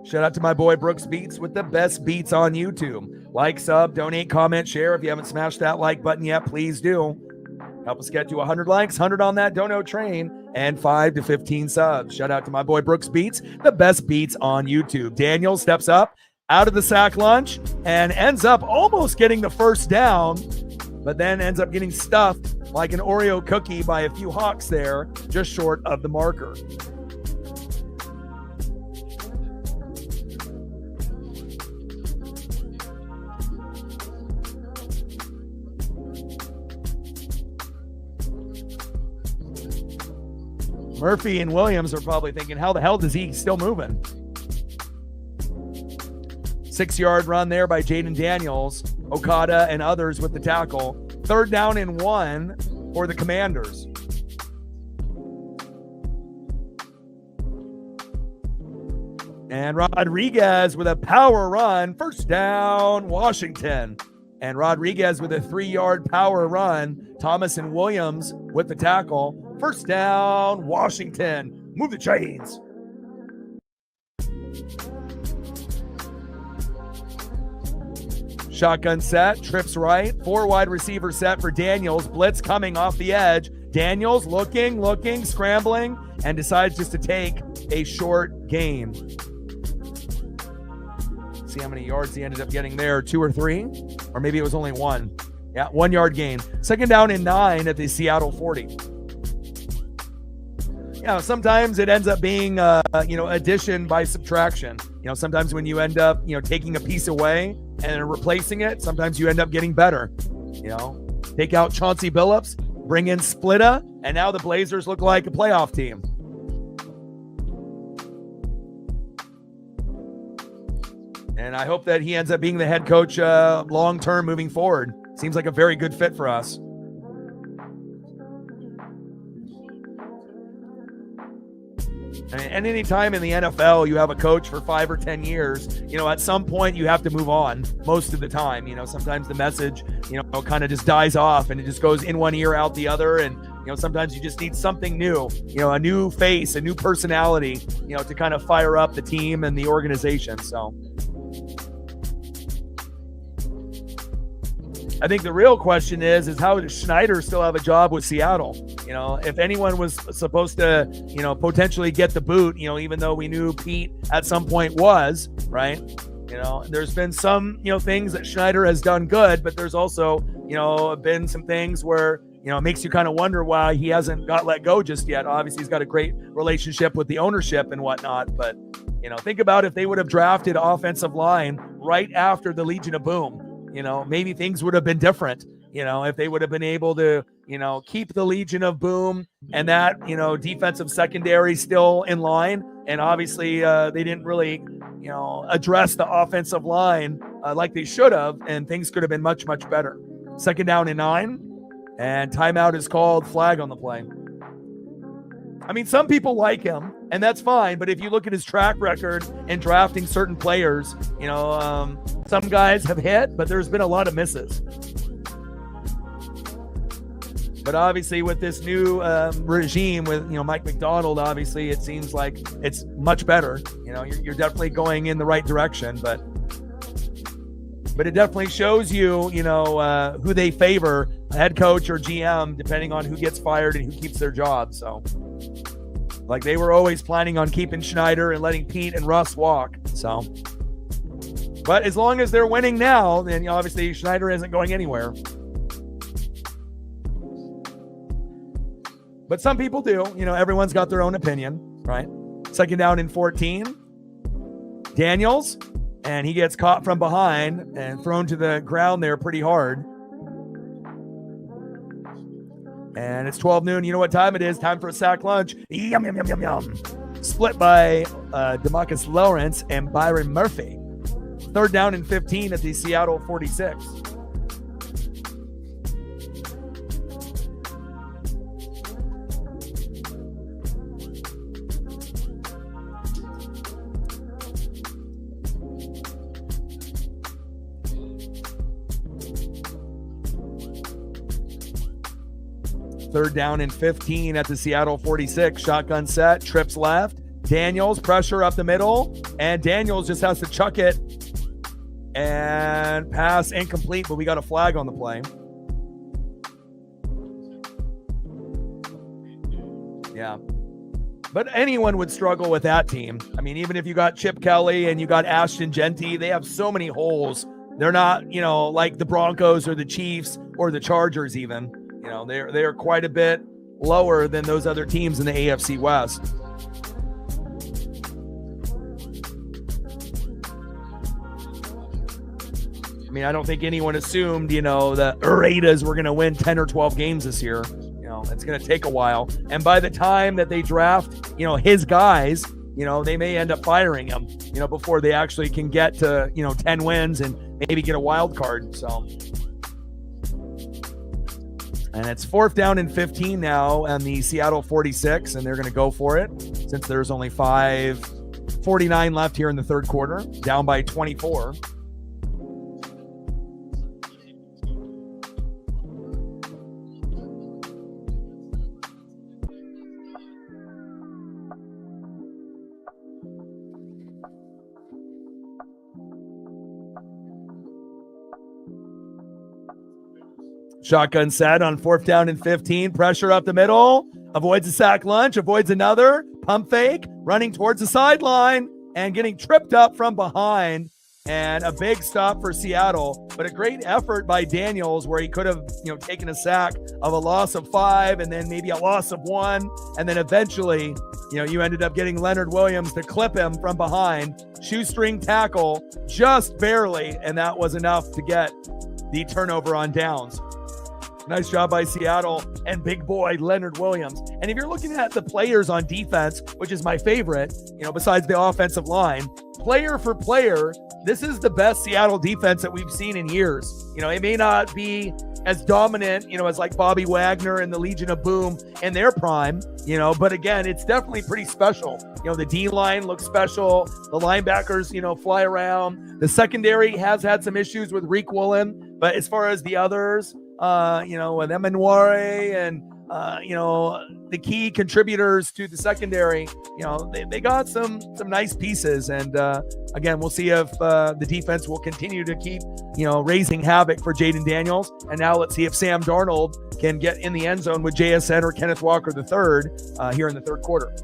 [SPEAKER 1] Shout out to my boy Brooks Beats with the best beats on YouTube. Like, sub, donate, comment, share. If you haven't smashed that like button yet, please do. Help us get to 100 likes, 100 on that dono train, and 5 to 15 subs. Shout out to my boy Brooks Beats, the best beats on YouTube. Daniel steps up out of the sack lunch and ends up almost getting the first down, but then ends up getting stuffed like an Oreo cookie by a few Hawks there, just short of the marker. Murphy and Williams are probably thinking, how the hell does he still moving? 6-yard run there by Jaden Daniels, Okada and others with the tackle. 3rd down and 1 for the Commanders. And Rodriguez with a power run. 1st down, Washington. And Rodriguez with a 3-yard power run. Thomas and Williams with the tackle. 1st down, Washington. Move the chains. Shotgun set, trips right. 4 wide receiver set for Daniels. Blitz coming off the edge. Daniels looking, scrambling, and decides just to take a short gain. See how many yards he ended up getting there, 2 or 3? Or maybe it was only 1. Yeah, 1-yard gain. 2nd down and 9 at the Seattle 40. Sometimes it ends up being, addition by subtraction. Sometimes when you end up, taking a piece away and replacing it, sometimes you end up getting better. Take out Chauncey Billups, bring in Splitta, and now the Blazers look like a playoff team. And I hope that he ends up being the head coach long-term moving forward. Seems like a very good fit for us. And any time in the NFL you have a coach for 5 or 10 years, at some point you have to move on most of the time. Sometimes the message, kind of just dies off and it just goes in one ear, out the other. And, sometimes you just need something new, a new face, a new personality, to kind of fire up the team and the organization. So I think the real question is how does Schneider still have a job with Seattle? If anyone was supposed to, potentially get the boot, even though we knew Pete at some point was, right? There's been some, things that Schneider has done good, but there's also, been some things where, it makes you kind of wonder why he hasn't got let go just yet. Obviously, he's got a great relationship with the ownership and whatnot, but, think about if they would have drafted offensive line right after the Legion of Boom. Maybe things would have been different, if they would have been able to, keep the Legion of Boom and that, defensive secondary still in line. And obviously they didn't really, address the offensive line like they should have. And things could have been much, much better. 2nd down and 9 and timeout is called, flag on the play. I mean, some people like him, and that's fine. But if you look at his track record in drafting certain players, some guys have hit, but there's been a lot of misses. But obviously with this new regime with, Mike McDonald, obviously it seems like it's much better. You're definitely going in the right direction, but it definitely shows you, who they favor, head coach or GM, depending on who gets fired and who keeps their job. So like they were always planning on keeping Schneider and letting Pete and Russ walk. So, but as long as they're winning now, then obviously Schneider isn't going anywhere. But some people do, everyone's got their own opinion, right? 2nd down and 14. Daniels, and he gets caught from behind and thrown to the ground there pretty hard. And it's 12 noon. You know what time it is? Time for a sack lunch. Yum, yum, yum, yum, yum. Split by DeMarcus Lawrence and Byron Murphy. 3rd down and 15 at the Seattle 46. Third down and 15 at the Seattle 46. Shotgun set, trips left. Daniels, pressure up the middle, and Daniels just has to chuck it and pass incomplete, but we got a flag on the play. Yeah. But anyone would struggle with that team. I mean, even if you got Chip Kelly and you got Ashton Genty, they have so many holes. They're not, like the Broncos or the Chiefs or the Chargers even. They're quite a bit lower than those other teams in the AFC West. I mean, I don't think anyone assumed, the Raiders were going to win 10 or 12 games this year. It's going to take a while. And by the time that they draft, his guys, they may end up firing him, before they actually can get to, 10 wins and maybe get a wild card. So, and it's 4th down and 15 now on the Seattle 46, and they're going to go for it since there's only 5:49 left here in the third quarter, down by 24. Shotgun set on 4th down and 15. Pressure up the middle. Avoids a sack lunch. Avoids another. Pump fake. Running towards the sideline. And getting tripped up from behind. And a big stop for Seattle. But a great effort by Daniels where he could have, taken a sack of a loss of 5 and then maybe a loss of 1. And then eventually, you ended up getting Leonard Williams to clip him from behind. Shoestring tackle just barely. And that was enough to get the turnover on downs. Nice job by Seattle and big boy Leonard Williams. And if you're looking at the players on defense, which is my favorite, besides the offensive line, player for player, this is the best Seattle defense that we've seen in years. It may not be as dominant, as like Bobby Wagner and the Legion of Boom in their prime, but again, it's definitely pretty special. The D-line looks special. The linebackers, fly around. The secondary has had some issues with Reek Woolen, but as far as the others, with Emanware and, the key contributors to the secondary, they got some nice pieces. And, again, we'll see if the defense will continue to keep, raising havoc for Jaden Daniels. And now let's see if Sam Darnold can get in the end zone with JSN or Kenneth Walker III here in the third quarter.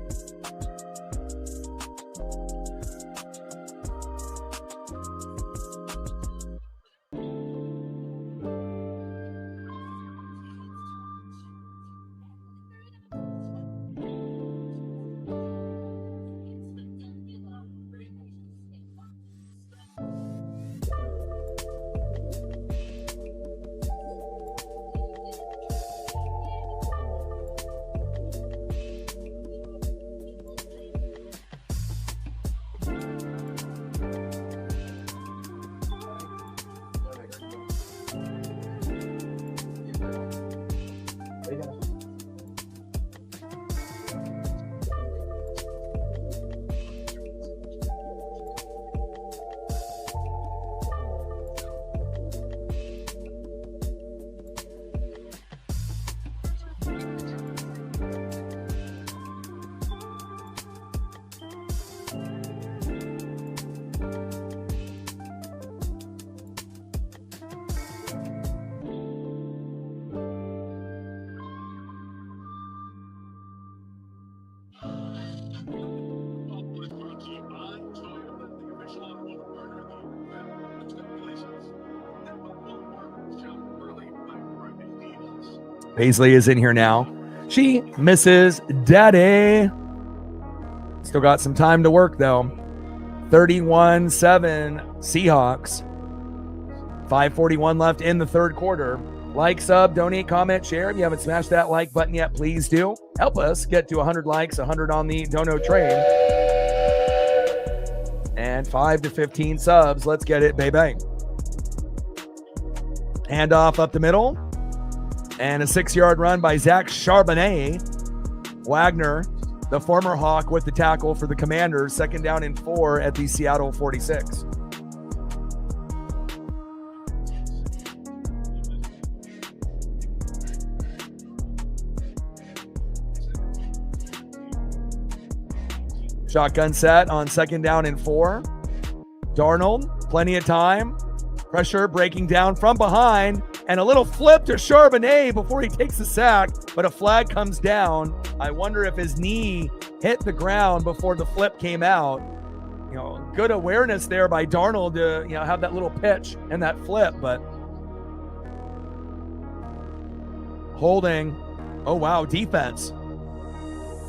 [SPEAKER 1] Paisley is in here now. She misses daddy. Still got some time to work, though. 31-7 Seahawks. 5:41 left in the third quarter. Like, sub, donate, comment, share. If you haven't smashed that like button yet, please do. Help us get to 100 likes, 100 on the dono train. And 5 to 15 subs. Let's get it, baby. Handoff up the middle. And a 6-yard run by Zach Charbonnet. Wagner, the former Hawk, with the tackle for the Commanders. 2nd down and 4 at the Seattle 46. Shotgun set on 2nd down and 4. Darnold, plenty of time. Pressure breaking down from behind, and a little flip to Charbonnet before he takes the sack, but a flag comes down. I wonder if his knee hit the ground before the flip came out. Good awareness there by Darnold to, have that little pitch and that flip, but holding. Oh, wow, defense.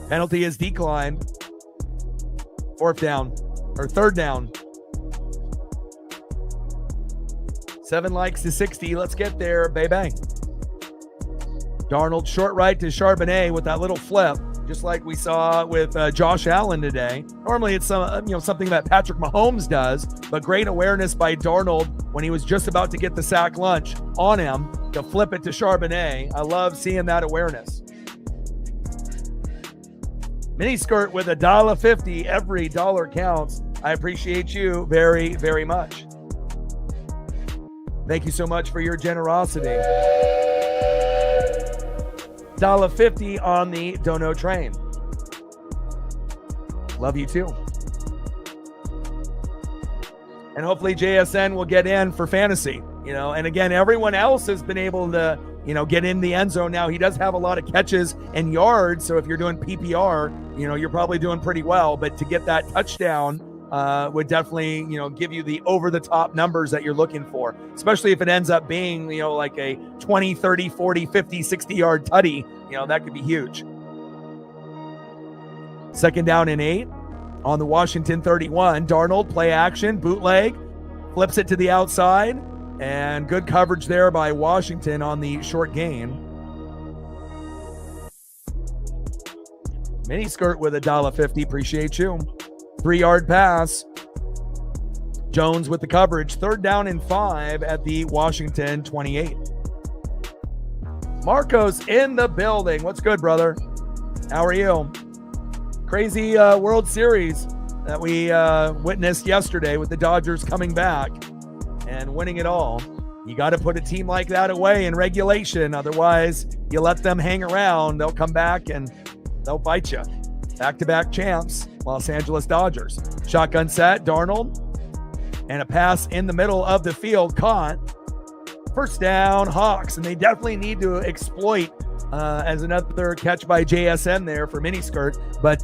[SPEAKER 1] Penalty is declined. 3rd down. 7 likes to 60. Let's get there, baby. Darnold short right to Charbonnet with that little flip, just like we saw with Josh Allen today. Normally it's something that Patrick Mahomes does, but great awareness by Darnold when he was just about to get the sack lunch on him to flip it to Charbonnet. I love seeing that awareness. Mini skirt with $1.50. Every dollar counts. I appreciate you very, very much. Thank you so much for your generosity. $1.50 on the Dono train. Love you too. And hopefully JSN will get in for fantasy, and again, everyone else has been able to, get in the end zone now. He does have a lot of catches and yards. So if you're doing PPR, you're probably doing pretty well, but to get that touchdown would definitely, give you the over-the-top numbers that you're looking for, especially if it ends up being, like a 20, 30, 40, 50, 60-yard tutty. That could be huge. 2nd down and 8 on the Washington 31. Darnold, play action, bootleg, flips it to the outside, and good coverage there by Washington on the short gain. Mini skirt with $1.50. Appreciate you. 3-yard pass. Jones with the coverage. 3rd down and 5 at the Washington 28. Marco's in the building. What's good, brother? How are you? Crazy World Series that we witnessed yesterday with the Dodgers coming back and winning it all. You got to put a team like that away in regulation. Otherwise, you let them hang around, they'll come back and they'll bite you. Back-to-back champs, Los Angeles Dodgers. Shotgun set, Darnold, and a pass in the middle of the field caught. 1st down, Hawks, and they definitely need to exploit as another catch by JSN there for mini skirt. But,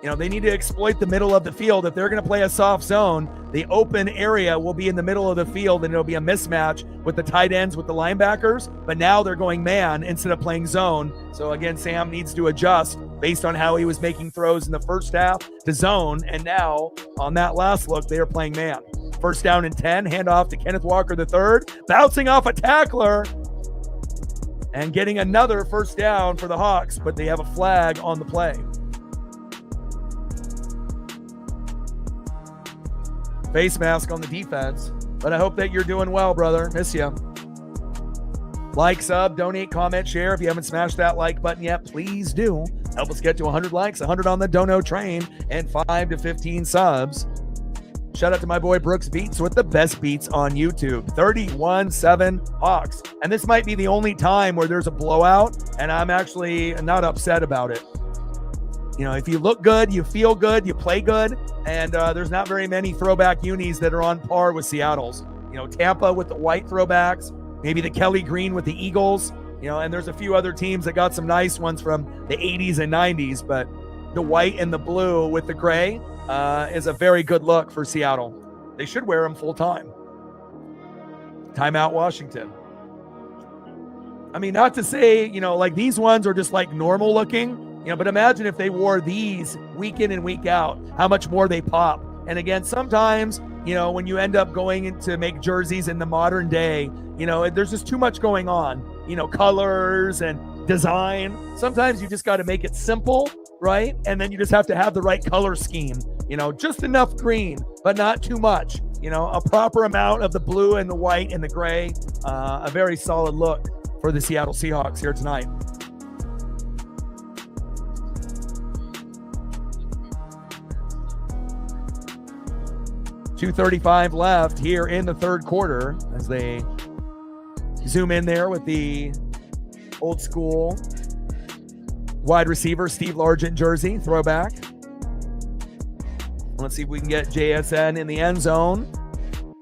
[SPEAKER 1] they need to exploit the middle of the field. If they're going to play a soft zone, the open area will be in the middle of the field, and it'll be a mismatch with the tight ends, with the linebackers. But now they're going man instead of playing zone. So, again, Sam needs to adjust based on how he was making throws in the first half to zone. And now, on that last look, they are playing man. 1st down and 10, handoff to Kenneth Walker III, bouncing off a tackler and getting another 1st down for the Hawks, but they have a flag on the play. Face mask on the defense, but I hope that you're doing well, brother. Miss you. Like, sub, donate, comment, share. If you haven't smashed that like button yet, please do. Help us get to 100 likes, 100 on the Dono train, and 5 to 15 subs. Shout out to my boy Brooks Beats with the best beats on YouTube. 31-7 Hawks. And this might be the only time where there's a blowout, and I'm actually not upset about it. If you look good, you feel good, you play good, and there's not very many throwback unis that are on par with Seattle's. Tampa with the white throwbacks, maybe the Kelly Green with the Eagles, and there's a few other teams that got some nice ones from the 80s and 90s, but the white and the blue with the gray is a very good look for Seattle. They should wear them full time. Timeout, Washington. I mean, not to say, like these ones are just like normal looking, but imagine if they wore these week in and week out, how much more they pop. And again, sometimes, when you end up going into make jerseys in the modern day, there's just too much going on, colors and design. Sometimes you just got to make it simple, right? And then you just have to have the right color scheme, just enough green, but not too much, a proper amount of the blue and the white and the gray, a very solid look for the Seattle Seahawks here tonight. 2:35 left here in the 3rd quarter as they zoom in there with the old school wide receiver Steve Largent jersey throwback. Let's see if we can get JSN in the end zone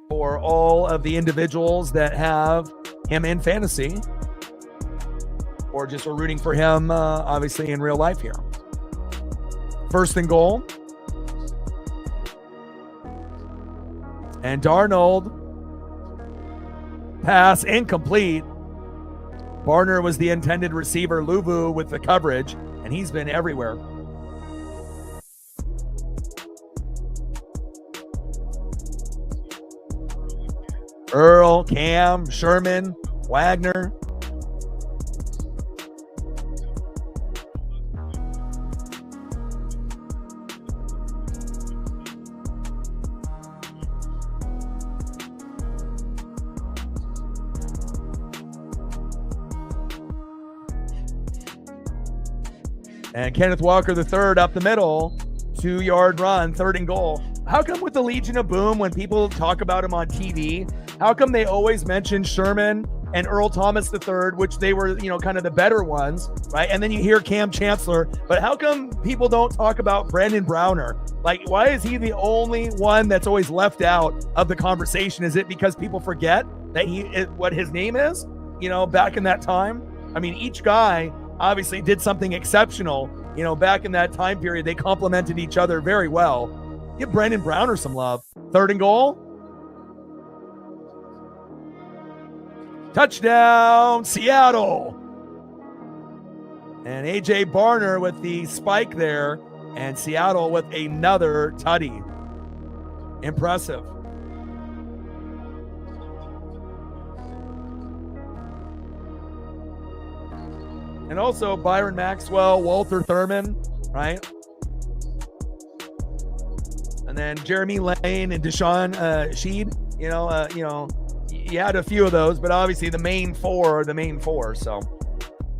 [SPEAKER 1] for all of the individuals that have him in fantasy or just are rooting for him, obviously, in real life here. First and goal. And Darnold, pass incomplete. Barner was the intended receiver. Luvu with the coverage, and he's been everywhere. Earl, Cam, Sherman, Wagner. And Kenneth Walker III up the middle, 2-yard run, 3rd and goal. How come with the Legion of Boom, when people talk about him on TV, how come they always mention Sherman and Earl Thomas III, which they were, kind of the better ones, right? And then you hear Cam Chancellor, but how come people don't talk about Brandon Browner? Like, why is he the only one that's always left out of the conversation? Is it because people forget that what his name is, back in that time? I mean, each guy obviously did something exceptional, back in that time period. They complemented each other very well. Give Brandon Browner some love. 3rd and goal. Touchdown, Seattle. And A.J. Barner with the spike there, and Seattle with another tutty. Impressive. And also Byron Maxwell, Walter Thurman, right? And then Jeremy Lane and Deshaun Sheed, you had a few of those, but obviously the main four are the main four. So,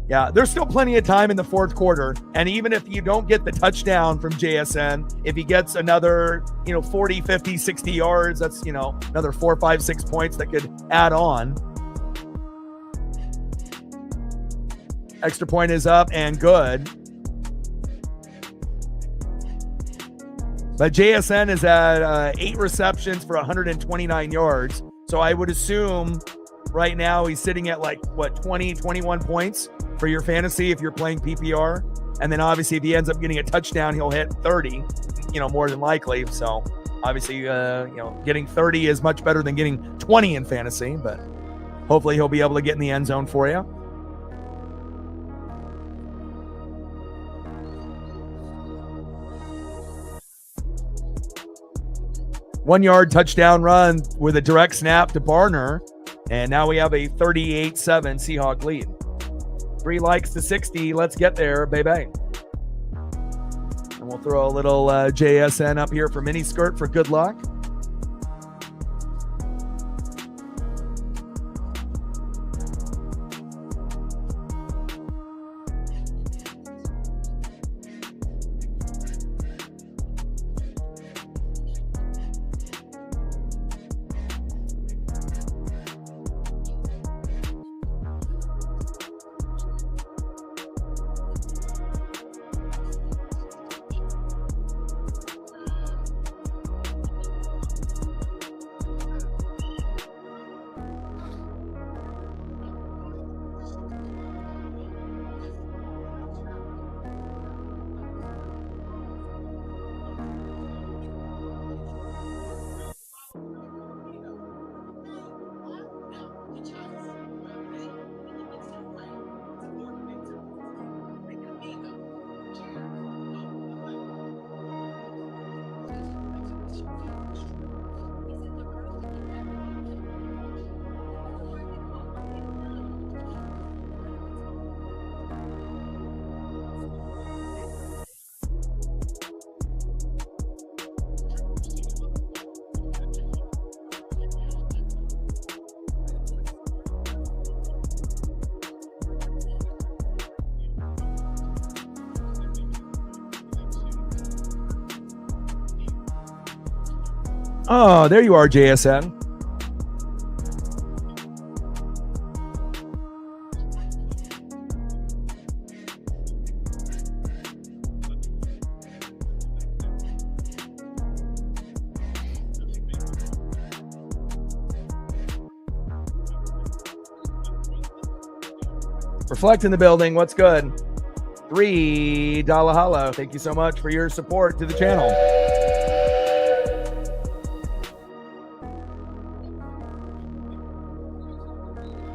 [SPEAKER 1] yeah, there's still plenty of time in the 4th quarter. And even if you don't get the touchdown from JSN, if he gets another, 40, 50, 60 yards, that's, another 4, 5, 6 points that could add on. Extra point is up and good. But JSN is at 8 receptions for 129 yards. So I would assume right now he's sitting at 20, 21 points for your fantasy if you're playing PPR. And then obviously if he ends up getting a touchdown, he'll hit 30, more than likely. So obviously, getting 30 is much better than getting 20 in fantasy, but hopefully he'll be able to get in the end zone for you. One-yard touchdown run with a direct snap to Barner. And now we have a 38-7 Seahawk lead. 3 likes to 60. Let's get there, baby. And we'll throw a little JSN up here for mini skirt for good luck. Oh, there you are, JSN. Reflect in the building. What's good? $3 holla. Thank you so much for your support to the channel.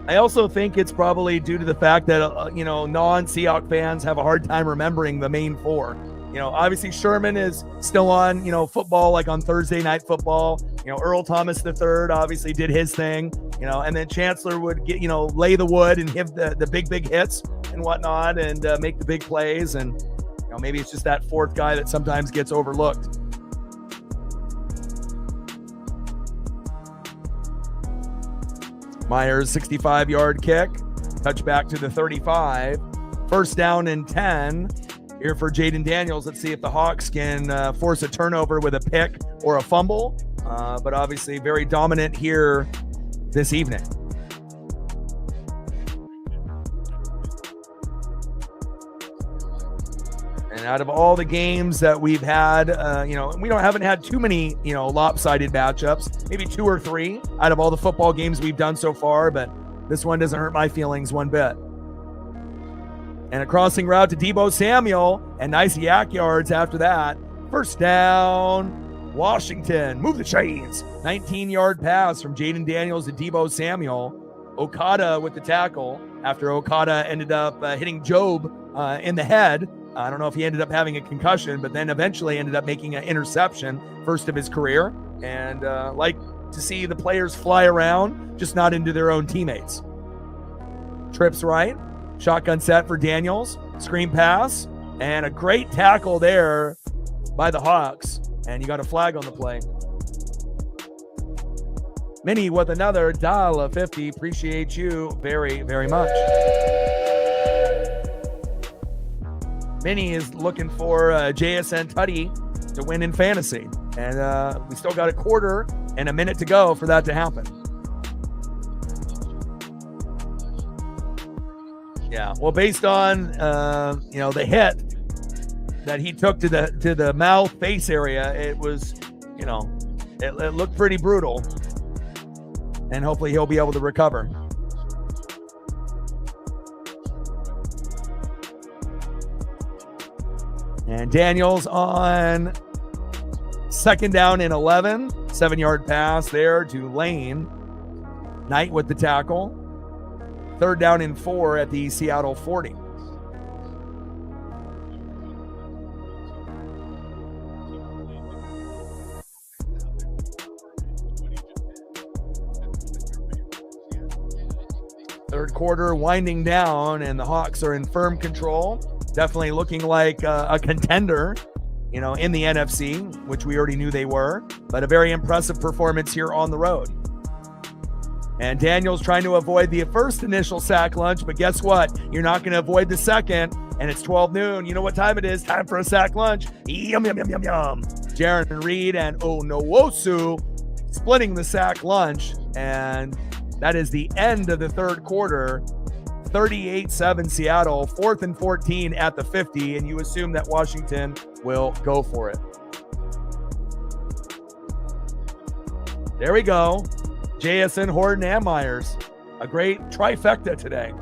[SPEAKER 1] I also think it's probably due to the fact that, non-Seahawks fans have a hard time remembering the main four. Obviously Sherman is still on, football, like on Thursday Night Football. Earl Thomas III obviously did his thing, and then Chancellor would get, lay the wood and hit the big hits and whatnot and make the big plays. And, maybe it's just that fourth guy that sometimes gets overlooked. Myers, 65-yard kick, touchback to the 35. First down and 10 here for Jaden Daniels. Let's see if the Hawks can force a turnover with a pick or a fumble, but obviously very dominant here this evening. And out of all the games that we've had, we haven't had too many, lopsided matchups, maybe 2 or 3 out of all the football games we've done so far, but this one doesn't hurt my feelings one bit. And a crossing route to Deebo Samuel, and nice yak yards after that. First down, Washington. Move the chains. 19-yard pass from Jaden Daniels to Deebo Samuel. Okada with the tackle after Okada ended up hitting Job in the head. I don't know if he ended up having a concussion, but then eventually ended up making an interception, first of his career. And like to see the players fly around, just not into their own teammates. Trips right. Shotgun set for Daniels. Screen pass. And a great tackle there by the Hawks. And you got a flag on the play. Minnie with another $1.50. Appreciate you very, very much. Minnie is looking for JSN Tutty to win in fantasy. And we still got a quarter and a minute to go for that to happen. Yeah, well, based on the hit that he took to the mouth face area, it was, it looked pretty brutal. And hopefully he'll be able to recover. And Daniels on second down and 11. 7-yard pass there to Lane. Knight with the tackle. Third down and 4 at the Seattle 40. Third quarter winding down, and the Hawks are in firm control. Definitely looking like a contender, in the NFC, which we already knew they were, but a very impressive performance here on the road. And Daniels trying to avoid the first initial sack lunch, but guess what? You're not going to avoid the second, and it's 12 noon. You know what time it is? Time for a sack lunch. Yum, yum, yum, yum, yum. Jaron Reed and Onowosu splitting the sack lunch, and that is the end of the third quarter. 38-7 Seattle, 4th and 14 at the 50, and you assume that Washington will go for it. There we go. JSN, Horton, and Myers. A great trifecta today.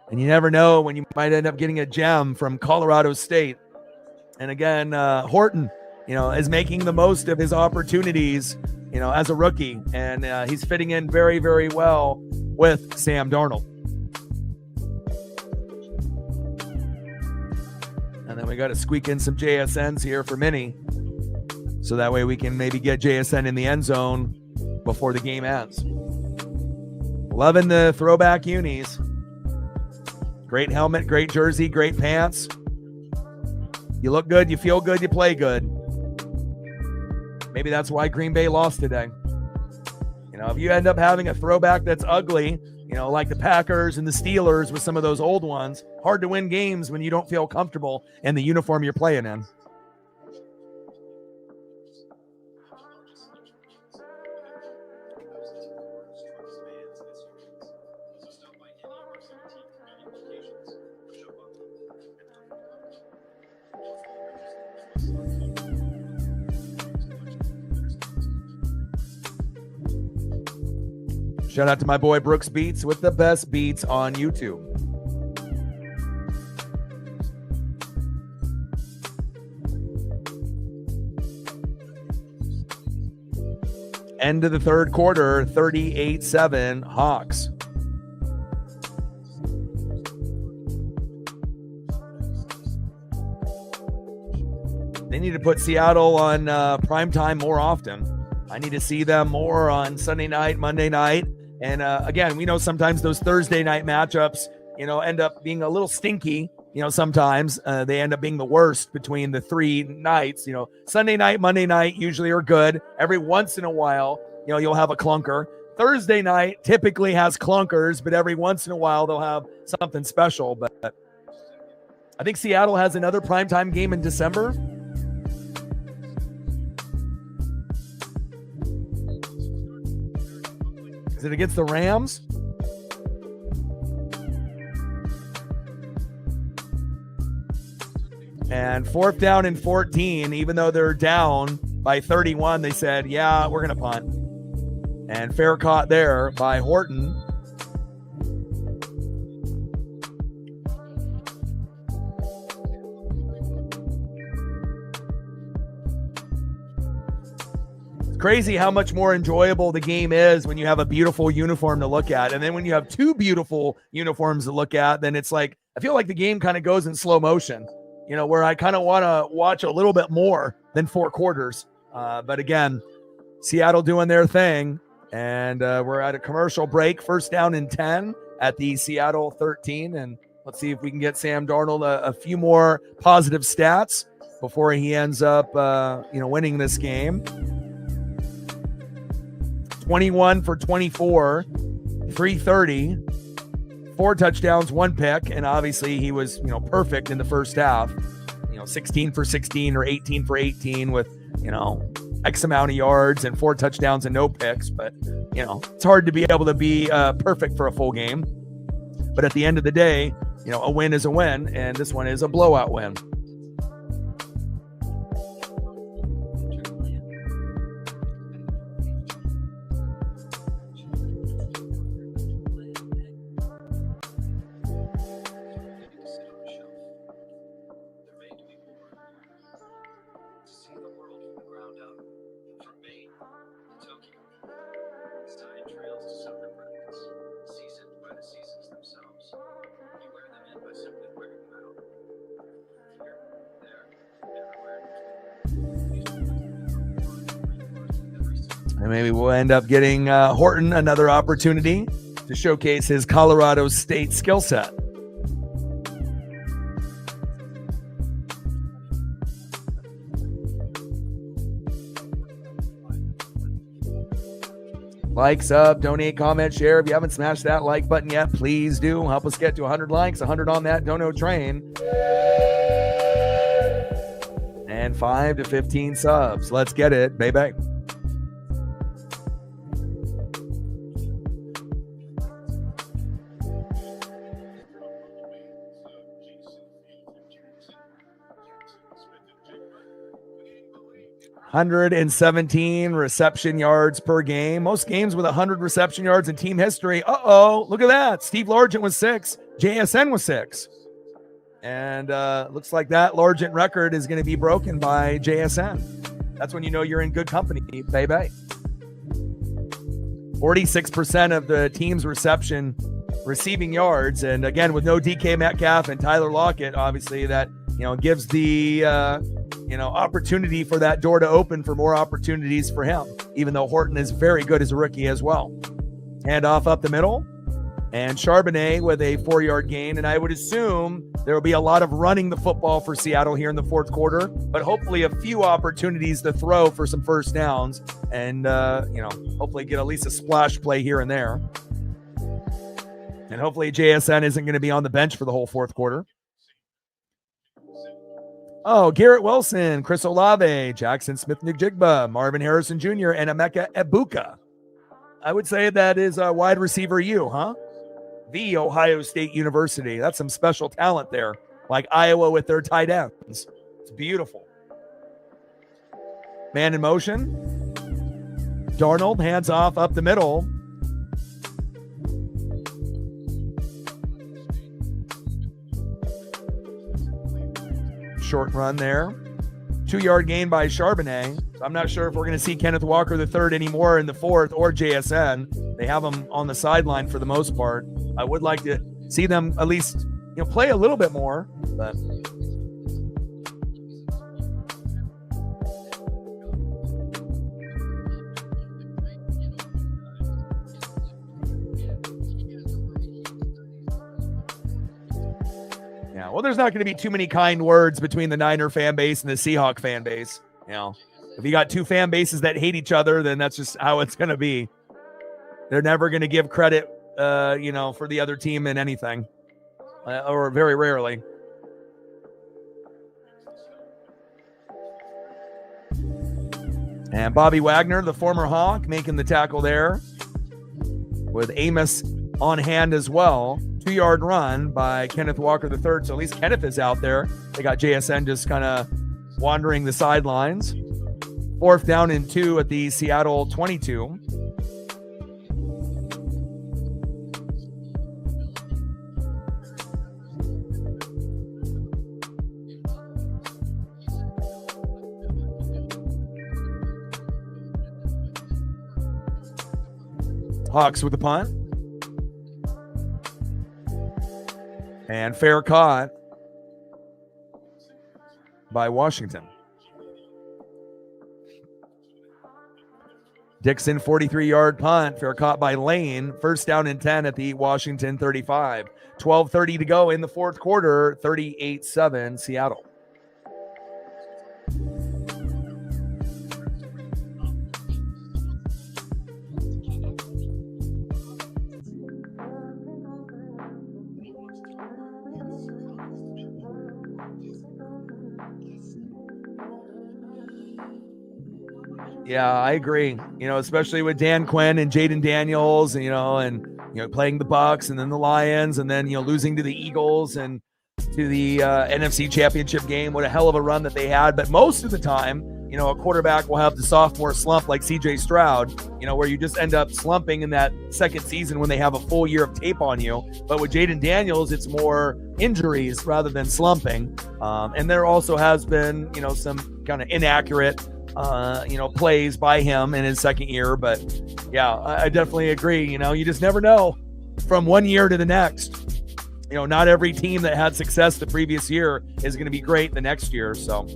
[SPEAKER 1] And you never know when you might end up getting a gem from Colorado State. And again, Horton, is making the most of his opportunities, as a rookie. And he's fitting in very, very well with Sam Darnold. And then we got to squeak in some JSNs here for Minnie. So that way we can maybe get JSN in the end zone before the game ends. Loving the throwback unis. Great helmet, great jersey, great pants. You look good, you feel good, you play good. Maybe that's why Green Bay lost today. If you end up having a throwback that's ugly, like the Packers and the Steelers with some of those old ones, hard to win games when you don't feel comfortable in the uniform you're playing in. Shout out to my boy Brooks Beats with the best beats on YouTube. End of the third quarter, 38-7 Hawks. They need to put Seattle on primetime more often. I need to see them more on Sunday night, Monday night. And again, we know sometimes those Thursday night matchups, end up being a little stinky. Sometimes they end up being the worst between the three nights. Sunday night, Monday night usually are good. Every once in a while, you'll have a clunker. Thursday night typically has clunkers, but every once in a while they'll have something special. But I think Seattle has another primetime game in December. Is it against the Rams? And 4th down and 14, even though they're down by 31, they said, yeah, we're going to punt. And fair caught there by Horton. It's crazy how much more enjoyable the game is when you have a beautiful uniform to look at. And then when you have two beautiful uniforms to look at, then it's like, I feel like the game kind of goes in slow motion. Where I kind of want to watch a little bit more than 4 quarters. But again, Seattle doing their thing. And we're at a commercial break. 1st down and 10 at the Seattle 13. And let's see if we can get Sam Darnold a few more positive stats before he ends up, winning this game. 21 for 24, 330. 4 touchdowns, 1 pick, and obviously he was, perfect in the first half. 16 for 16 or 18 for 18 with, X amount of yards and 4 touchdowns and no picks. But, it's hard to be able to be perfect for a full game. But at the end of the day, a win is a win, and this one is a blowout win. 'em. And maybe we'll end up getting Horton another opportunity to showcase his Colorado State skill set. Like, sub, donate, comment, share. If you haven't smashed that like button yet, please do. Help us get to 100 likes, 100 on that dono train. And 5 to 15 subs. Let's get it, baby. $117 reception yards per game. Most games with 100 reception yards in team history. Look at that. Steve Largent was 6. JSN was 6. And looks like that Largent record is going to be broken by JSN. That's when you know you're in good company, baby. 46% of the team's receiving yards. And again, with no DK Metcalf and Tyler Lockett, obviously that, gives the, opportunity for that door to open for more opportunities for him, even though Horton is very good as a rookie as well. Handoff up the middle, and Charbonnet with a 4-yard gain. And I would assume there will be a lot of running the football for Seattle here in the 4th quarter, but hopefully a few opportunities to throw for some first downs and, hopefully get at least a splash play here and there. And hopefully JSN isn't going to be on the bench for the whole 4th quarter. Oh, Garrett Wilson, Chris Olave, Jackson Smith-Njigba, Marvin Harrison Jr., and Emeka Egbuka. I would say that is a wide receiver U, huh? The Ohio State University. That's some special talent there, like Iowa with their tight ends. It's beautiful. Man in motion. Darnold, hands off up the middle. short run there. 2-yard gain by Charbonnet. I'm not sure if we're going to see Kenneth Walker III anymore in the fourth or JSN. They have him on the sideline for the most part. I would like to see them at least, play a little bit more, but yeah, well, there's not going to be too many kind words between the Niner fan base and the Seahawk fan base. If you got two fan bases that hate each other, then that's just how it's going to be. They're never going to give credit, for the other team in anything, or very rarely. And Bobby Wagner, the former Hawk, making the tackle there with Amos on hand as well. 2-yard run by Kenneth Walker III. So at least Kenneth is out there. They got JSN just kind of wandering the sidelines. 4th down and 2 at the Seattle 22. Hawks with the punt. And fair caught by Washington. Dixon, 43-yard punt, fair caught by Lane. 1st down and 10 at the Washington 35. 12:30 to go in the fourth quarter, 38-7 Seattle. Yeah, I agree. Especially with Dan Quinn and Jaden Daniels, and playing the Bucks and then the Lions and then losing to the Eagles and to the NFC Championship game. What a hell of a run that they had. But most of the time, a quarterback will have the sophomore slump like CJ Stroud, where you just end up slumping in that second season when they have a full year of tape on you. But with Jaden Daniels, it's more injuries rather than slumping. And there also has been, some kind of inaccurate plays by him in his second year. But yeah, I definitely agree. You just never know from one year to the next. Not every team that had success the previous year is going to be great the next year. So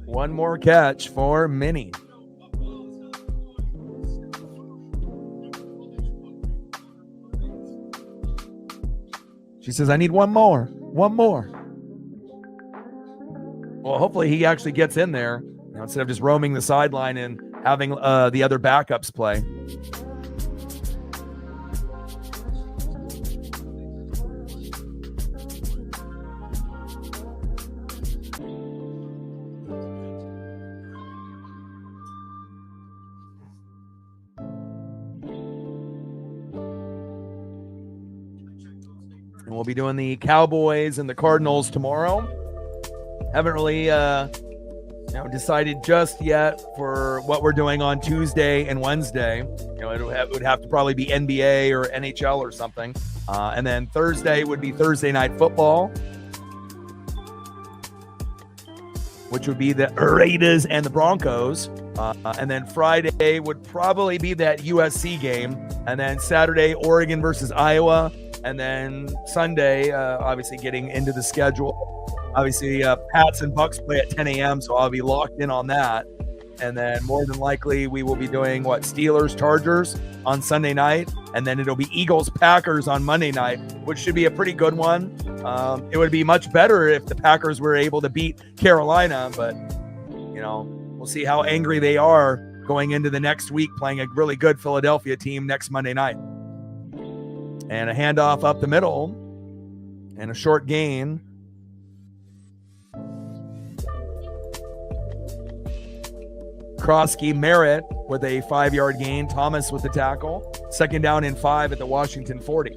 [SPEAKER 1] one more catch for Minnie. She says, I need one more. One more. Well, hopefully he actually gets in there instead of just roaming the sideline and having the other backups play. And we'll be doing the Cowboys and the Cardinals tomorrow. Haven't really decided just yet for what we're doing on Tuesday and Wednesday. It would have to probably be NBA or NHL or something. And then Thursday would be Thursday Night Football, which would be the Raiders and the Broncos. And then Friday would probably be that USC game. And then Saturday, Oregon versus Iowa. And then Sunday, obviously getting into the schedule. Obviously, Pats and Bucks play at 10 a.m., so I'll be locked in on that. And then more than likely, we will be doing, Steelers, Chargers on Sunday night. And then it'll be Eagles, Packers on Monday night, which should be a pretty good one. It would be much better if the Packers were able to beat Carolina. But, we'll see how angry they are going into the next week playing a really good Philadelphia team next Monday night. And a handoff up the middle and a short gain. Krosky, Merritt with a 5-yard gain. Thomas with the tackle. 2nd down and 5 at the Washington 40.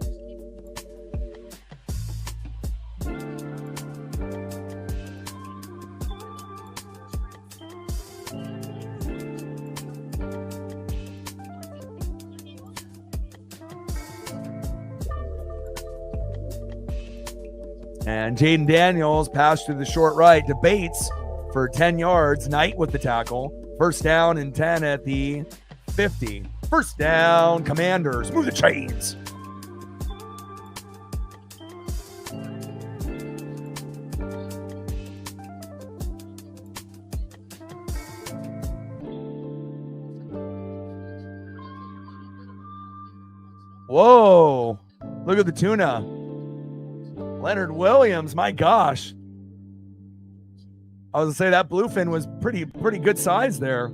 [SPEAKER 1] And Jaden Daniels passed to the short right to Bates for 10 yards. Knight with the tackle. First down and 10 at the 50. First down, Commanders. Move the chains. Whoa. Look at the tuna. Leonard Williams, my gosh. I was going to say that bluefin was pretty good size there.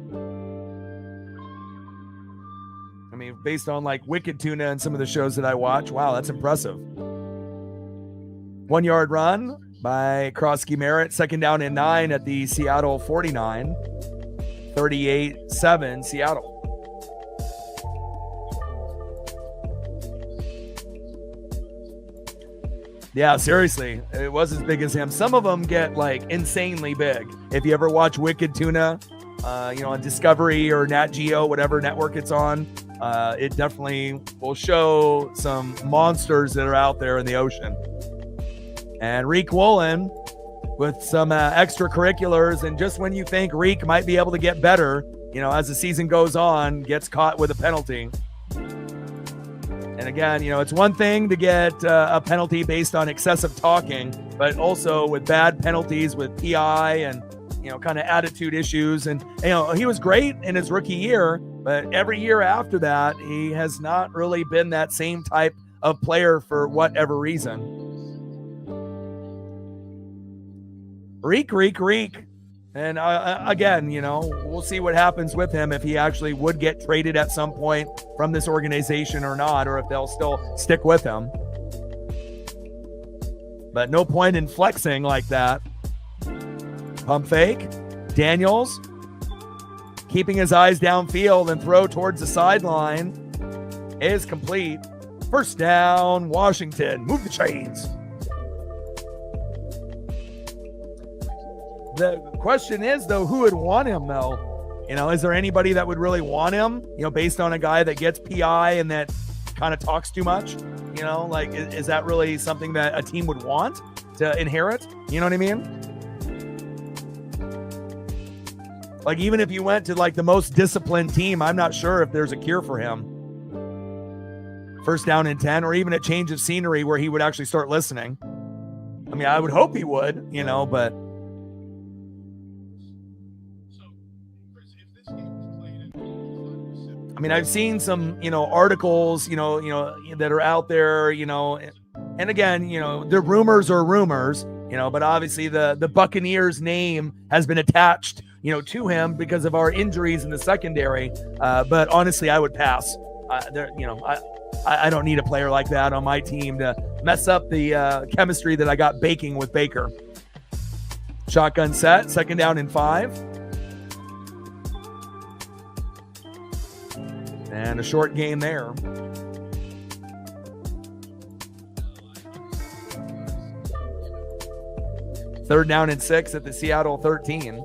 [SPEAKER 1] I mean, based on like Wicked Tuna and some of the shows that I watch, wow, that's impressive. 1 yard run by Krosky Merritt. Second down and 9 at the Seattle 49. 38-7 Seattle. Yeah, seriously, it was as big as him. Some of them get like insanely big. If you ever watch Wicked Tuna, on Discovery or Nat Geo, whatever network it's on, it definitely will show some monsters that are out there in the ocean. And Reek Woolen with some extracurriculars, and just when you think Reek might be able to get better, as the season goes on, gets caught with a penalty. And again, it's one thing to get a penalty based on excessive talking, but also with bad penalties with PI and, kind of attitude issues. And, he was great in his rookie year, but every year after that, he has not really been that same type of player for whatever reason. Reek. And again, we'll see what happens with him, if he actually would get traded at some point from this organization or not, or if they'll still stick with him. But no point in flexing like that. Pump fake. Daniels keeping his eyes downfield, and throw towards the sideline is complete. First down, Washington. Move the chains. The question is, though, who would want him, though? Is there anybody that would really want him, based on a guy that gets PI and that kind of talks too much? Is that really something that a team would want to inherit? You know what I mean? Like, even if you went to, like, the most disciplined team, I'm not sure if there's a cure for him. First down and 10, or even a change of scenery where he would actually start listening. I mean, I would hope he would, but... I mean, I've seen some, articles, that are out there, and again, the rumors are rumors, but obviously the Buccaneers name has been attached, to him because of our injuries in the secondary. But honestly, I would pass. I don't need a player like that on my team to mess up the chemistry that I got baking with Baker. Shotgun set, second down and 5. And a short gain there. Third down and 6 at the Seattle 13.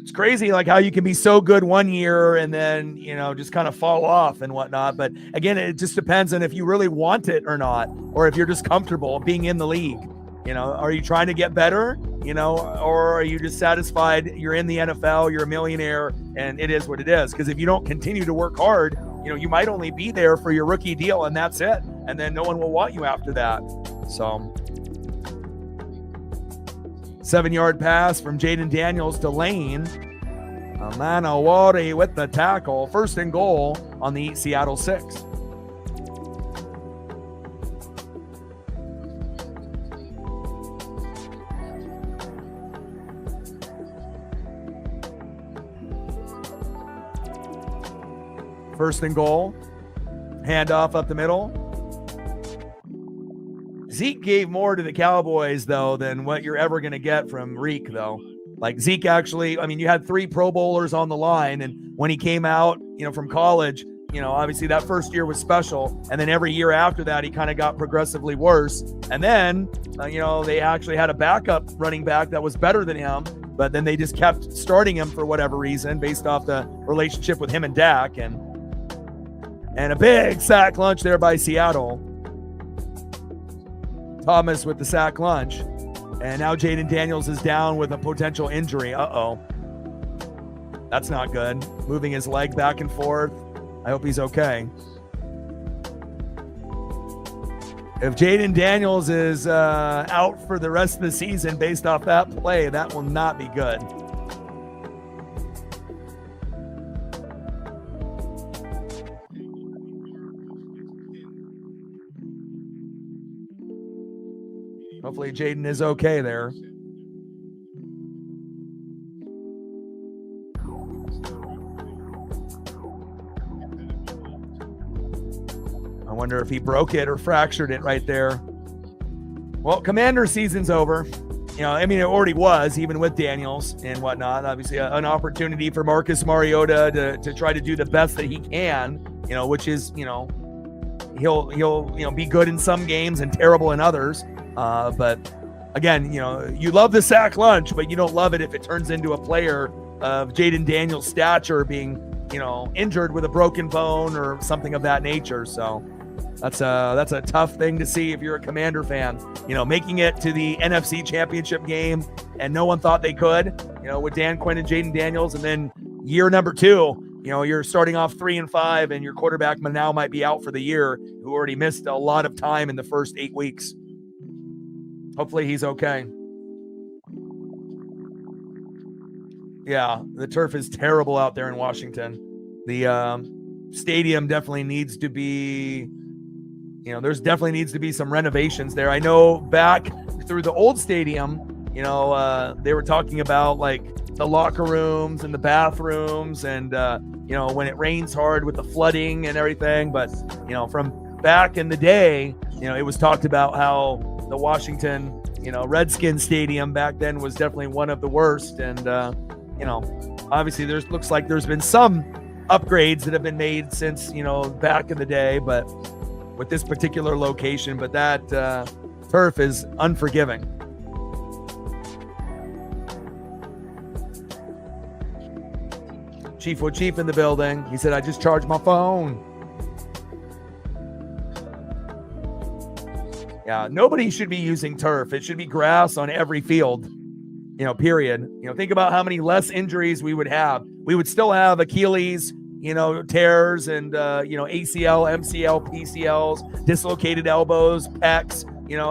[SPEAKER 1] It's crazy, like, how you can be so good one year and then, just kind of fall off and whatnot. But again, it just depends on if you really want it or not, or if you're just comfortable being in the league. Are you trying to get better, or are you just satisfied you're in the NFL, you're a millionaire, and it is what it is? Because if you don't continue to work hard, you might only be there for your rookie deal, and that's it. And then no one will want you after that. So 7-yard pass from Jaden Daniels to Lane. Amanawari with the tackle. First and goal on the Seattle 6. First and goal. Handoff up the middle. Zeke gave more to the Cowboys, though, than what you're ever going to get from Reek, though. Like, Zeke actually, I mean, you had 3 Pro Bowlers on the line, and when he came out, from college, obviously that first year was special. And then every year after that, he kind of got progressively worse. And then, they actually had a backup running back that was better than him. But then they just kept starting him for whatever reason based off the relationship with him and Dak. And a big sack lunch there by Seattle. Thomas with the sack lunch. And now Jaden Daniels is down with a potential injury. Uh-oh. That's not good. Moving his leg back and forth. I hope he's okay. If Jaden Daniels is out for the rest of the season based off that play, that will not be good. Hopefully Jaden is okay there. I wonder if he broke it or fractured it right there. Well, Commander season's over. It already was, even with Daniels and whatnot. Obviously, an opportunity for Marcus Mariota to try to do the best that he can, which is, he'll be good in some games and terrible in others. But again, you love the sack lunch, but you don't love it if it turns into a player of Jaden Daniels' stature being, injured with a broken bone or something of that nature. So that's a tough thing to see if you're a Commander fan, making it to the NFC Championship game and no one thought they could, with Dan Quinn and Jaden Daniels. And then year number 2, you're starting off 3-5 and your quarterback now might be out for the year, who already missed a lot of time in the first 8 weeks. Hopefully he's okay. Yeah, the turf is terrible out there in Washington. The stadium definitely needs to be, there's definitely needs to be some renovations there. I know back through the old stadium, they were talking about like the locker rooms and the bathrooms and, when it rains hard with the flooding and everything. But, from back in the day, it was talked about how the Washington, Redskins stadium back then was definitely one of the worst. And, obviously looks like there's been some upgrades that have been made since, back in the day, but with this particular location, but that turf is unforgiving. Chief in the building. He said, I just charged my phone. Yeah, nobody should be using turf. It should be grass on every field, period. Think about how many less injuries we would have. We would still have Achilles, tears and, ACL, MCL, PCLs, dislocated elbows, pecs,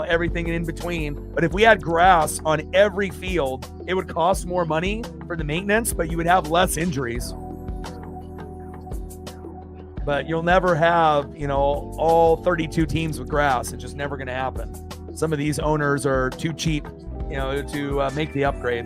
[SPEAKER 1] everything in between. But if we had grass on every field, it would cost more money for the maintenance, but you would have less injuries. But you'll never have, all 32 teams with grass. It's just never going to happen. Some of these owners are too cheap, to make the upgrade.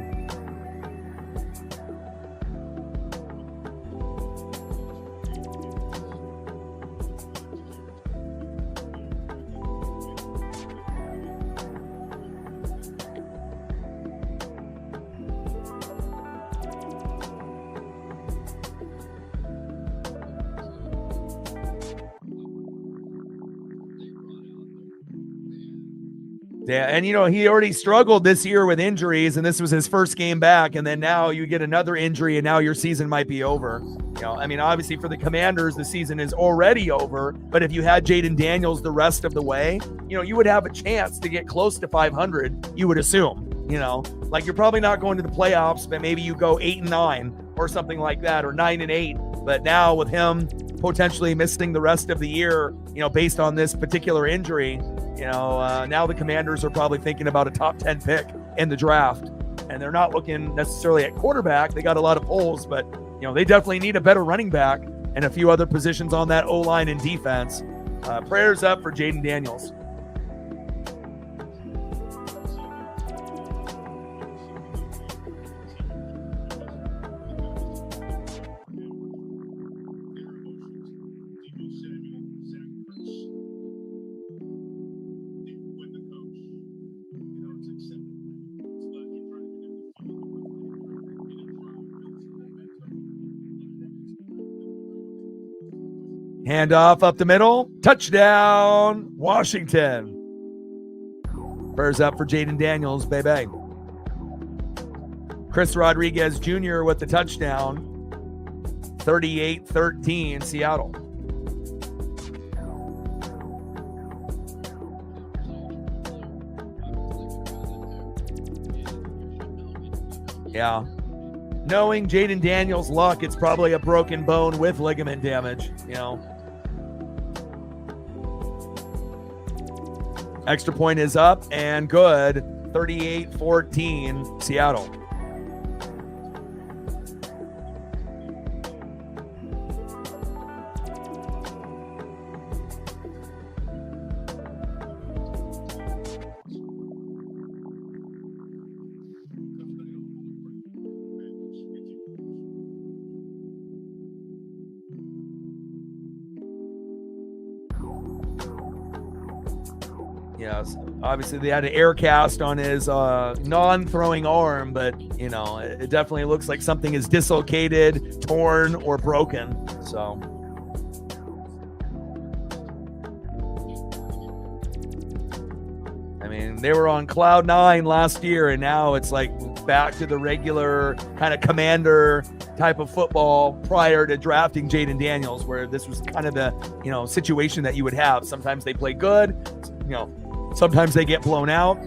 [SPEAKER 1] Yeah, and he already struggled this year with injuries, and this was his first game back, and then now you get another injury, and now your season might be over. Obviously for the Commanders, the season is already over, but if you had Jaden Daniels the rest of the way, you would have a chance to get close to 500, you would assume. Like you're probably not going to the playoffs, but maybe you go 8-9 or something like that, or 9-8. But now with him potentially missing the rest of the year, based on this particular injury, now the Commanders are probably thinking about a top 10 pick in the draft, and they're not looking necessarily at quarterback. They got a lot of holes, but they definitely need a better running back and a few other positions on that O-line and defense. Prayers up for Jaden Daniels. Handoff up the middle. Touchdown, Washington. Spurs up for Jaden Daniels, baby. Chris Rodriguez Jr. with the touchdown. 38-13, Seattle. Yeah. Knowing Jaden Daniels' luck, it's probably a broken bone with ligament damage, you know. Extra point is up and good. 38-14, Seattle. Yes, obviously they had an air cast on his non-throwing arm, but, you know, it definitely looks like something is dislocated, torn, or broken. So, I mean, they were on cloud nine last year, and now it's like back to the regular kind of commander type of football prior to drafting Jaden Daniels, where this was kind of the, you know, situation that you would have. Sometimes they play good, you know, sometimes they get blown out.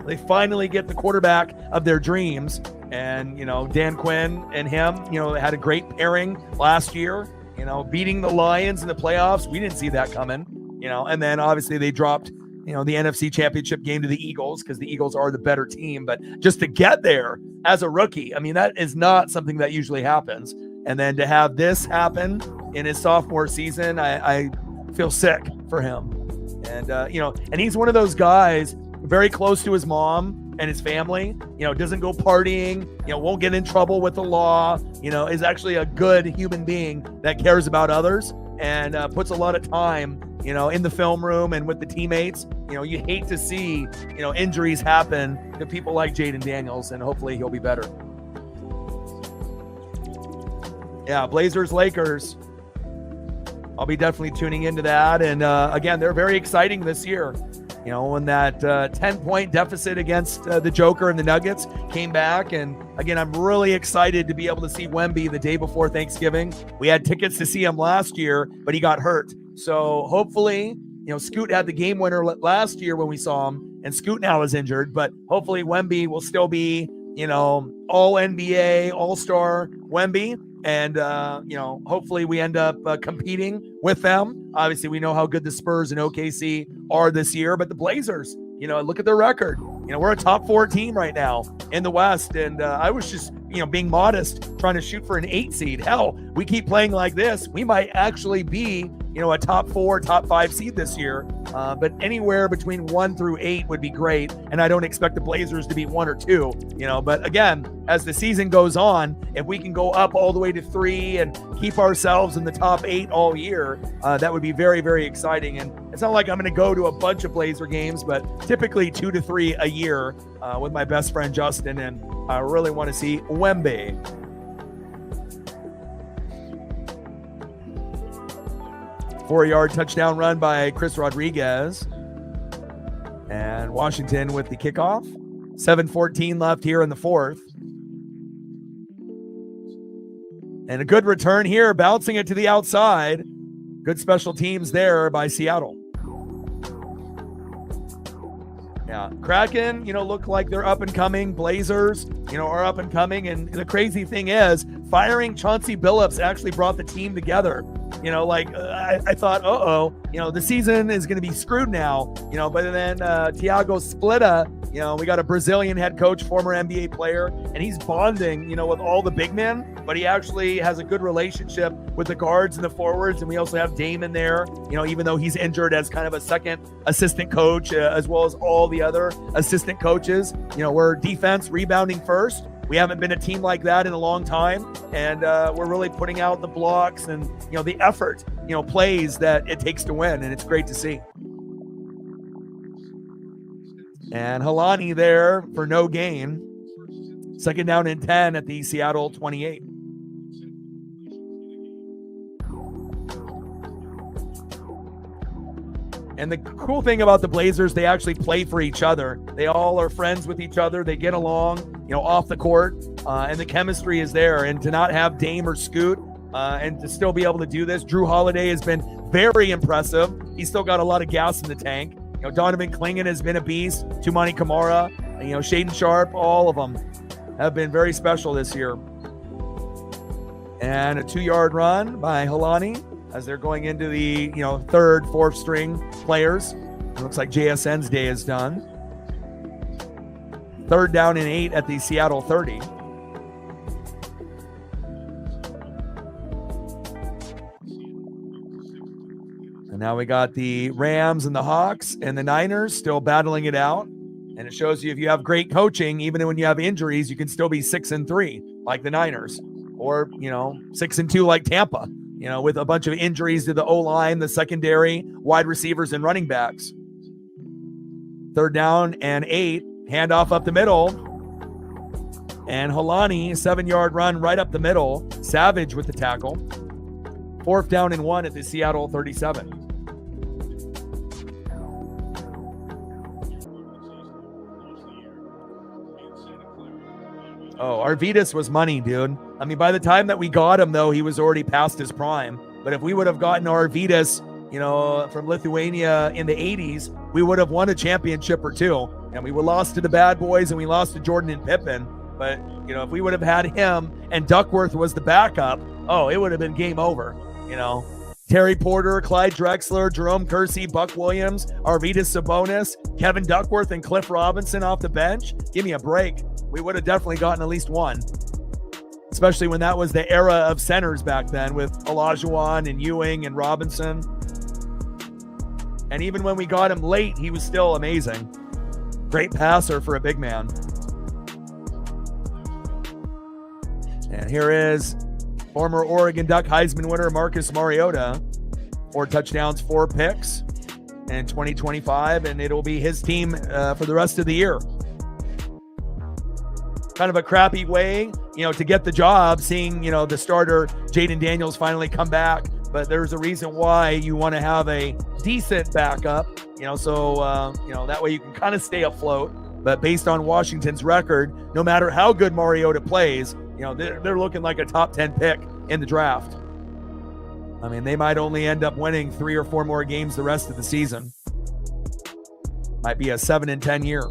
[SPEAKER 1] They finally get the quarterback of their dreams. And, you know, Dan Quinn and him, you know, had a great pairing last year, you know, beating the Lions in the playoffs. We didn't see that coming, you know, and then obviously they dropped, you know, the NFC Championship game to the Eagles because the Eagles are the better team. But just to get there as a rookie, I mean, that is not something that usually happens. And then to have this happen in his sophomore season, I feel sick for him. And, you know, and he's one of those guys very close to his mom and his family, you know, doesn't go partying, you know, won't get in trouble with the law, you know, is actually a good human being that cares about others and puts a lot of time, you know, in the film room and with the teammates. You know, you hate to see, you know, injuries happen to people like Jaden Daniels, and hopefully he'll be better. Yeah, Blazers, Lakers. I'll be definitely tuning into that. And again, they're very exciting this year. You know, when that 10-point deficit against the Joker and the Nuggets came back. And again, I'm really excited to be able to see Wemby the day before Thanksgiving. We had tickets to see him last year, but he got hurt. So hopefully, you know, Scoot had the game winner last year when we saw him, and Scoot now is injured. But hopefully Wemby will still be, you know, all NBA, all-star Wemby. And, you know, hopefully we end up competing with them. Obviously, we know how good the Spurs and OKC are this year, but the Blazers, you know, look at their record. You know, we're a top 4 team right now in the West. And I was just, you know, being modest, trying to shoot for an 8 seed. Hell, we keep playing like this, we might actually be, you know, a top 4, top 5 seed this year. But anywhere between 1 through 8 would be great. And I don't expect the Blazers to be 1 or 2, you know, but again, as the season goes on, if we can go up all the way to 3 and keep ourselves in the top 8 all year, that would be very, very exciting. And it's not like I'm going to go to a bunch of Blazer games, but typically 2 to 3 a year with my best friend Justin. And I really want to see Wemby. Four-yard touchdown run by Chris Rodriguez. And Washington with the kickoff. 7:14 left here in the fourth. And a good return here, bouncing it to the outside. Good special teams there by Seattle. Yeah, Kraken, you know, look like they're up and coming. Blazers, you know, are up and coming. And the crazy thing is, firing Chauncey Billups actually brought the team together. You know, like I thought, you know, the season is going to be screwed now, you know, but then Thiago Splitta, you know, we got a Brazilian head coach, former NBA player, and he's bonding, you know, with all the big men, but he actually has a good relationship with the guards and the forwards. And we also have Dame in there, you know, even though he's injured as kind of a second assistant coach, as well as all the other assistant coaches. You know, we're defense rebounding first. We haven't been a team like that in a long time, and we're really putting out the blocks and, you know, the effort, you know, plays that it takes to win, and it's great to see. And Halani there for no gain. Second down and 10 at the Seattle 28. And the cool thing about the Blazers, they actually play for each other. They all are friends with each other. They get along, off the court, and the chemistry is there. And to not have Dame or Scoot, and to still be able to do this, Drew Holiday has been very impressive. He's still got a lot of gas in the tank. Donovan Clingan has been a beast. Tumani Kamara, Shaden Sharp, all of them have been very special this year. And a 2-yard run by Halani as they're going into the, third, fourth string players. It looks like JSN's day is done. 3rd down and 8 at the Seattle 30. And now we got the Rams and the Hawks and the Niners still battling it out. And it shows you if you have great coaching, even when you have injuries, you can still be 6-3 like the Niners, or 6-2 like Tampa, with a bunch of injuries to the O-line, the secondary, wide receivers, and running backs. 3rd down and 8, handoff up the middle. And Halani, 7-yard run right up the middle. Savage with the tackle. 4th down and 1 at the Seattle 37. Oh, Arvidas was money, dude. I mean, by the time that we got him, though, he was already past his prime. But if we would have gotten Arvidas, from Lithuania in the 80s, we would have won a championship or two. And we would lost to the bad boys and we lost to Jordan and Pippen. But, if we would have had him and Duckworth was the backup, it would have been game over, Terry Porter, Clyde Drexler, Jerome Kersey, Buck Williams, Arvidas Sabonis, Kevin Duckworth, and Cliff Robinson off the bench. Give me a break. We would have definitely gotten at least one, especially when that was the era of centers back then with Olajuwon and Ewing and Robinson. And even when we got him late, he was still amazing. Great passer for a big man. And here is former Oregon Duck Heisman winner Marcus Mariota. 4 touchdowns, 4 picks in 2025, and it'll be his team for the rest of the year. Kind of a crappy way, to get the job, seeing, the starter Jaden Daniels finally come back. But there's a reason why you want to have a decent backup, so, that way you can kind of stay afloat. But based on Washington's record, no matter how good Mariota plays, they're looking like a top 10 pick in the draft. I mean, they might only end up winning 3 or 4 more games the rest of the season. Might be a 7-10 year.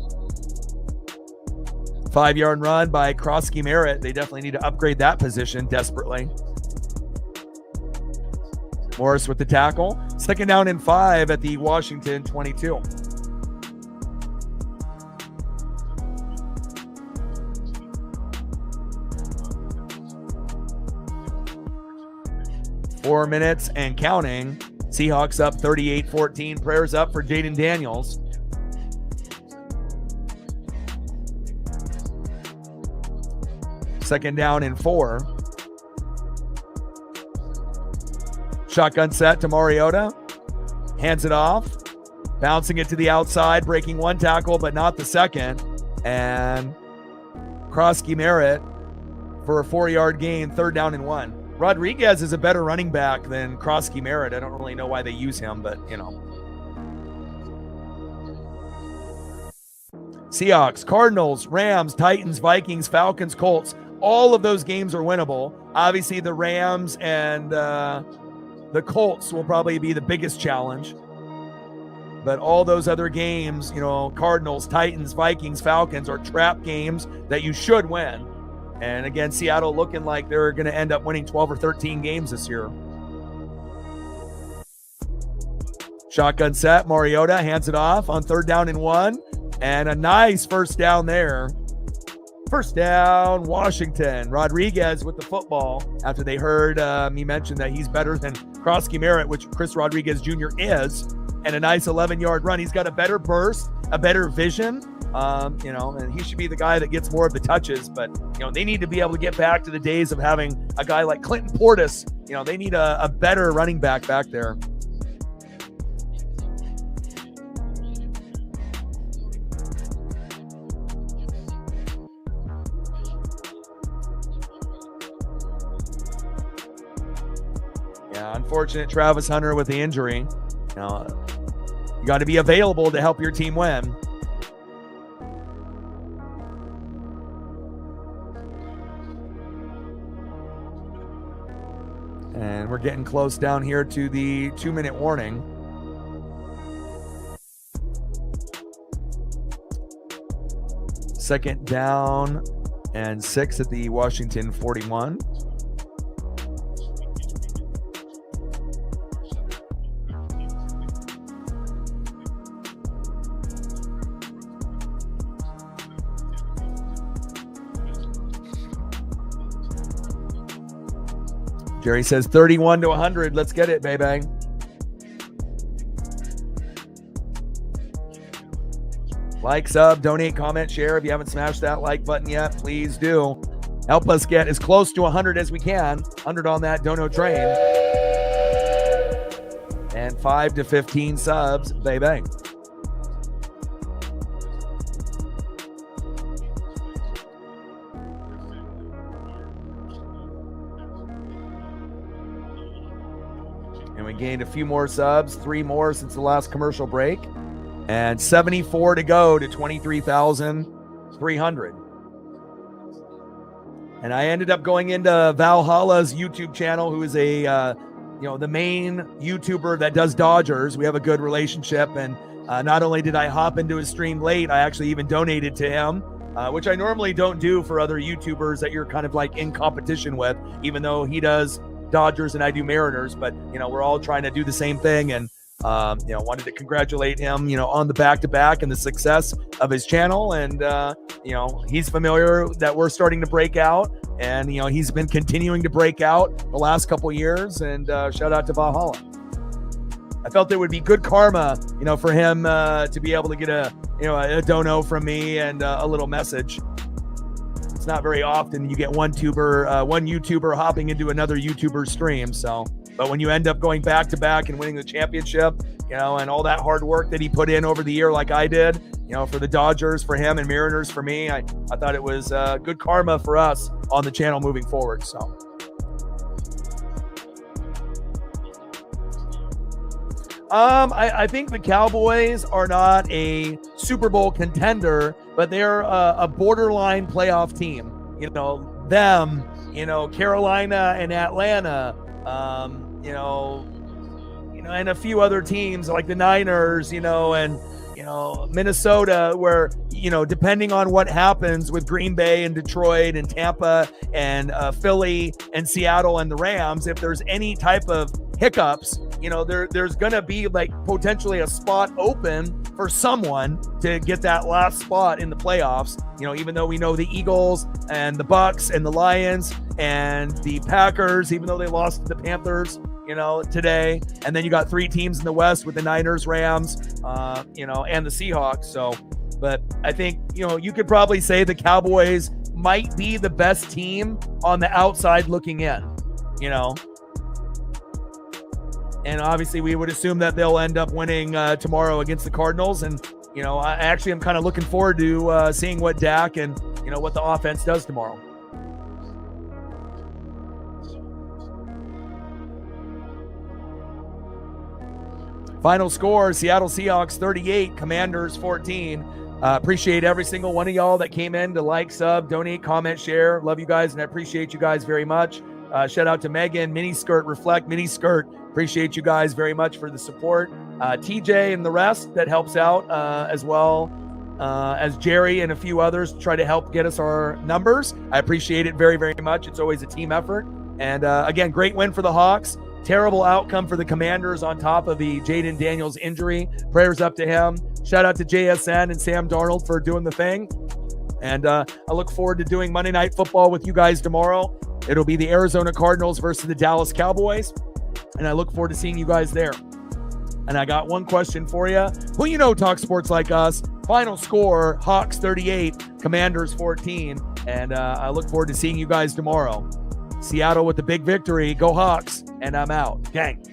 [SPEAKER 1] 5-yard run by Krosky Merritt. They definitely need to upgrade that position desperately. Morris with the tackle. 2nd down and 5 at the Washington 22. Four minutes and counting. Seahawks up 38-14. Prayers up for Jaden Daniels. Second down and 4. Shotgun set to Mariota. Hands it off. Bouncing it to the outside. Breaking one tackle, but not the second. And Krosky Merritt for a 4-yard gain. 3rd down and 1. Rodriguez is a better running back than Krosky Merritt. I don't really know why they use him, but, Seahawks, Cardinals, Rams, Titans, Vikings, Falcons, Colts. All of those games are winnable. Obviously, the Rams and the Colts will probably be the biggest challenge. But all those other games, Cardinals, Titans, Vikings, Falcons are trap games that you should win. And again, Seattle looking like they're going to end up winning 12 or 13 games this year. Shotgun set. Mariota hands it off on 3rd down and 1. And a nice first down there. First down, Washington. Rodriguez with the football after they heard me mention that he's better than Krosky Merritt, which Chris Rodriguez Jr. is. And a nice 11-yard run. He's got a better burst, a better vision. And he should be the guy that gets more of the touches. But, they need to be able to get back to the days of having a guy like Clinton Portis. They need a better running back there. Yeah, unfortunate Travis Hunter with the injury. You got to be available to help your team win. And we're getting close down here to the 2-minute warning. Second down and 6 at the Washington 41. Jerry says 31 to 100. Let's get it, baby. Like, sub, donate, comment, share. If you haven't smashed that like button yet, please do. Help us get as close to 100 as we can. 100 on that dono train. And 5 to 15 subs, baby. And we gained a few more subs, 3 more since the last commercial break. And 74 to go to 23,300. And I ended up going into Valhalla's YouTube channel, who is a, the main YouTuber that does Dodgers. We have a good relationship. And not only did I hop into his stream late, I actually even donated to him, which I normally don't do for other YouTubers that you're kind of like in competition with, even though he does Dodgers and I do Mariners. But, we're all trying to do the same thing. And wanted to congratulate him, on the back-to-back and the success of his channel. And, he's familiar that we're starting to break out. And, he's been continuing to break out the last couple years. And shout out to Valhalla. I felt it would be good karma, for him to be able to get a dono from me and a little message. It's not very often you get one YouTuber hopping into another YouTuber's stream. So, but when you end up going back to back and winning the championship, and all that hard work that he put in over the year, like I did, for the Dodgers, for him, and Mariners for me, I thought it was good karma for us on the channel moving forward. So. I think the Cowboys are not a Super Bowl contender, but they're a borderline playoff team. Carolina and Atlanta, and a few other teams like the Niners, and Minnesota, where, depending on what happens with Green Bay and Detroit and Tampa and Philly and Seattle and the Rams, if there's any type of hiccups, there's going to be like potentially a spot open for someone to get that last spot in the playoffs. Even though we know the Eagles and the Bucks and the Lions and the Packers, even though they lost to the Panthers, today. And then you got 3 teams in the West with the Niners, Rams, and the Seahawks. So, but I think, you could probably say the Cowboys might be the best team on the outside looking in, And obviously we would assume that they'll end up winning tomorrow against the Cardinals. And, I actually am kind of looking forward to seeing what Dak and, what the offense does tomorrow. Final score, Seattle Seahawks 38, Commanders 14. Appreciate every single one of y'all that came in to like, sub, donate, comment, share. Love you guys, and I appreciate you guys very much. Shout out to Megan, Miniskirt, Reflect, Miniskirt. Appreciate you guys very much for the support. TJ and the rest that helps out as well as Jerry and a few others to try to help get us our numbers. I appreciate it very, very much. It's always a team effort. And again, great win for the Hawks. Terrible outcome for the Commanders on top of the Jaden Daniels injury. Prayers up to him. Shout out to JSN and Sam Darnold for doing the thing. And I look forward to doing Monday Night Football with you guys tomorrow. It'll be the Arizona Cardinals versus the Dallas Cowboys. And I look forward to seeing you guys there. And I got one question for you. Who talk sports like us? Final score, Hawks 38, Commanders 14. And I look forward to seeing you guys tomorrow. Seattle with the big victory. Go Hawks. And I'm out. Gang.